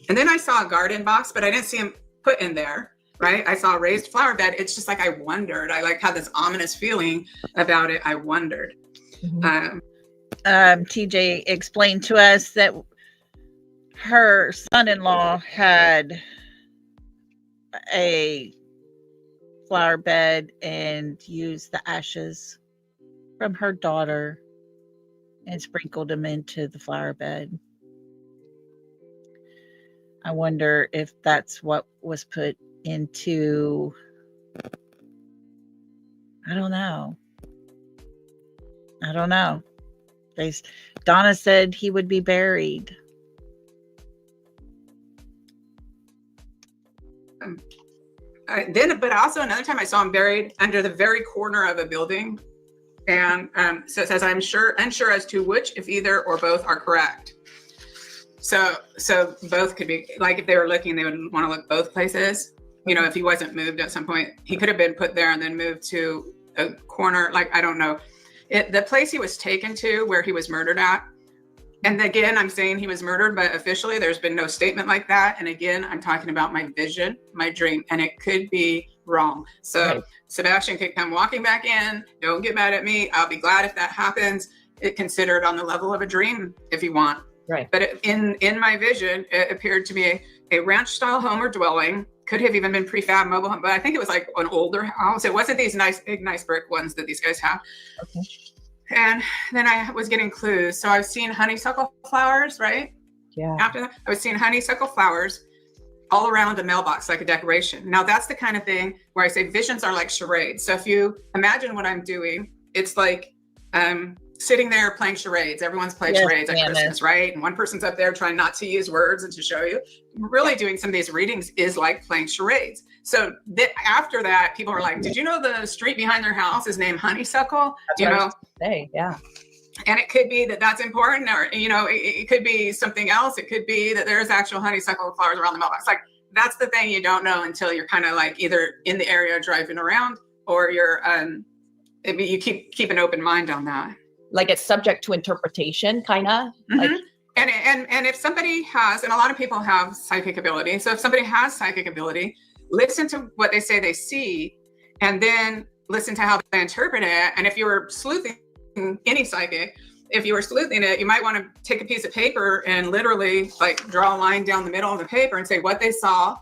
And then I saw a garden box, but I didn't see him put in there, right? I saw a raised flower bed. It's just like I wondered. I like had this ominous feeling about it. I wondered. Mm-hmm. TJ explained to us that her son-in-law had a flower bed and used the ashes from her daughter and sprinkled them into the flower bed. I wonder if that's what was put into, I don't know. Donna said he would be buried. But also another time I saw him buried under the very corner of a building. And so it says, I'm unsure as to which, if either or both are correct. So both could be, like if they were looking, they would want to look both places. You know, if he wasn't moved at some point, he could have been put there and then moved to a corner. Like, I don't know. The place he was taken to where he was murdered at. And again, I'm saying he was murdered, but officially there's been no statement like that. And again, I'm talking about my vision, my dream, and it could be wrong. So right. Sebastian could come walking back in. Don't get mad at me. I'll be glad if that happens. It considered on the level of a dream if you want. Right. But in my vision, it appeared to be a ranch style home or dwelling. Could have even been prefab mobile home, but I think it was like an older house. It wasn't these nice brick ones that these guys have. Okay. And then I was getting clues. So I've seen honeysuckle flowers, right? Yeah. After that, I was seeing honeysuckle flowers all around the mailbox, like a decoration. Now that's the kind of thing where I say visions are like charades. So if you imagine what I'm doing, it's like sitting there playing charades. Everyone's playing charades at Christmas, right? And one person's up there trying not to use words and to show you. Really doing some of these readings is like playing charades. So after that, people were like, did you know the street behind their house is named Honeysuckle? Do you know? Yeah. And it could be that that's important, or, you know, it could be something else. It could be that there's actual honeysuckle flowers around the mailbox. Like, that's the thing you don't know until you're kind of like either in the area driving around, or you're, you keep an open mind on that. Like it's subject to interpretation, kind of. Mm-hmm. Like, and if somebody has, and a lot of people have psychic ability. So if somebody has psychic ability, listen to what they say they see, and then listen to how they interpret it. And if you were sleuthing any psychic, if you were sleuthing it, you might want to take a piece of paper and literally like draw a line down the middle of the paper and say what they saw,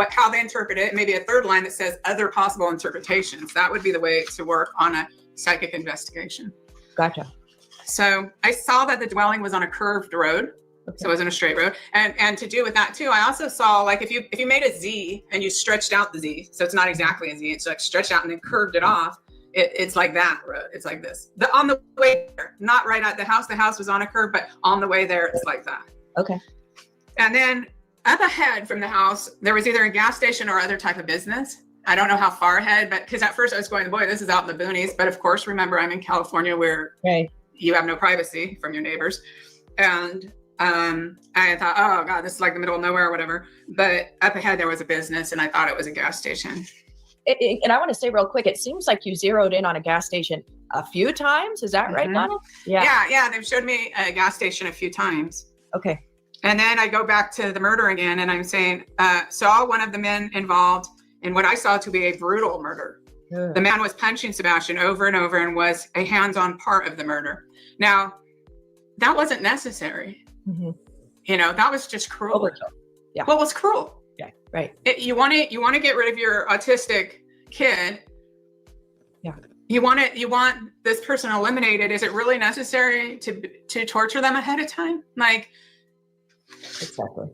how they interpret it, maybe a third line that says other possible interpretations. That would be the way to work on a psychic investigation. Gotcha. So I saw that the dwelling was on a curved road. Okay. So it wasn't a straight road. And to do with that too, I also saw like if you made a Z and you stretched out the Z, so it's not exactly a Z, it's like stretched out and then curved it off. It's like that road. It's like this. On the way there, not right at the house. The house was on a curve, but on the way there, it's like that. Okay. And then up ahead from the house, there was either a gas station or other type of business. I don't know how far ahead, but because at first I was going, boy, this is out in the boonies. But of course, remember, I'm in California where you have no privacy from your neighbors. And I thought, oh God, this is like the middle of nowhere or whatever. But up ahead, there was a business and I thought it was a gas station. And I want to say real quick, it seems like you zeroed in on a gas station a few times. Is that right, Donna? Yeah. They've showed me a gas station a few times. Okay. And then I go back to the murder again, and I'm saying, saw one of the men involved in what I saw to be a brutal murder. Yeah. The man was punching Sebastian over and over and was a hands-on part of the murder. Now, that wasn't necessary. Mm-hmm. You know, that was just cruel. Overkill. Yeah. Well, it was cruel. Yeah, right. You want to get rid of your autistic kid. Yeah. You want this person eliminated. Is it really necessary to torture them ahead of time? Like, exactly.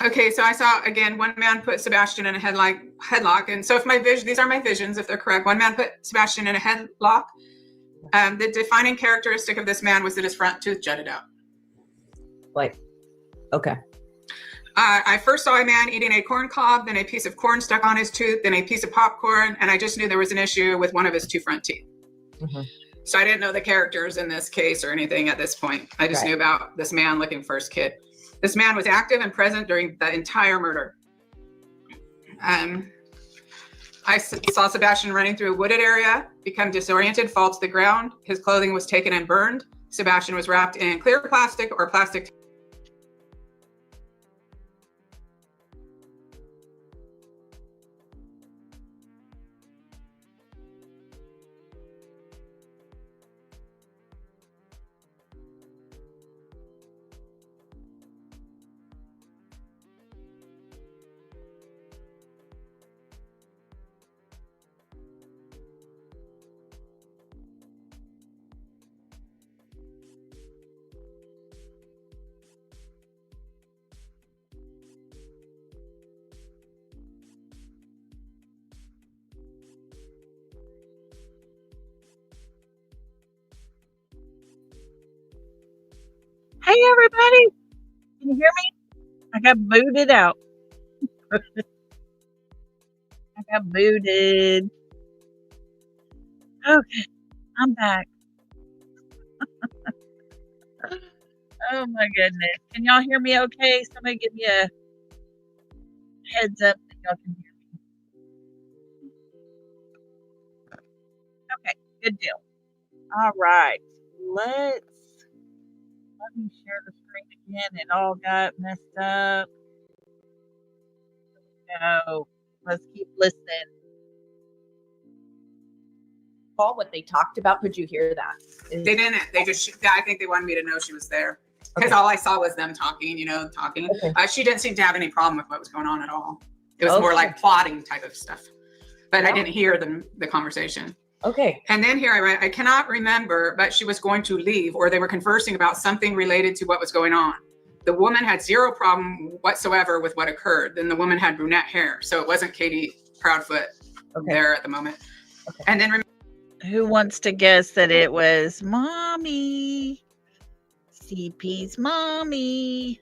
Okay, so I saw again one man put Sebastian in a headlock, and so if these are my visions, if they're correct. One man put Sebastian in a headlock. The defining characteristic of this man was that his front tooth jutted out. Like, okay. I first saw a man eating a corn cob, then a piece of corn stuck on his tooth, then a piece of popcorn, and I just knew there was an issue with one of his two front teeth. Mm-hmm. So I didn't know the characters in this case or anything at this point. I just knew about this man looking for his kid. This man was active and present during the entire murder. I saw Sebastian running through a wooded area, become disoriented, fall to the ground. His clothing was taken and burned. Sebastian was wrapped in clear plastic or plastic. Hey, everybody. Can you hear me? I got booted out. I got booted. Okay, I'm back. Oh, my goodness. Can y'all hear me okay? Somebody give me a heads up that y'all can hear me. Okay, good deal. All right. Let me share the screen again. It all got messed up. No, let's keep listening. Paul, what they talked about, could you hear that? They didn't. They just, I think they wanted me to know she was there. Because all I saw was them talking. Okay. She didn't seem to have any problem with what was going on at all. It was more like plotting type of stuff. But I didn't hear the conversation. Okay. And then here I write, I cannot remember, but she was going to leave, or they were conversing about something related to what was going on. The woman had zero problem whatsoever with what occurred. Then the woman had brunette hair. So it wasn't Katie Proudfoot there at the moment. Okay. And then who wants to guess that it was Mommy? CP's mommy.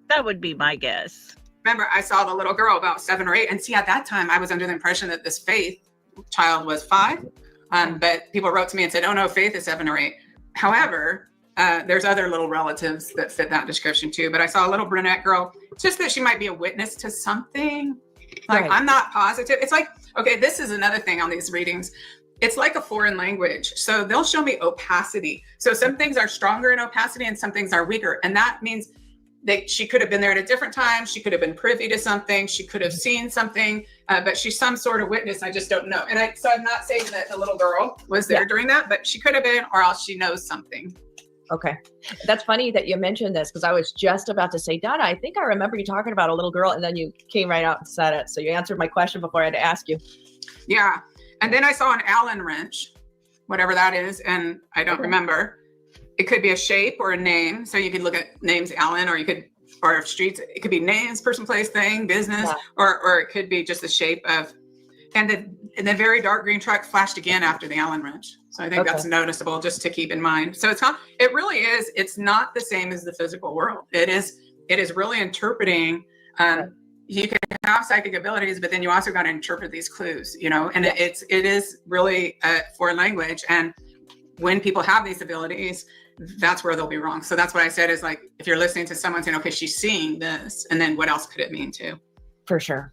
That would be my guess. Remember, I saw the little girl about 7 or 8. And see, at that time, I was under the impression that this Faith child was 5. But people wrote to me and said, oh no, Faith is 7 or 8. However, there's other little relatives that fit that description too. But I saw a little brunette girl, just that she might be a witness to something. Like, I'm not positive. It's like, okay, this is another thing on these readings. It's like a foreign language. So they'll show me opacity. So some things are stronger in opacity and some things are weaker. And that means she could have been there at a different time. She could have been privy to something. She could have seen something, but she's some sort of witness. I just don't know. And so I'm not saying that the little girl was there during that, but she could have been, or else she knows something. Okay. That's funny that you mentioned this, because I was just about to say, Donna, I think I remember you talking about a little girl, and then you came right out and said it. So you answered my question before I had to ask you. Yeah. And then I saw an Allen wrench, whatever that is, and I don't remember. It could be a shape or a name. So you could look at names Allen, or streets. It could be names, person, place, thing, business, or it could be just the shape of, and the very dark green truck flashed again after the Allen wrench. So I think that's noticeable just to keep in mind. So it really is, it's not the same as the physical world. It is really interpreting, you can have psychic abilities, but then you also got to interpret these clues, and it is really a foreign language. And when people have these abilities, that's where they'll be wrong. So that's what I said is, like, if you're listening to someone saying, okay, she's seeing this, and then what else could it mean too? For sure.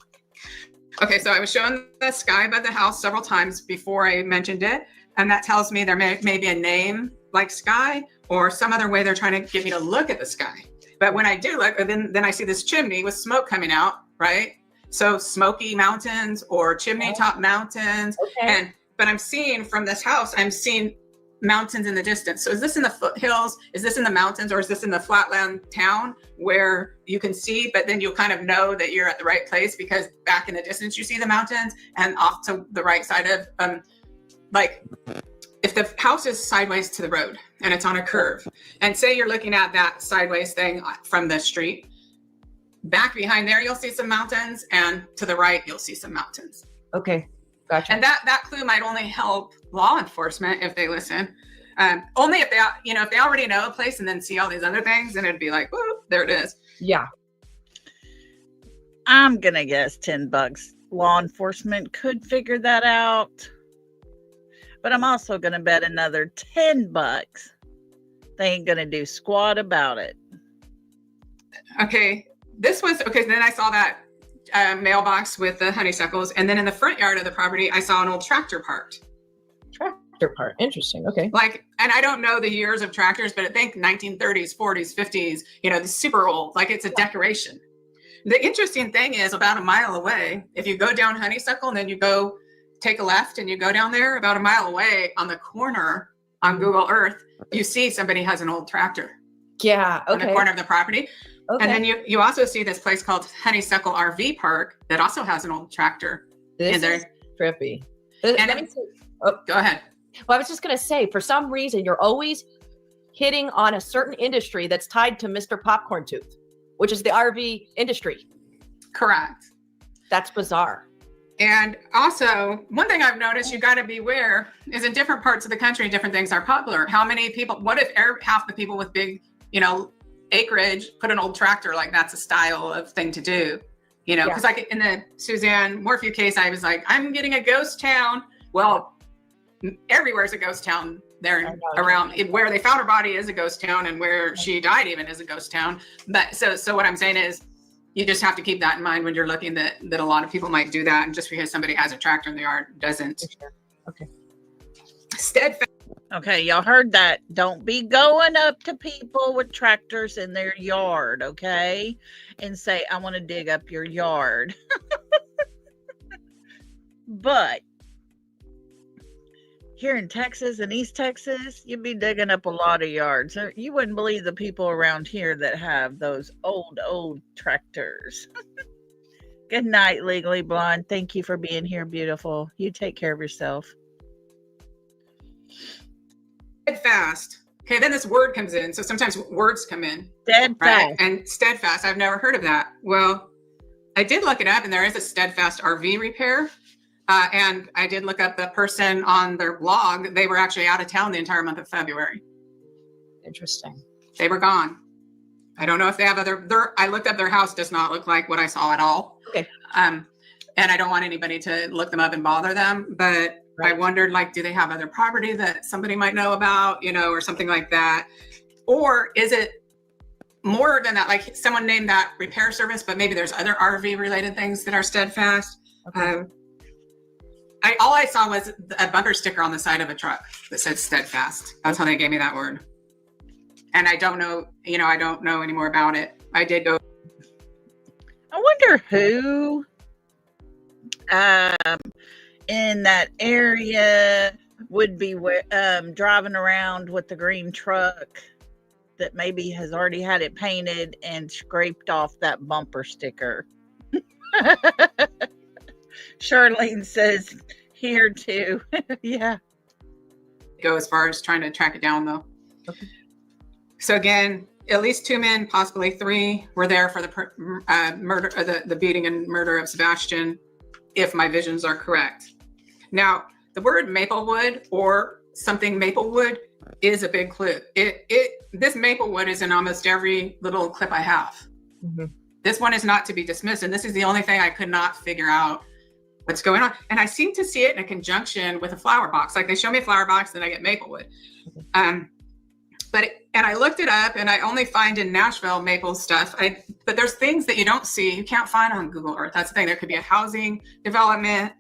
Okay, so I was showing the sky above the house several times before I mentioned it. And that tells me there may be a name like sky, or some other way they're trying to get me to look at the sky. But when I do look, then I see this chimney with smoke coming out, right? So Smoky Mountains or Chimney Top Mountains. But I'm seeing from this house, I'm seeing mountains in the distance. So is this in the foothills? Is this in the mountains? Or is this in the flatland town where you can see, but then you'll kind of know that you're at the right place because back in the distance, you see the mountains, and off to the right side of, like if the house is sideways to the road and it's on a curve, and say you're looking at that sideways thing from the street, back behind there, you'll see some mountains, and to the right, you'll see some mountains. Okay. Gotcha. And that clue might only help law enforcement if they listen. Only if they already know a place and then see all these other things, and it'd be like, whoop, there it is. Yeah. I'm going to guess $10. Law enforcement could figure that out. But I'm also going to bet another $10. They ain't going to do squat about it. Okay. Then I saw that mailbox with the honeysuckles. And then in the front yard of the property, I saw an old tractor parked. Tractor part. Interesting. Okay. And I don't know the years of tractors, but I think 1930s, 40s, 50s, the super old, like it's a decoration. The interesting thing is, about a mile away, if you go down Honeysuckle and then you go take a left and you go down there, about a mile away on the corner on Google Earth, you see somebody has an old tractor. Yeah. Okay. On the corner of the property. Okay. And then you also see this place called Honeysuckle RV Park that also has an old tractor in there. Is trippy. And Let me say, go ahead. Well, I was just going to say, for some reason, you're always hitting on a certain industry that's tied to Mr. Popcorn Tooth, which is the RV industry. Correct. That's bizarre. And also, one thing I've noticed you got to beware is in different parts of the country, different things are popular. How many people, what if half the people with big, acreage put an old tractor, like that's a style of thing to do, because like in the Suzanne Morphew case, I was like, I'm getting a ghost town. Well, everywhere's a ghost town there around. Where they found her body is a ghost town, and where she died even is a ghost town. But so what I'm saying is, you just have to keep that in mind when you're looking that a lot of people might do that. And just because somebody has a tractor in the yard doesn't. Okay. Steadfast. Okay, y'all heard that. Don't be going up to people with tractors in their yard, okay? And say, I want to dig up your yard. But here in Texas and East Texas, you'd be digging up a lot of yards. You wouldn't believe the people around here that have those old tractors. Good night, Legally Blonde. Thank you for being here, beautiful. You take care of yourself. Steadfast. Okay, then this word comes in. So sometimes words come in. Steadfast. Right? And steadfast, I've never heard of that. Well, I did look it up, and there is a Steadfast RV repair. And I did look up the person on their blog. They were actually out of town the entire month of February. Interesting. They were gone. I don't know if they have I looked up their house, does not look like what I saw at all. Okay. And I don't want anybody to look them up and bother them, but I wondered, do they have other property that somebody might know about, or something like that? Or is it more than that? Like someone named that repair service, but maybe there's other RV related things that are steadfast. Okay. All I saw was a bumper sticker on the side of a truck that said steadfast. That's how they gave me that word. And I don't know, I don't know any more about it. I did go. I wonder who in that area would be driving around with the green truck that maybe has already had it painted and scraped off that bumper sticker. Charlene says here too. Yeah. Go as far as trying to track it down though. Okay. So again, at least 2 men, possibly 3, were there for the murder, or the beating and murder of Sebastian, if my visions are correct. Now, the word Maplewood or something Maplewood is a big clue. This Maplewood is in almost every little clip I have. Mm-hmm. This one is not to be dismissed, and this is the only thing I could not figure out what's going on. And I seem to see it in a conjunction with a flower box. Like they show me a flower box, then I get Maplewood. And I looked it up, and I only find in Nashville maple stuff. But there's things that you don't see, you can't find on Google Earth. That's the thing. There could be a housing development,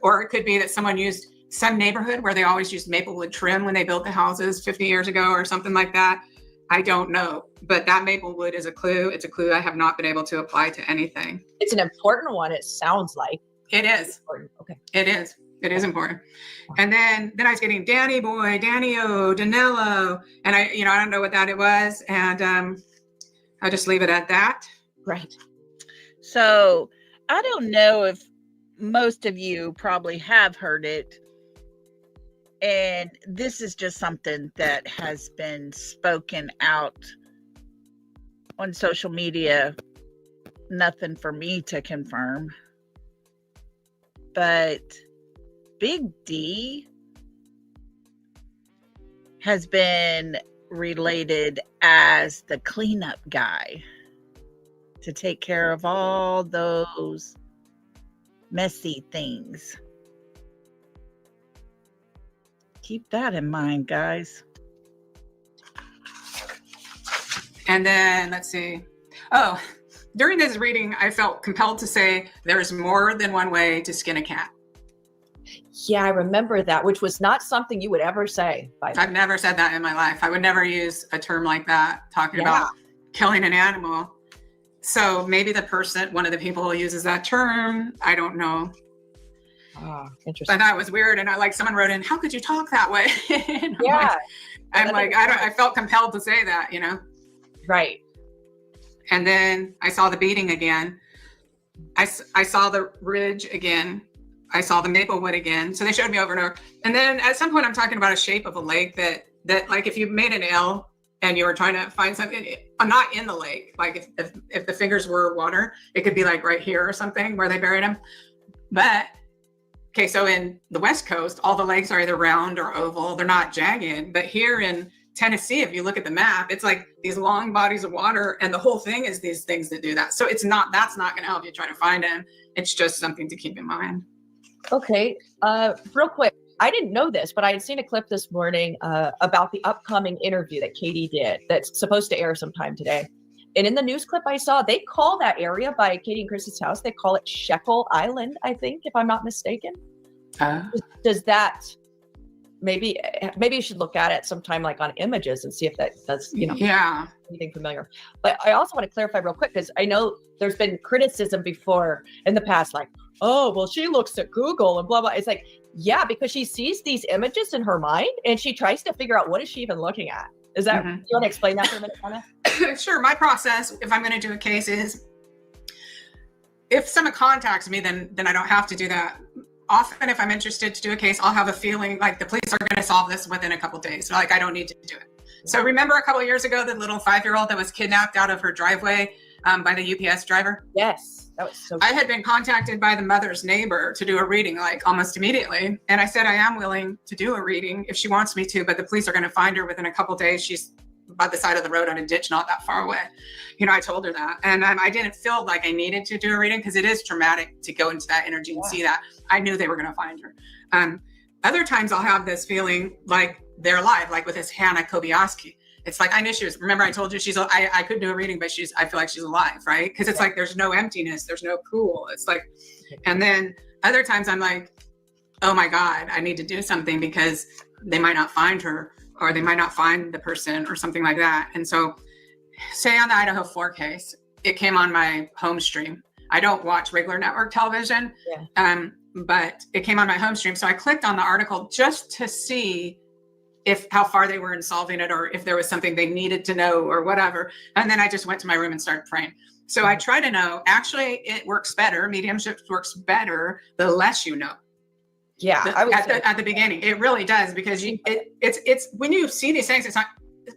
or it could be that someone used some neighborhood where they always used Maplewood trim when they built the houses 50 years ago or something like that. I don't know, but that Maplewood is a clue. It's a clue I have not been able to apply to anything. It's an important one, it sounds like. It is. Important. Okay. It is. It is important. And then I was getting Danny Boy, Danny-O, Danilo, and I don't know what that it was. And I'll just leave it at that. Right. So I don't know if most of you probably have heard it. And this is just something that has been spoken out on social media. Nothing for me to confirm. But Big D has been related as the cleanup guy to take care of all those messy things. Keep that in mind, guys. And then let's see. Oh, during this reading, I felt compelled to say there's more than one way to skin a cat. Yeah, I remember that, which was not something you would ever say. I've never said that in my life. I would never use a term like that, talking about killing an animal. So maybe one of the people who uses that term, I don't know. Oh, interesting. But that was weird. And someone wrote in, how could you talk that way? Yeah. I felt compelled to say that, Right. And then I saw the beating again. I saw the ridge again. I saw the Maplewood again. So they showed me over and over. And then at some point I'm talking about a shape of a lake that like if you made an L and you were trying to find something, I'm not in the lake. Like if the fingers were water, it could be like right here or something where they buried them. But okay, so in the West Coast, all the lakes are either round or oval. They're not jagged. But here in Tennessee, if you look at the map, it's like these long bodies of water, and the whole thing is these things that do that. So that's not going to help you try to find them. It's just something to keep in mind. Okay. Real quick, I didn't know this, but I had seen a clip this morning about the upcoming interview that Katie did that's supposed to air sometime today. And in the news clip I saw, they call that area by Katie and Chris's house, they call it Shekel Island, I think, if I'm not mistaken. Does that, maybe you should look at it sometime like on images and see if that does, anything familiar. But I also want to clarify real quick, because I know there's been criticism before in the past, like, oh, well, she looks at Google and blah, blah. It's like, yeah, because she sees these images in her mind and she tries to figure out what is she even looking at. Is that, you want to explain that for a minute, Donna? Sure. My process, if I'm going to do a case, is if someone contacts me, then I don't have to do that. Often, if I'm interested to do a case, I'll have a feeling like the police are going to solve this within a couple of days. So, like, I don't need to do it. So remember a couple of years ago, the little 5-year-old that was kidnapped out of her driveway by the UPS driver? Yes, that was so cool. I had been contacted by the mother's neighbor to do a reading, like almost immediately. And I said, I am willing to do a reading if she wants me to, but the police are going to find her within a couple of days. She's by the side of the road on a ditch, not that far away. I told her that. And I didn't feel like I needed to do a reading because it is traumatic to go into that energy and see that. I knew they were going to find her. Other times I'll have this feeling like they're alive, like with this Hannah Kobiaski. It's like, I knew she was, remember I told you I could do a reading, but I feel like she's alive, right? Because it's like, there's no emptiness, there's no pool. It's like, and then other times I'm like, oh my God, I need to do something because they might not find her or they might not find the person or something like that. And so say on the Idaho 4 case, it came on my home stream. I don't watch regular network television, but it came on my home stream. So I clicked on the article just to see how far they were in solving it, or if there was something they needed to know or whatever. And then I just went to my room and started praying. So I try to know, actually, it works better. Mediumship works better the less you know. Yeah, at the beginning, it really does, because it's when you see these things, it's not,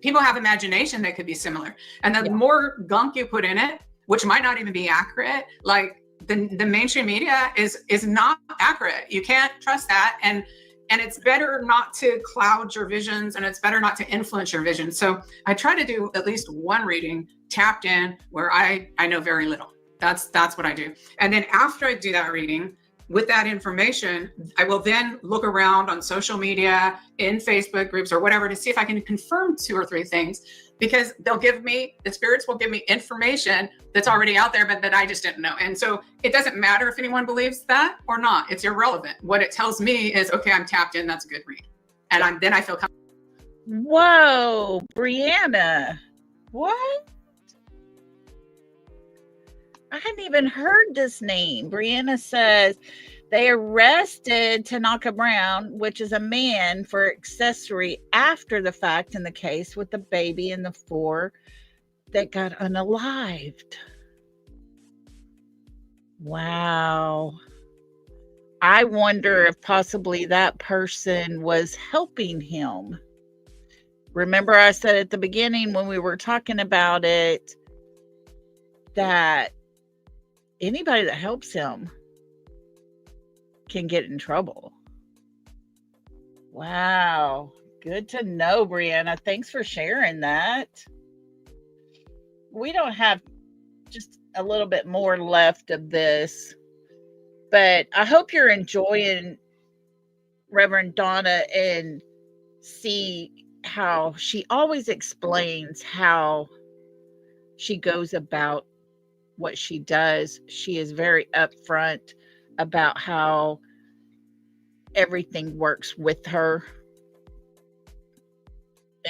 people have imagination that could be similar, and the more gunk you put in it, which might not even be accurate, like the mainstream media is not accurate. You can't trust that, and it's better not to cloud your visions, and it's better not to influence your vision. So I try to do at least one reading tapped in where I know very little. That's what I do. And then after I do that reading, with that information, I will then look around on social media, in Facebook groups or whatever, to see if I can confirm 2 or 3 things, because the spirits will give me information that's already out there, but that I just didn't know. And so it doesn't matter if anyone believes that or not. It's irrelevant. What it tells me is, okay, I'm tapped in. That's a good read. And then I feel comfortable. Whoa, Brianna. What? I hadn't even heard this name. Brianna says they arrested Tanaka Brown, which is a man, for accessory after the fact in the case with the baby and the 4 that got unalived. Wow. I wonder if possibly that person was helping him. Remember, I said at the beginning when we were talking about it that anybody that helps him can get in trouble. Wow. Good to know, Brianna. Thanks for sharing that. We don't have just a little bit more left of this, but I hope you're enjoying Reverend Donna and see how she always explains how she goes about what she does. She is very upfront about how everything works with her.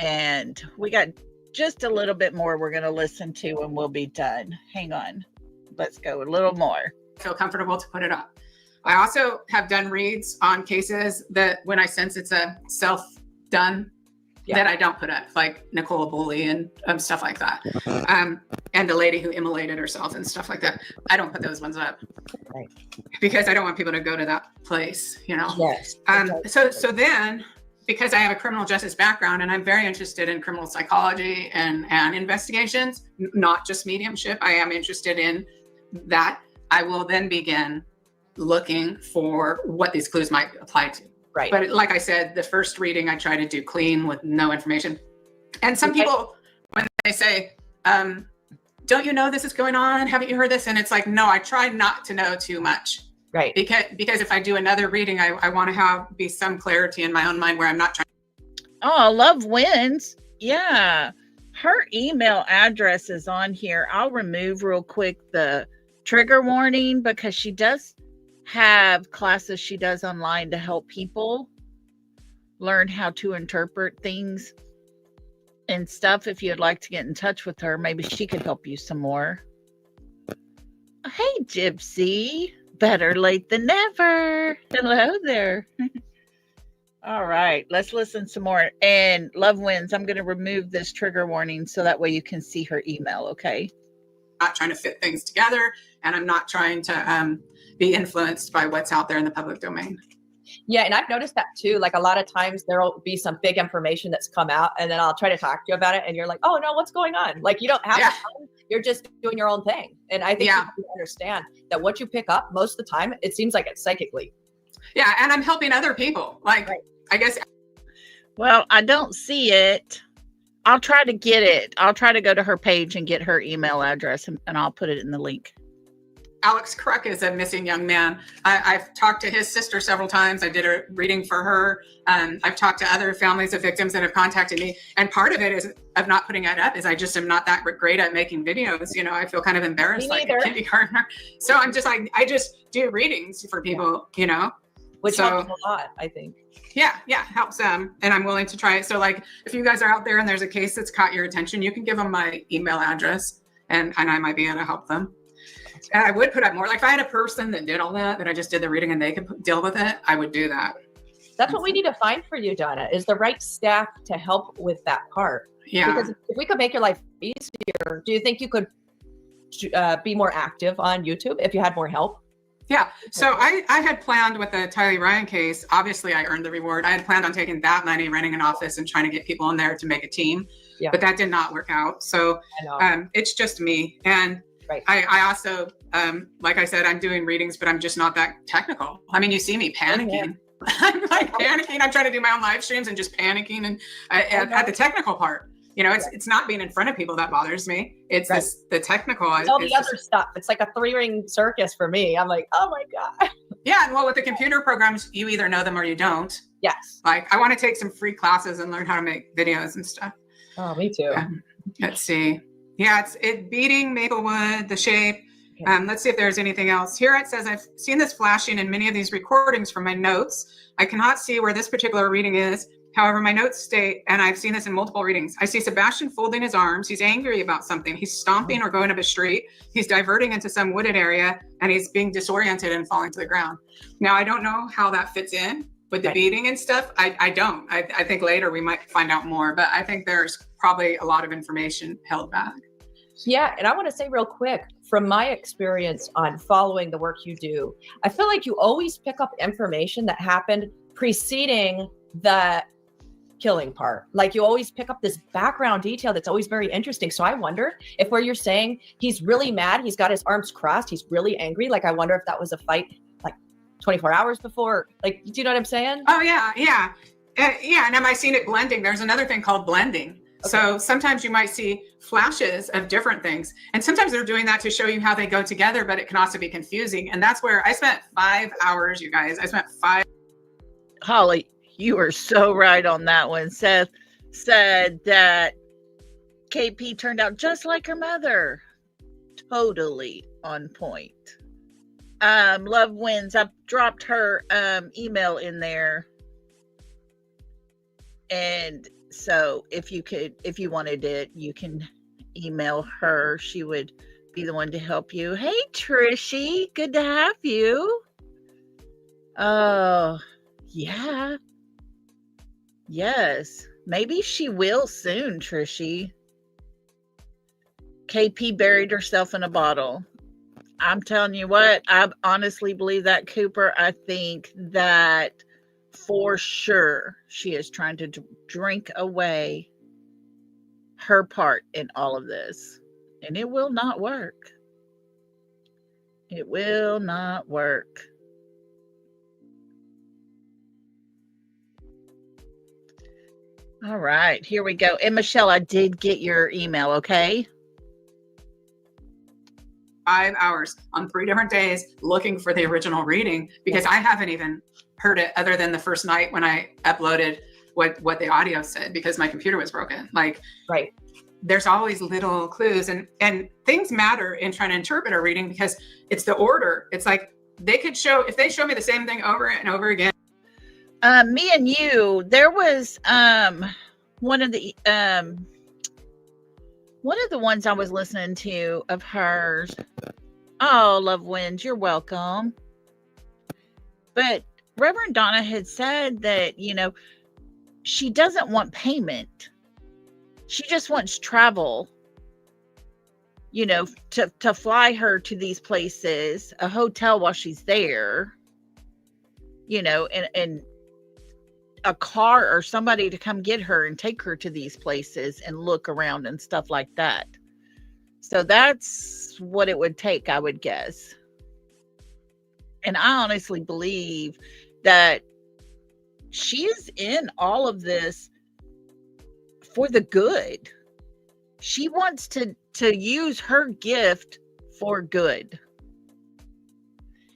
And we got just a little bit more we're going to listen to and we'll be done. Hang on. Let's go a little more. Feel comfortable to put it up. I also have done reads on cases that when I sense it's a self-done, that I don't put up, like Nicole Bully and stuff like that. And the lady who immolated herself and stuff like that. I don't put those ones up. Right. Because I don't want people to go to that place, Yes. So then, because I have a criminal justice background and I'm very interested in criminal psychology and investigations, not just mediumship, I am interested in that. I will then begin looking for what these clues might apply to. Right. But like I said, the first reading I try to do clean with no information. And some people, when they say, don't you know this is going on? Haven't you heard this? And it's like, no, I try not to know too much. Right. Because if I do another reading, I want to be some clarity in my own mind where I'm not trying. Oh, Love Wins. Yeah. Her email address is on here. I'll remove real quick the trigger warning because she does have classes she does online to help people learn how to interpret things and stuff. If you'd like to get in touch with her, maybe she could help you some more. Hey, Gypsy. Better late than never. Hello there. All right, let's listen some more. And Love Wins, I'm going to remove this trigger warning so that way you can see her email, okay? Not trying to fit things together, and I'm not trying to be influenced by what's out there in the public domain. Yeah, and I've noticed that too. Like a lot of times there'll be some big information that's come out and then I'll try to talk to you about it and you're like, oh no, what's going on? Like you don't have time. You're just doing your own thing. And I think you understand that what you pick up most of the time, it seems like it's psychically. Yeah, and I'm helping other people. Like, I guess. Well, I don't see it. I'll try to get it. I'll try to go to her page and get her email address and I'll put it in the link. Alex Kruk is a missing young man. I've talked to his sister several times. I did a reading for her. I've talked to other families of victims that have contacted me. And part of it is of not putting it up is I just am not that great at making videos. You know, I feel kind of embarrassed like a kindergartner. So I'm just like, I just do readings for people, you know. Which helps a lot, I think. Yeah, helps them. And I'm willing to try it. So like, if you guys are out there and there's a case that's caught your attention, you can give them my email address and I might be able to help them. And I would put up more. Like if I had a person that did all that I just did the reading and they could deal with it, I would do that. That's what we need to find for you, Donna, is the right staff to help with that part. Yeah. Because if we could make your life easier, do you think you could be more active on YouTube if you had more help? Yeah. So I had planned with the Tylee Ryan case, obviously I earned the reward. I had planned on taking that money, renting an office and trying to get people in there to make a team, but that did not work out. So it's just me. And I also, like I said, I'm doing readings, but I'm just not that technical. I mean, you see me panicking. I'm like panicking. I'm trying to do my own live streams and just panicking. And at the technical part, you know, it's not being in front of people that bothers me. It's the technical. It's all the other stuff. It's like a 3-ring circus for me. I'm like, oh my God. Yeah. And well, with the computer programs, you either know them or you don't. Yes. Like I want to take some free classes and learn how to make videos and stuff. Oh, me too. Let's see. Yeah, it's beating Maplewood, the shape. Let's see if there's anything else. Here it says, I've seen this flashing in many of these recordings from my notes. I cannot see where this particular reading is. However, my notes state, and I've seen this in multiple readings, I see Sebastian folding his arms. He's angry about something. He's stomping or going up a street. He's diverting into some wooded area, and he's being disoriented and falling to the ground. Now, I don't know how that fits in with the beating and stuff. I don't. I think later we might find out more, but I think there's probably a lot of information held back. Yeah. And I want to say real quick, from my experience on following the work you do, I feel like you always pick up information that happened preceding the killing part. Like you always pick up this background detail that's always very interesting. So I wonder if where you're saying he's really mad, he's got his arms crossed, he's really angry. Like I wonder if that was a fight like 24 hours before. Like, do you know what I'm saying? Oh yeah. Yeah. Yeah. And am I seeing it blending? There's another thing called blending. Okay. So sometimes you might see flashes of different things. And sometimes they're doing that to show you how they go together, but it can also be confusing. And that's where I spent 5 hours, you guys. I spent 5. Holly, you are so right on that one. Seth said that KP turned out just like her mother. Totally on point. Love wins. I've dropped her email in there. And so if you wanted it, you can email her. She would be the one to help you. Hey, Trishy, good to have you. Oh, yeah. Yes. Maybe she will soon, Trishy. KP buried herself in a bottle. I'm telling you what, I honestly believe that, Cooper. I think that for sure she is trying to drink away her part in all of this. And it will not work. It will not work. All right, here we go. And Michelle, I did get your email, okay? 5 hours on 3 different days looking for the original reading because I haven't even heard it other than the first night when I uploaded what the audio said because my computer was broken. Like, there's always little clues and things matter in trying to interpret a reading because it's the order. It's like if they show me the same thing over and over again. Me and you, there was one of the ones I was listening to of hers. Oh, Love Wins, you're welcome. But Reverend Donna had said that, she doesn't want payment. She just wants travel, to fly her to these places, a hotel while she's there, and a car or somebody to come get her and take her to these places and look around and stuff like that. So that's what it would take, I would guess. And I honestly believe that she is in all of this for the good. She wants to use her gift for good.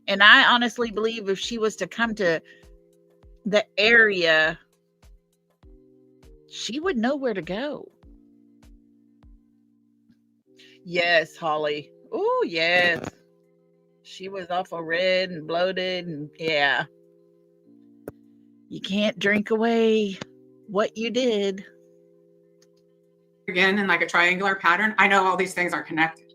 And I honestly believe if she was to come to the area, she would know where to go. Yes, Holly. Oh, yes. She was awful red and bloated, and yeah. You can't drink away what you did. again in like a triangular pattern, I know all these things are connected.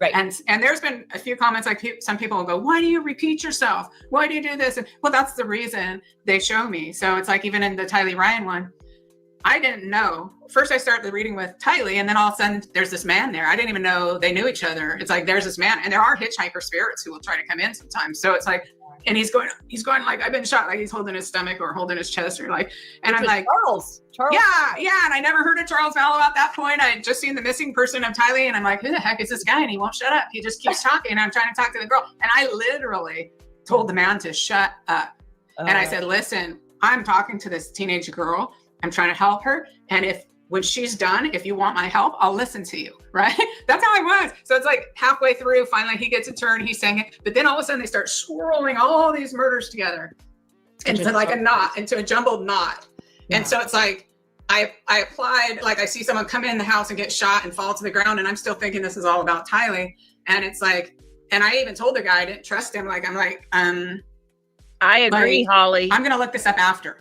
Right. And there's been a few comments like some people will go, why do you repeat yourself? Why do you do this? And well, that's the reason they show me. So it's like even in the Tylee Ryan one, I didn't know. First, I started reading with Tylee, and then all of a sudden, there's this man there. I didn't even know they knew each other. It's like there's this man, and there are hitchhiker spirits who will try to come in sometimes. So it's like, and he's going like I've been shot, like he's holding his stomach or holding his chest, or like, and I'm like, Charles. yeah, and I never heard of Charles Vallow at that point. I had just seen the missing person of Tylee, and I'm like, who the heck is this guy? And he won't shut up. He just keeps talking. And I'm trying to talk to the girl, and I literally told the man to shut up, and I said, listen, I'm talking to this teenage girl. I'm trying to help her. And when she's done, if you want my help, I'll listen to you, right? That's how I was. So it's like halfway through, finally he gets a turn, he's saying it. But then all of a sudden they start swirling all these murders together into like a knot, into a jumbled knot. Yeah. And so it's like, I applied, like I see someone come in the house and get shot and fall to the ground. And I'm still thinking this is all about Tylee. And it's like, and I even told the guy, I didn't trust him. Like, I'm like, I agree, Holly. I'm going to look this up after.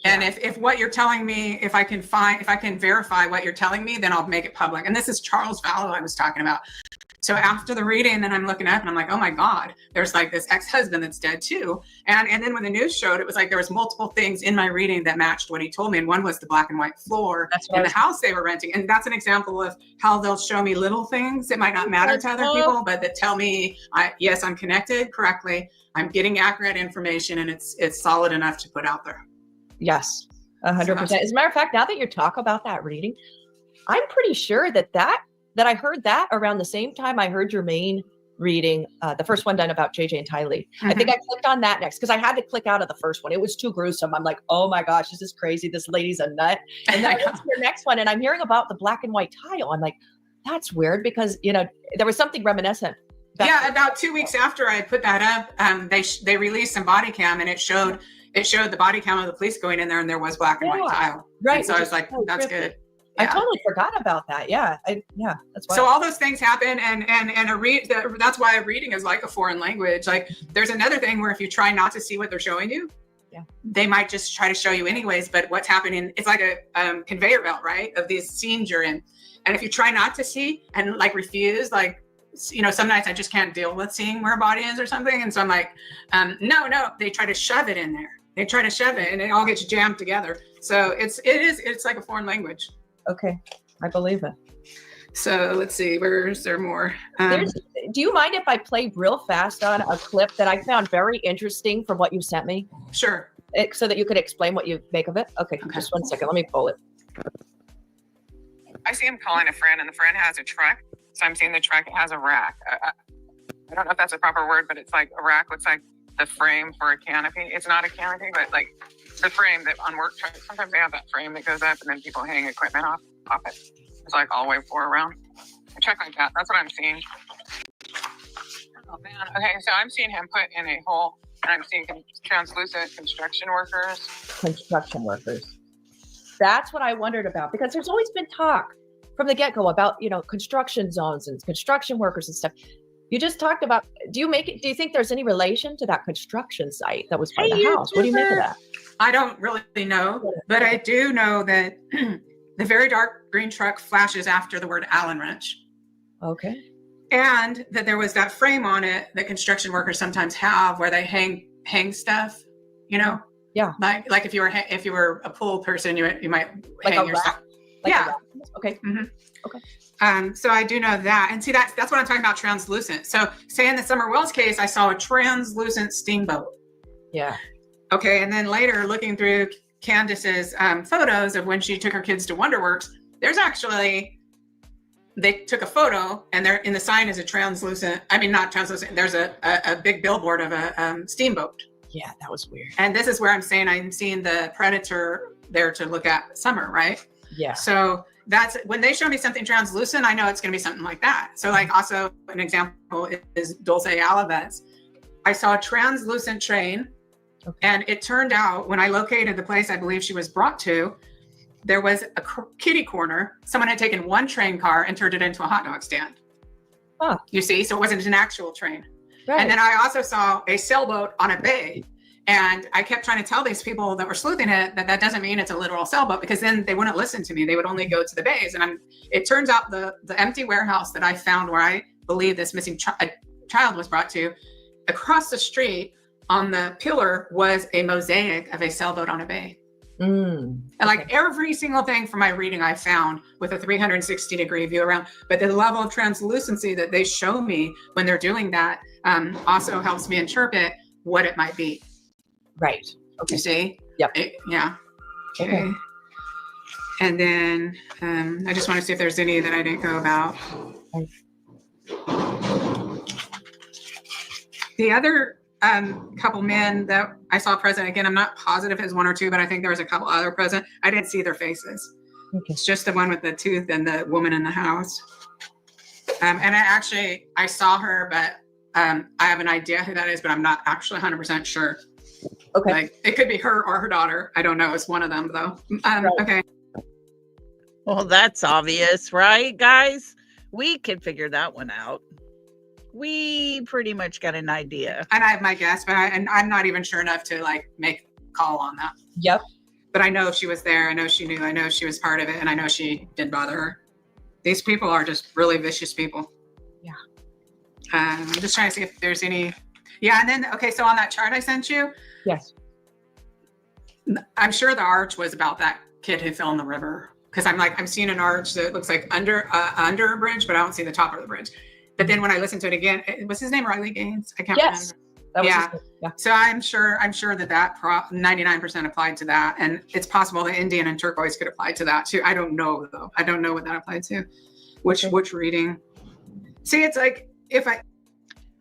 And if what you're telling me, if I can verify what you're telling me, then I'll make it public. And this is Charles Vallow I was talking about. So after the reading, then I'm looking up and I'm like, oh my God, there's like this ex-husband that's dead too. And then when the news showed, it was like there was multiple things in my reading that matched what he told me. And one was the black and white floor in the house they were renting. And that's an example of how they'll show me little things that might not matter to other people, but that tell me, yes, I'm connected correctly. I'm getting accurate information, and it's solid enough to put out there. Yes, 100%. As a matter of fact, now that you talk about that reading, I'm pretty sure that I heard that around the same time I heard your main reading, the first one done about JJ and Tylee. Mm-hmm. I think I clicked on that next because I had to click out of the first one. It was too gruesome. I'm like, oh my gosh, this is crazy. This lady's a nut. And then I went to the next one, and I'm hearing about the black and white tile. I'm like, that's weird because, there was something reminiscent. Yeah, about 2 weeks after I put that up, they released some body cam, and it showed the body cam of the police going in there, and there was black and white tile. Right. And so I was like, that's good. Yeah. I totally forgot about that. Yeah. That's why. So all those things happen, and that's why reading is like a foreign language. Like there's another thing where if you try not to see what they're showing you, they might just try to show you anyways. But what's happening, it's like a conveyor belt, right? Of these scenes you're in. And if you try not to see and like refuse, like, some nights I just can't deal with seeing where a body is or something. And so I'm like, no, they try to shove it in there. They try to shove it, and it all gets jammed together. So it's like a foreign language. Okay, I believe it. So let's see, where's there more? Do you mind if I play real fast on a clip that I found very interesting from what you sent me? Sure. So that you could explain what you make of it? Okay, just 1 second. Let me pull it. I see him calling a friend, and the friend has a truck. So I'm seeing the truck has a rack. I don't know if that's a proper word, but it's like a rack looks like the frame for a canopy. It's not a canopy, but like the frame that on work trucks, sometimes they have that frame that goes up and then people hang equipment off it. It's like all the way 4 around. A truck like that. That's what I'm seeing. Oh man. Okay, so I'm seeing him put in a hole, and I'm seeing translucent construction workers. Construction workers. That's what I wondered about, because there's always been talk from the get-go about, construction zones and construction workers and stuff. You just talked about, do you think there's any relation to that construction site that was by the house? What do you make of that? I don't really know, but I do know that the very dark green truck flashes after the word Allen wrench. Okay. And that there was that frame on it that construction workers sometimes have where they hang stuff, Yeah. Like if you were a pool person, you might like hang your stuff. Okay. Mm-hmm. Okay. So I do know that. And see, that's what I'm talking about, translucent. So say in the Summer Wells case, I saw a translucent steamboat. Yeah. Okay. And then later looking through Candace's photos of when she took her kids to WonderWorks, they took a photo, and there in the sign is not translucent. There's a big billboard of a steamboat. Yeah, that was weird. And this is where I'm saying I'm seeing the predator there to look at Summer, right? Yeah. So that's when they show me something translucent, I know it's going to be something like that. So like also an example is Dulce Alaves. I saw a translucent train, and it turned out when I located the place I believe she was brought to, there was a kitty corner. Someone had taken one train car and turned it into a hot dog stand. Huh. You see, so it wasn't an actual train. Right. And then I also saw a sailboat on a bay. And I kept trying to tell these people that were sleuthing it that doesn't mean it's a literal sailboat, because then they wouldn't listen to me. They would only go to the bays. And it turns out the empty warehouse that I found where I believe this missing child was brought to, across the street on the pillar was a mosaic of a sailboat on a bay. And like every single thing from my reading I found with a 360-degree view around, but the level of translucency that they show me when they're doing that also helps me interpret what it might be. Right. Okay. You see? Yep. Yeah. Okay. And then I just want to see if there's any that I didn't go about. The other couple men that I saw present, again, I'm not positive if it's one or two, but I think there was a couple other present. I didn't see their faces. Okay. It's just the one with the tooth and the woman in the house. And I saw her, but I have an idea who that is, but I'm not actually 100% sure. Okay. Like, it could be her or her daughter. I don't know. It's one of them, though. Right. Okay. Well, that's obvious, right, guys? We can figure that one out. We pretty much got an idea. And I have my guess, but I'm not even sure enough to like make a call on that. Yep. But I know she was there. I know she knew. I know she was part of it. And I know she didn't bother her. These people are just really vicious people. Yeah. I'm just trying to see if there's any. Yeah. And then, okay. So on that chart I sent you. Yes. I'm sure the arch was about that kid who fell in the river. Because I'm seeing an arch that looks like under a bridge, but I don't see the top of the bridge. But then when I listened to it again, was his name Riley Gaines? I can't remember. That was yeah. So I'm sure that 99% applied to that. And it's possible the Indian and turquoise could apply to that too. I don't know though. I don't know what that applied to. Which reading. See, it's like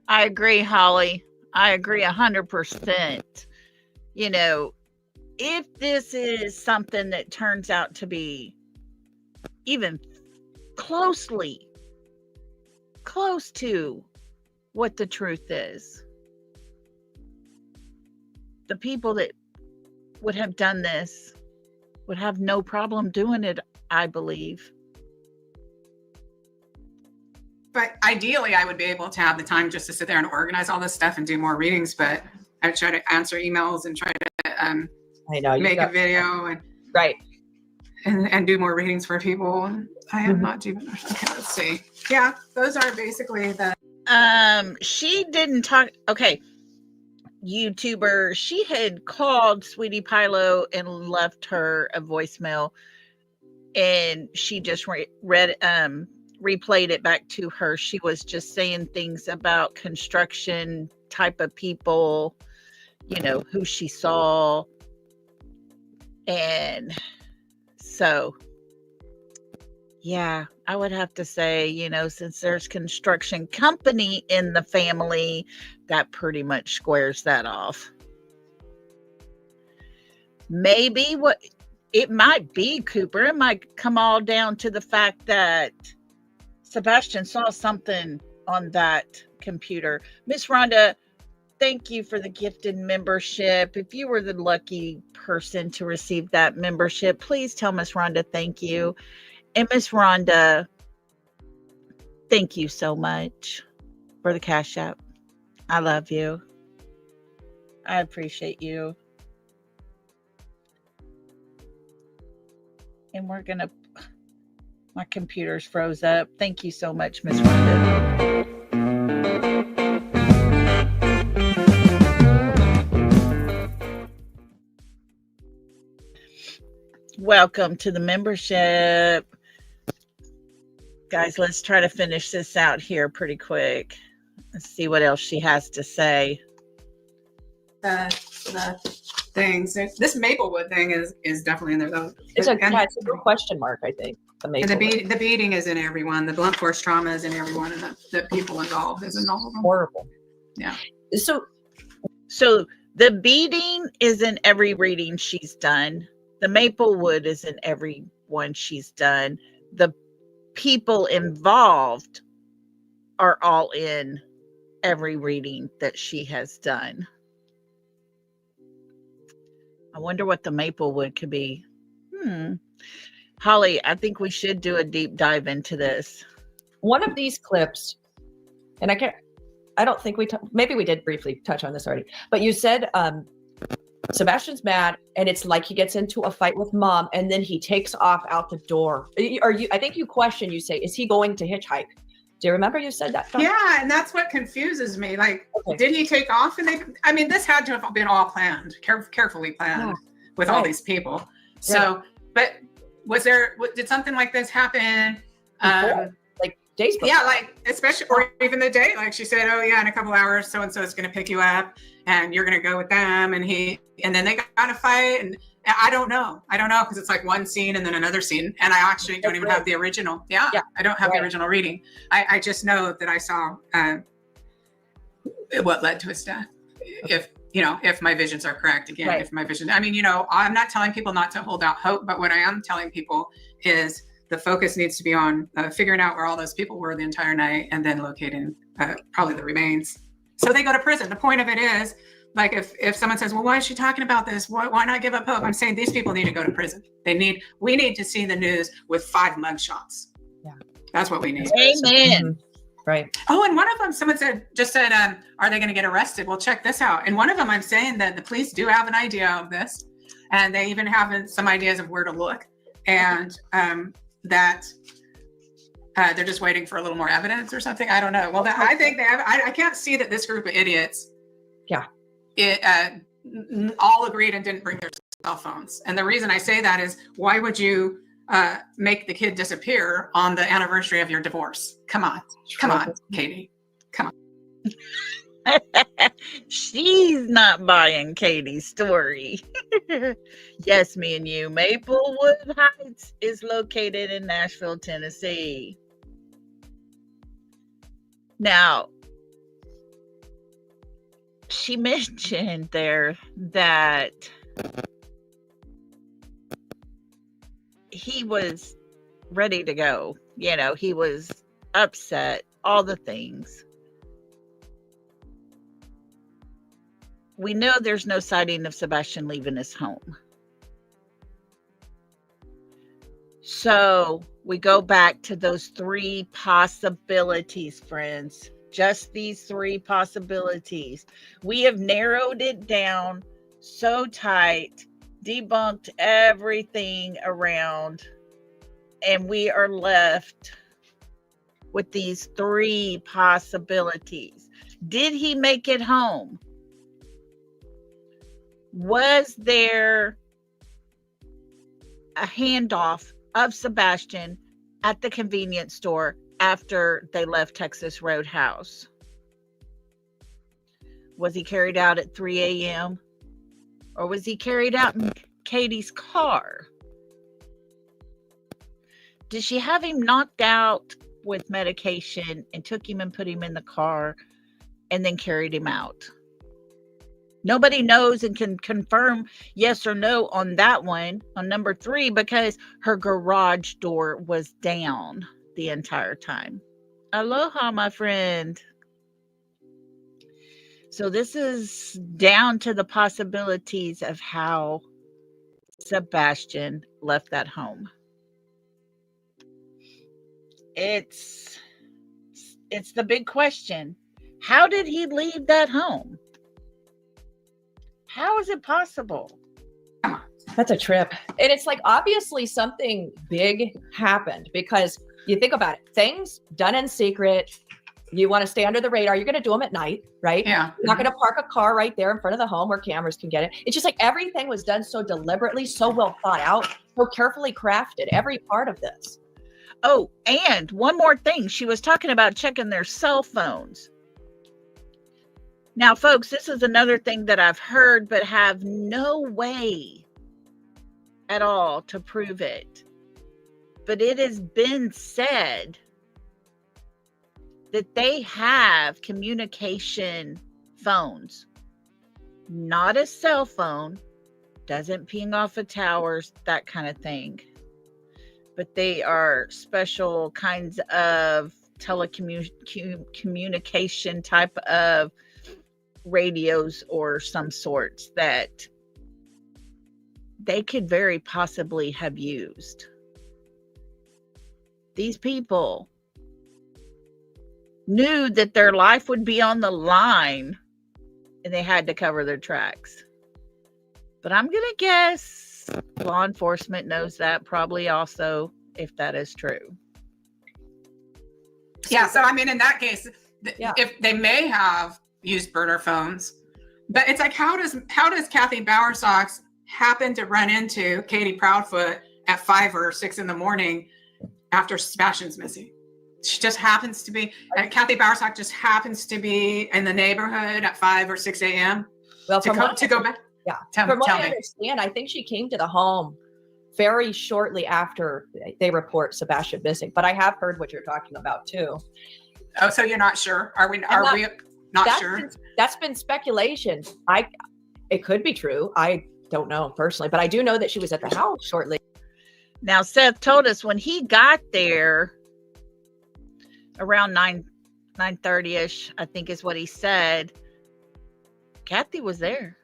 I agree, Holly. I agree 100%. You know, if this is something that turns out to be even close to what the truth is, the people that would have done this would have no problem doing it, I believe. But ideally, I would be able to have the time just to sit there and organize all this stuff and do more readings. But I try to answer emails and try to make a video and right and do more readings for people. And I am not doing. Okay, let's see. Yeah, those are basically the. She didn't talk. Okay, YouTuber. She had called Sweetie Pilo and left her a voicemail, and she just replayed it back to her. She was just saying things about construction type of people, you know, who she saw. And so, yeah, I would have to say, you know, since there's construction company in the family, that pretty much squares that off. Maybe it might be, Cooper, it might come all down to the fact that Sebastian saw something on that computer. Miss Rhonda, thank you for the gifted membership. If you were the lucky person to receive that membership, please tell Miss Rhonda thank you. And Miss Rhonda, thank you so much for the Cash App. I love you. I appreciate you. And we're going to... My computer's froze up. Thank you so much, Miss Rhonda. Welcome to the membership. Guys, let's try to finish this out here pretty quick. Let's see what else she has to say. The things. This Maplewood thing is definitely in there though. It's a good question mark, I think. The beating is in everyone. The blunt force trauma is in everyone, and the people involved is in all of them. Horrible. Yeah. So the beating is in every reading she's done. The Maplewood is in every one she's done. The people involved are all in every reading that she has done. I wonder what the Maplewood could be. Holly, I think we should do a deep dive into this. One of these clips, and I don't think maybe we did briefly touch on this already, but you said Sebastian's mad, and it's like he gets into a fight with mom, and then he takes off out the door. I think you question, you say, is he going to hitchhike? Do you remember you said that, Donna? Yeah, and that's what confuses me. Like, Okay. did he take off? And I mean, this had to have been all planned, carefully planned with all these people. So, but did something like this happen? Like days before? Yeah, like especially, or even the day, like she said, oh yeah, in a couple hours, so and so is going to pick you up, and you're going to go with them, and then they got a fight, and I don't know because it's like one scene and then another scene, and I actually don't even have the original. Yeah, I don't have the original reading. I just know that I saw what led to his death. If my visions are correct again, if my vision, I mean, I'm not telling people not to hold out hope, but what I am telling people is the focus needs to be on figuring out where all those people were the entire night, and then locating probably the remains. So they go to prison. The point of it is, like, if someone says, well, why is she talking about this? Why not give up hope? I'm saying these people need to go to prison. We need to see the news with 5 mugshots. Yeah. That's what we need. Amen. Right. Oh, and one of them, someone said, are they going to get arrested? Well, check this out. And one of them, I'm saying that the police do have an idea of this, and they even have some ideas of where to look, and that they're just waiting for a little more evidence or something. I don't know. Well, I think they have. I can't see that this group of idiots. Yeah. All agreed and didn't bring their cell phones. And the reason I say that is, why would you make the kid disappear on the anniversary of your divorce? Come on, Katie. Come on. She's not buying Katie's story. Yes, me and you. Maplewood Heights is located in Nashville, Tennessee. Now, she mentioned there that he was ready to go. He was upset, all the things. We know there's no sighting of Sebastian leaving his home. So we go back to those 3 possibilities, friends. Just these 3 possibilities. We have narrowed it down so tight, debunked everything around, and we are left with these 3 possibilities. Did he make it home? Was there a handoff of Sebastian at the convenience store after they left Texas Roadhouse? Was he carried out at 3 a.m.? Or was he carried out in Katie's car? Did she have him knocked out with medication and took him and put him in the car and then carried him out? Nobody knows and can confirm yes or no on that one, on number 3, because her garage door was down the entire time. Aloha, my friend. So this is down to the possibilities of how Sebastian left that home. It's the big question. How did he leave that home? How is it possible? That's a trip. And it's like, obviously something big happened, because you think about it, things done in secret. You want to stay under the radar. You're going to do them at night, right? Yeah. You're not going to park a car right there in front of the home where cameras can get it. It's just like everything was done so deliberately, so well thought out, so carefully crafted, every part of this. Oh, and one more thing. She was talking about checking their cell phones. Now, folks, this is another thing that I've heard, but have no way at all to prove it. But it has been said that they have communication phones, not a cell phone, doesn't ping off of towers, that kind of thing. But they are special kinds of telecommunication type of radios or some sorts that they could very possibly have used. These people knew that their life would be on the line and they had to cover their tracks. But I'm going to guess law enforcement knows that probably also, if that is true. Yeah. So, I mean, in that case, Yeah. if they may have used burner phones, but it's like, how does Kathy Bowersox happen to run into Katie Proudfoot at 5 or 6 in the morning after Sebastian's missing? She just happens to be, Kathy Bowersox just happens to be in the neighborhood at 5 or 6 a.m. Well, to go back. Yeah. Tell From what me. I understand, I think she came to the home very shortly after they report Sebastian missing. But I have heard what you're talking about too. Oh, so you're not sure? Are we not sure? That's been speculation. It could be true. I don't know personally, but I do know that she was at the house shortly. Now, Seth told us when he got there around 9:30ish, I think is what he said. Kathy was there.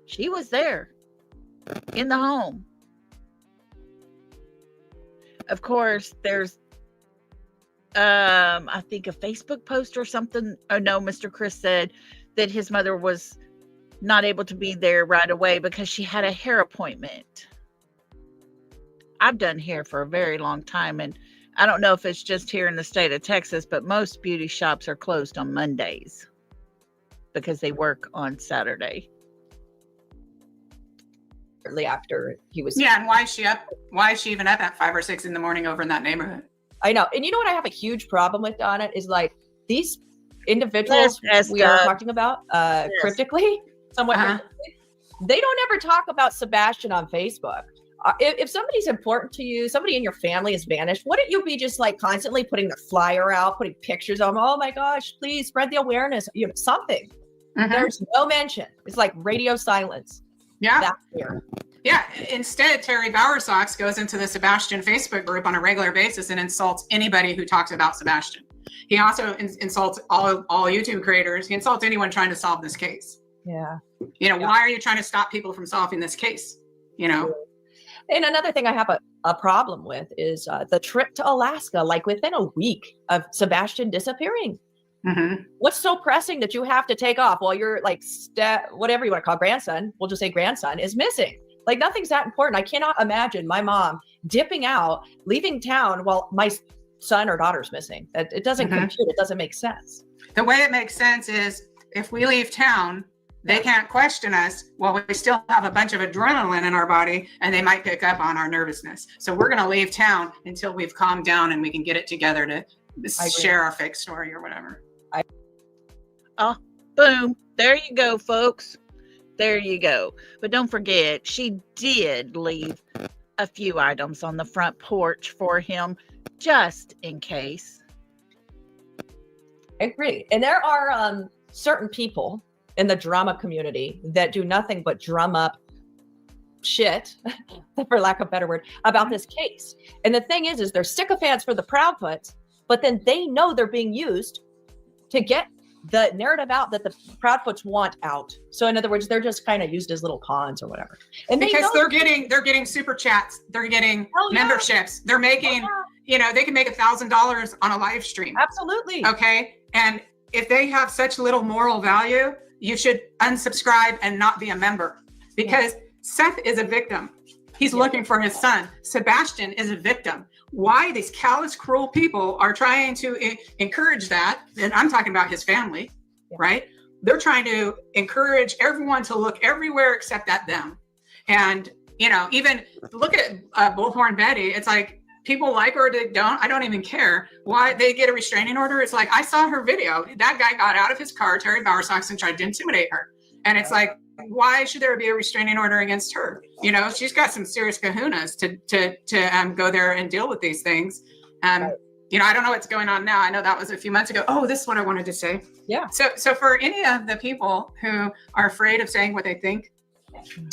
She was there in the home. Of course, there's I think a Facebook post or something. Oh no, Mr. Chris said that his mother was not able to be there right away because she had a hair appointment. I've done hair for a very long time, and I don't know if it's just here in the state of Texas, but most beauty shops are closed on Mondays because they work on Saturday. Shortly after he was. Yeah, and why is she up? Why is she even up at 5 or 6 in the morning over in that neighborhood? I know. And you know what I have a huge problem with, Donna, is like these individuals we are talking about cryptically, somewhat cryptically, they don't ever talk about Sebastian on Facebook. If somebody's important to you, somebody in your family has vanished, wouldn't you be just like constantly putting the flyer out, putting pictures of them? Oh my gosh, please spread the awareness, something. There's no mention. It's like radio silence. Yeah. That's weird. Yeah. Instead, Terry Bowersox goes into the Sebastian Facebook group on a regular basis and insults anybody who talks about Sebastian. He also insults all YouTube creators. He insults anyone trying to solve this case. Yeah. Why are you trying to stop people from solving this case? And another thing I have a problem with is the trip to Alaska, like within a week of Sebastian disappearing. What's so pressing that you have to take off while your whatever you want to call grandson, we'll just say grandson, is missing? Like nothing's that important. I cannot imagine my mom dipping out, leaving town while my son or daughter's missing. It doesn't compute. It doesn't make sense. The way it makes sense is if we leave town, they can't question us. Well, we still have a bunch of adrenaline in our body and they might pick up on our nervousness. So we're going to leave town until we've calmed down and we can get it together to share our fake story or whatever. Oh, boom. There you go, folks. There you go. But don't forget, she did leave a few items on the front porch for him just in case. I agree. And there are certain people in the drama community that do nothing but drum up shit, for lack of a better word, about this case. And the thing is they're sycophants for the Proudfoots, but then they know they're being used to get the narrative out that the Proudfoots want out. So in other words, they're just kind of used as little pawns or whatever. And because they're getting super chats, they're getting memberships, they're making, they can make $1,000 on a live stream. Absolutely. Okay. And if they have such little moral value, you should unsubscribe and not be a member, because Seth is a victim. He's looking for his son. Sebastian is a victim. Why these callous, cruel people are trying to encourage that, and I'm talking about his family, right? They're trying to encourage everyone to look everywhere except at them. And, even look at Bullhorn Betty. It's like people like her or they don't. I don't even care. Why they get a restraining order? It's like, I saw her video. That guy got out of his car, Terry Bowersox, and tried to intimidate her. And it's like, why should there be a restraining order against her? She's got some serious kahunas to go there and deal with these things. I don't know what's going on now. I know that was a few months ago. Oh, this is what I wanted to say. Yeah. So for any of the people who are afraid of saying what they think,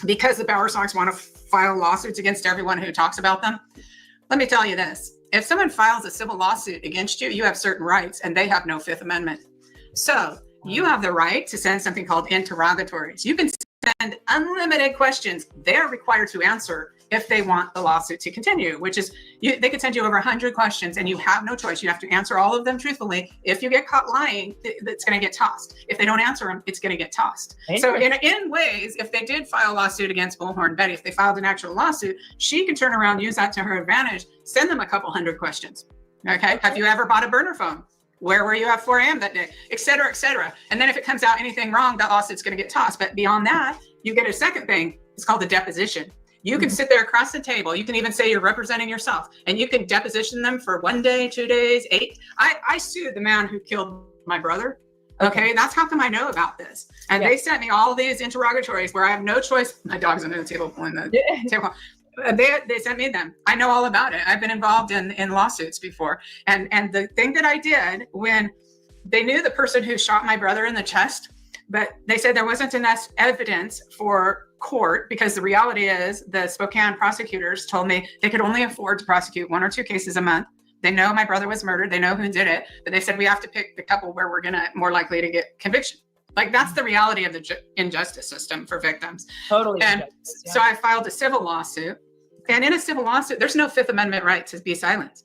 because the Bowersox want to file lawsuits against everyone who talks about them, let me tell you this. If someone files a civil lawsuit against you, you have certain rights, and they have no Fifth Amendment. So you have the right to send something called interrogatories. You can send unlimited questions. They're required to answer if they want the lawsuit to continue, which is they could send you over 100 questions and you have no choice. You have to answer all of them truthfully. If you get caught lying, it's going to get tossed. If they don't answer them, it's going to get tossed. So in ways, if they did file a lawsuit against Bullhorn Betty, if they filed an actual lawsuit, she can turn around, use that to her advantage, send them a couple hundred questions. Okay. Have you ever bought a burner phone? Where were you at 4 a.m. that day? Et cetera, et cetera. And then if it comes out anything wrong, that lawsuit's going to get tossed. But beyond that, you get a second thing. It's called a deposition. You can sit there across the table. You can even say you're representing yourself, and you can deposition them for 1 day, 2 days, 8. I sued the man who killed my brother. Okay. That's how come I know about this. And they sent me all these interrogatories where I have no choice. My dog's under the table pulling the table. They sent me them. I know all about it. I've been involved in lawsuits before. And the thing that I did when they knew the person who shot my brother in the chest, but they said there wasn't enough evidence for court, because the reality is the Spokane prosecutors told me they could only afford to prosecute 1 or 2 cases a month. They know my brother was murdered. They know who did it, but they said we have to pick the couple where we're gonna more likely to get conviction. Like, that's the reality of the injustice system for victims. Totally. And so I filed a civil lawsuit, and in a civil lawsuit, there's no Fifth Amendment right to be silent.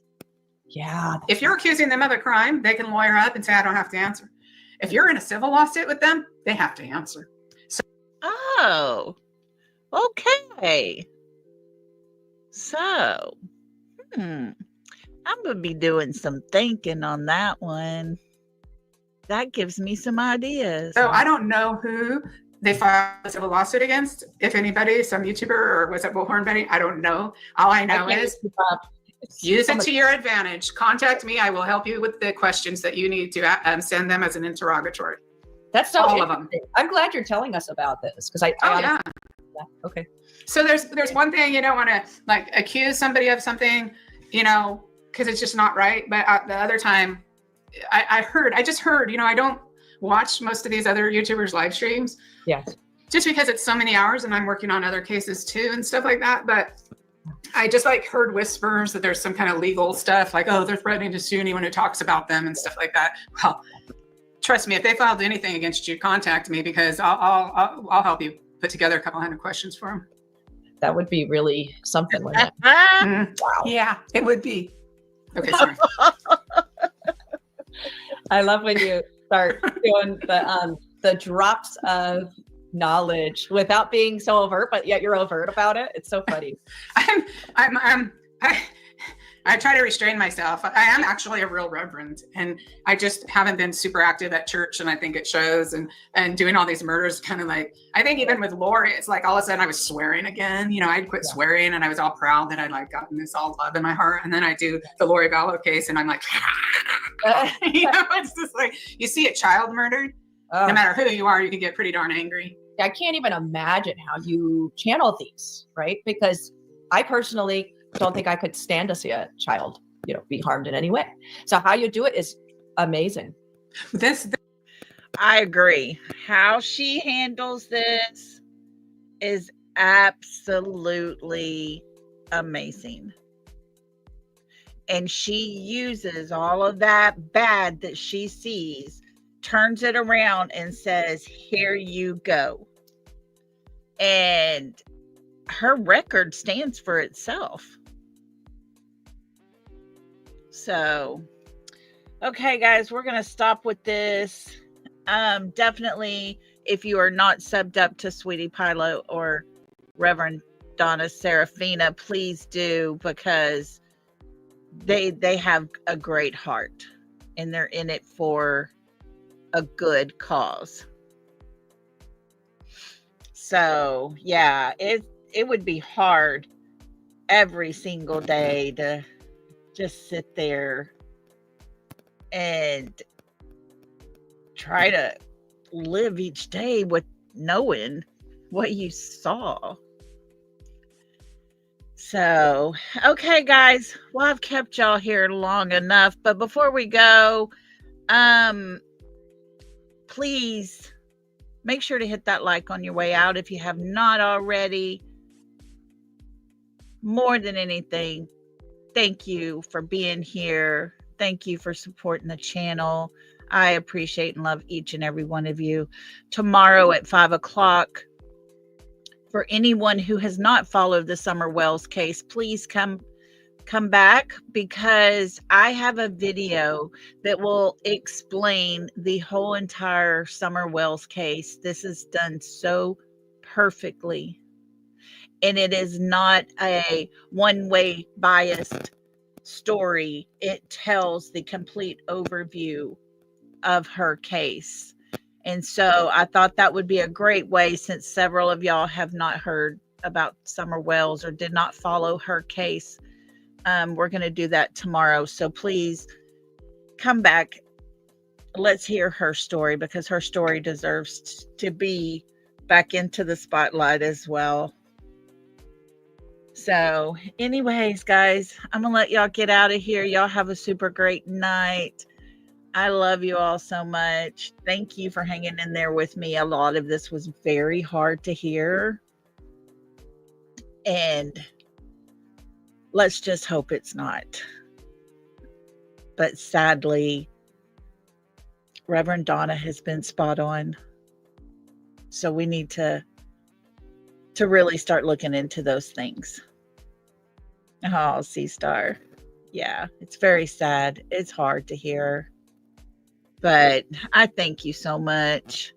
Yeah. If you're accusing them of a crime, they can lawyer up and say, I don't have to answer. If you're in a civil lawsuit with them, they have to answer. Oh, okay. So, I'm going to be doing some thinking on that one. That gives me some ideas. So I don't know who they filed a civil lawsuit against. If anybody, some YouTuber, or was it Bullhorn Betty? I don't know. All I know is use it to your advantage. Contact me. I will help you with the questions that you need to send them as an interrogatory. That's so all of them. I'm glad you're telling us about this, because I honestly, okay. So there's one thing, you don't want to like accuse somebody of something, because it's just not right. But the other time, I just heard, I don't watch most of these other YouTubers' live streams. Yes. Just because it's so many hours, and I'm working on other cases too and stuff like that. But I just heard whispers that there's some kind of legal stuff, like, oh, they're threatening to sue anyone who talks about them and stuff like that. Well, trust me, if they filed anything against you, contact me, because I'll help you put together a couple hundred questions for them. That would be really something like that. Wow. Yeah, it would be. Okay, sorry. I love when you start doing the drops of knowledge without being so overt, but yet you're overt about it. It's so funny. I try to restrain myself. I am actually a real reverend, and I just haven't been super active at church, and I think it shows. And doing all these murders, kind of like, I think even with Lori, it's like all of a sudden I was swearing again. I'd quit swearing, and I was all proud that I'd gotten this all love in my heart. And then I do the Lori Vallow case, and I'm like, it's just like, you see a child murdered, no matter who you are, you can get pretty darn angry. I can't even imagine how you channel these, right? Because I personally don't think I could stand to see a child, be harmed in any way. So how you do it is amazing. I agree. How she handles this is absolutely amazing. And she uses all of that bad that she sees, turns it around and says, here you go. And her record stands for itself. So, okay, guys, we're going to stop with this. Definitely, if you are not subbed up to Sweetie Pilot or Reverend Donna Seraphina, please do, because they have a great heart, and they're in it for a good cause. So, yeah, it would be hard every single day to just sit there and try to live each day with knowing what you saw. So, okay, guys. Well, I've kept y'all here long enough, but before we go, please make sure to hit that like on your way out if you have not already. More than anything, thank you for being here. Thank you for supporting the channel. I appreciate and love each and every one of you. Tomorrow at 5 o'clock, for anyone who has not followed the Summer Wells case, please come back, because I have a video that will explain the whole entire Summer Wells case. This is done so perfectly, and it is not a one-way biased story. It tells the complete overview of her case. And so I thought that would be a great way, since several of y'all have not heard about Summer Wells or did not follow her case. We're going to do that tomorrow. So please come back. Let's hear her story, because her story deserves to be back into the spotlight as well. So anyways, guys, I'm going to let y'all get out of here. Y'all have a super great night. I love you all so much. Thank you for hanging in there with me. A lot of this was very hard to hear. And let's just hope it's not. But sadly, Reverend Donna has been spot on. So we need to really start looking into those things. Oh, Sea Star. Yeah, it's very sad. It's hard to hear. But I thank you so much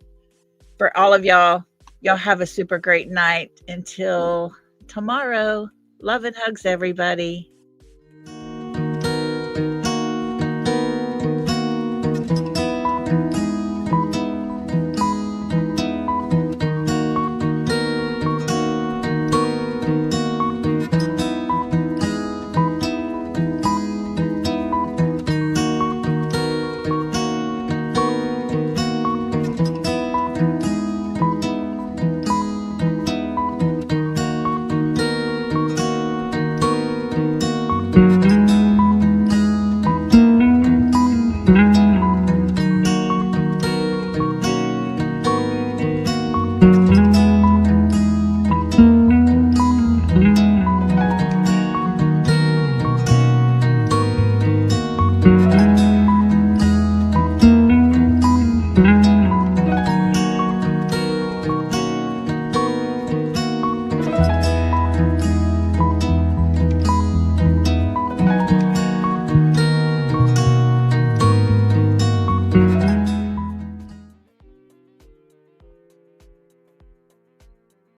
for all of y'all. Y'all have a super great night. Until tomorrow. Love and hugs, everybody.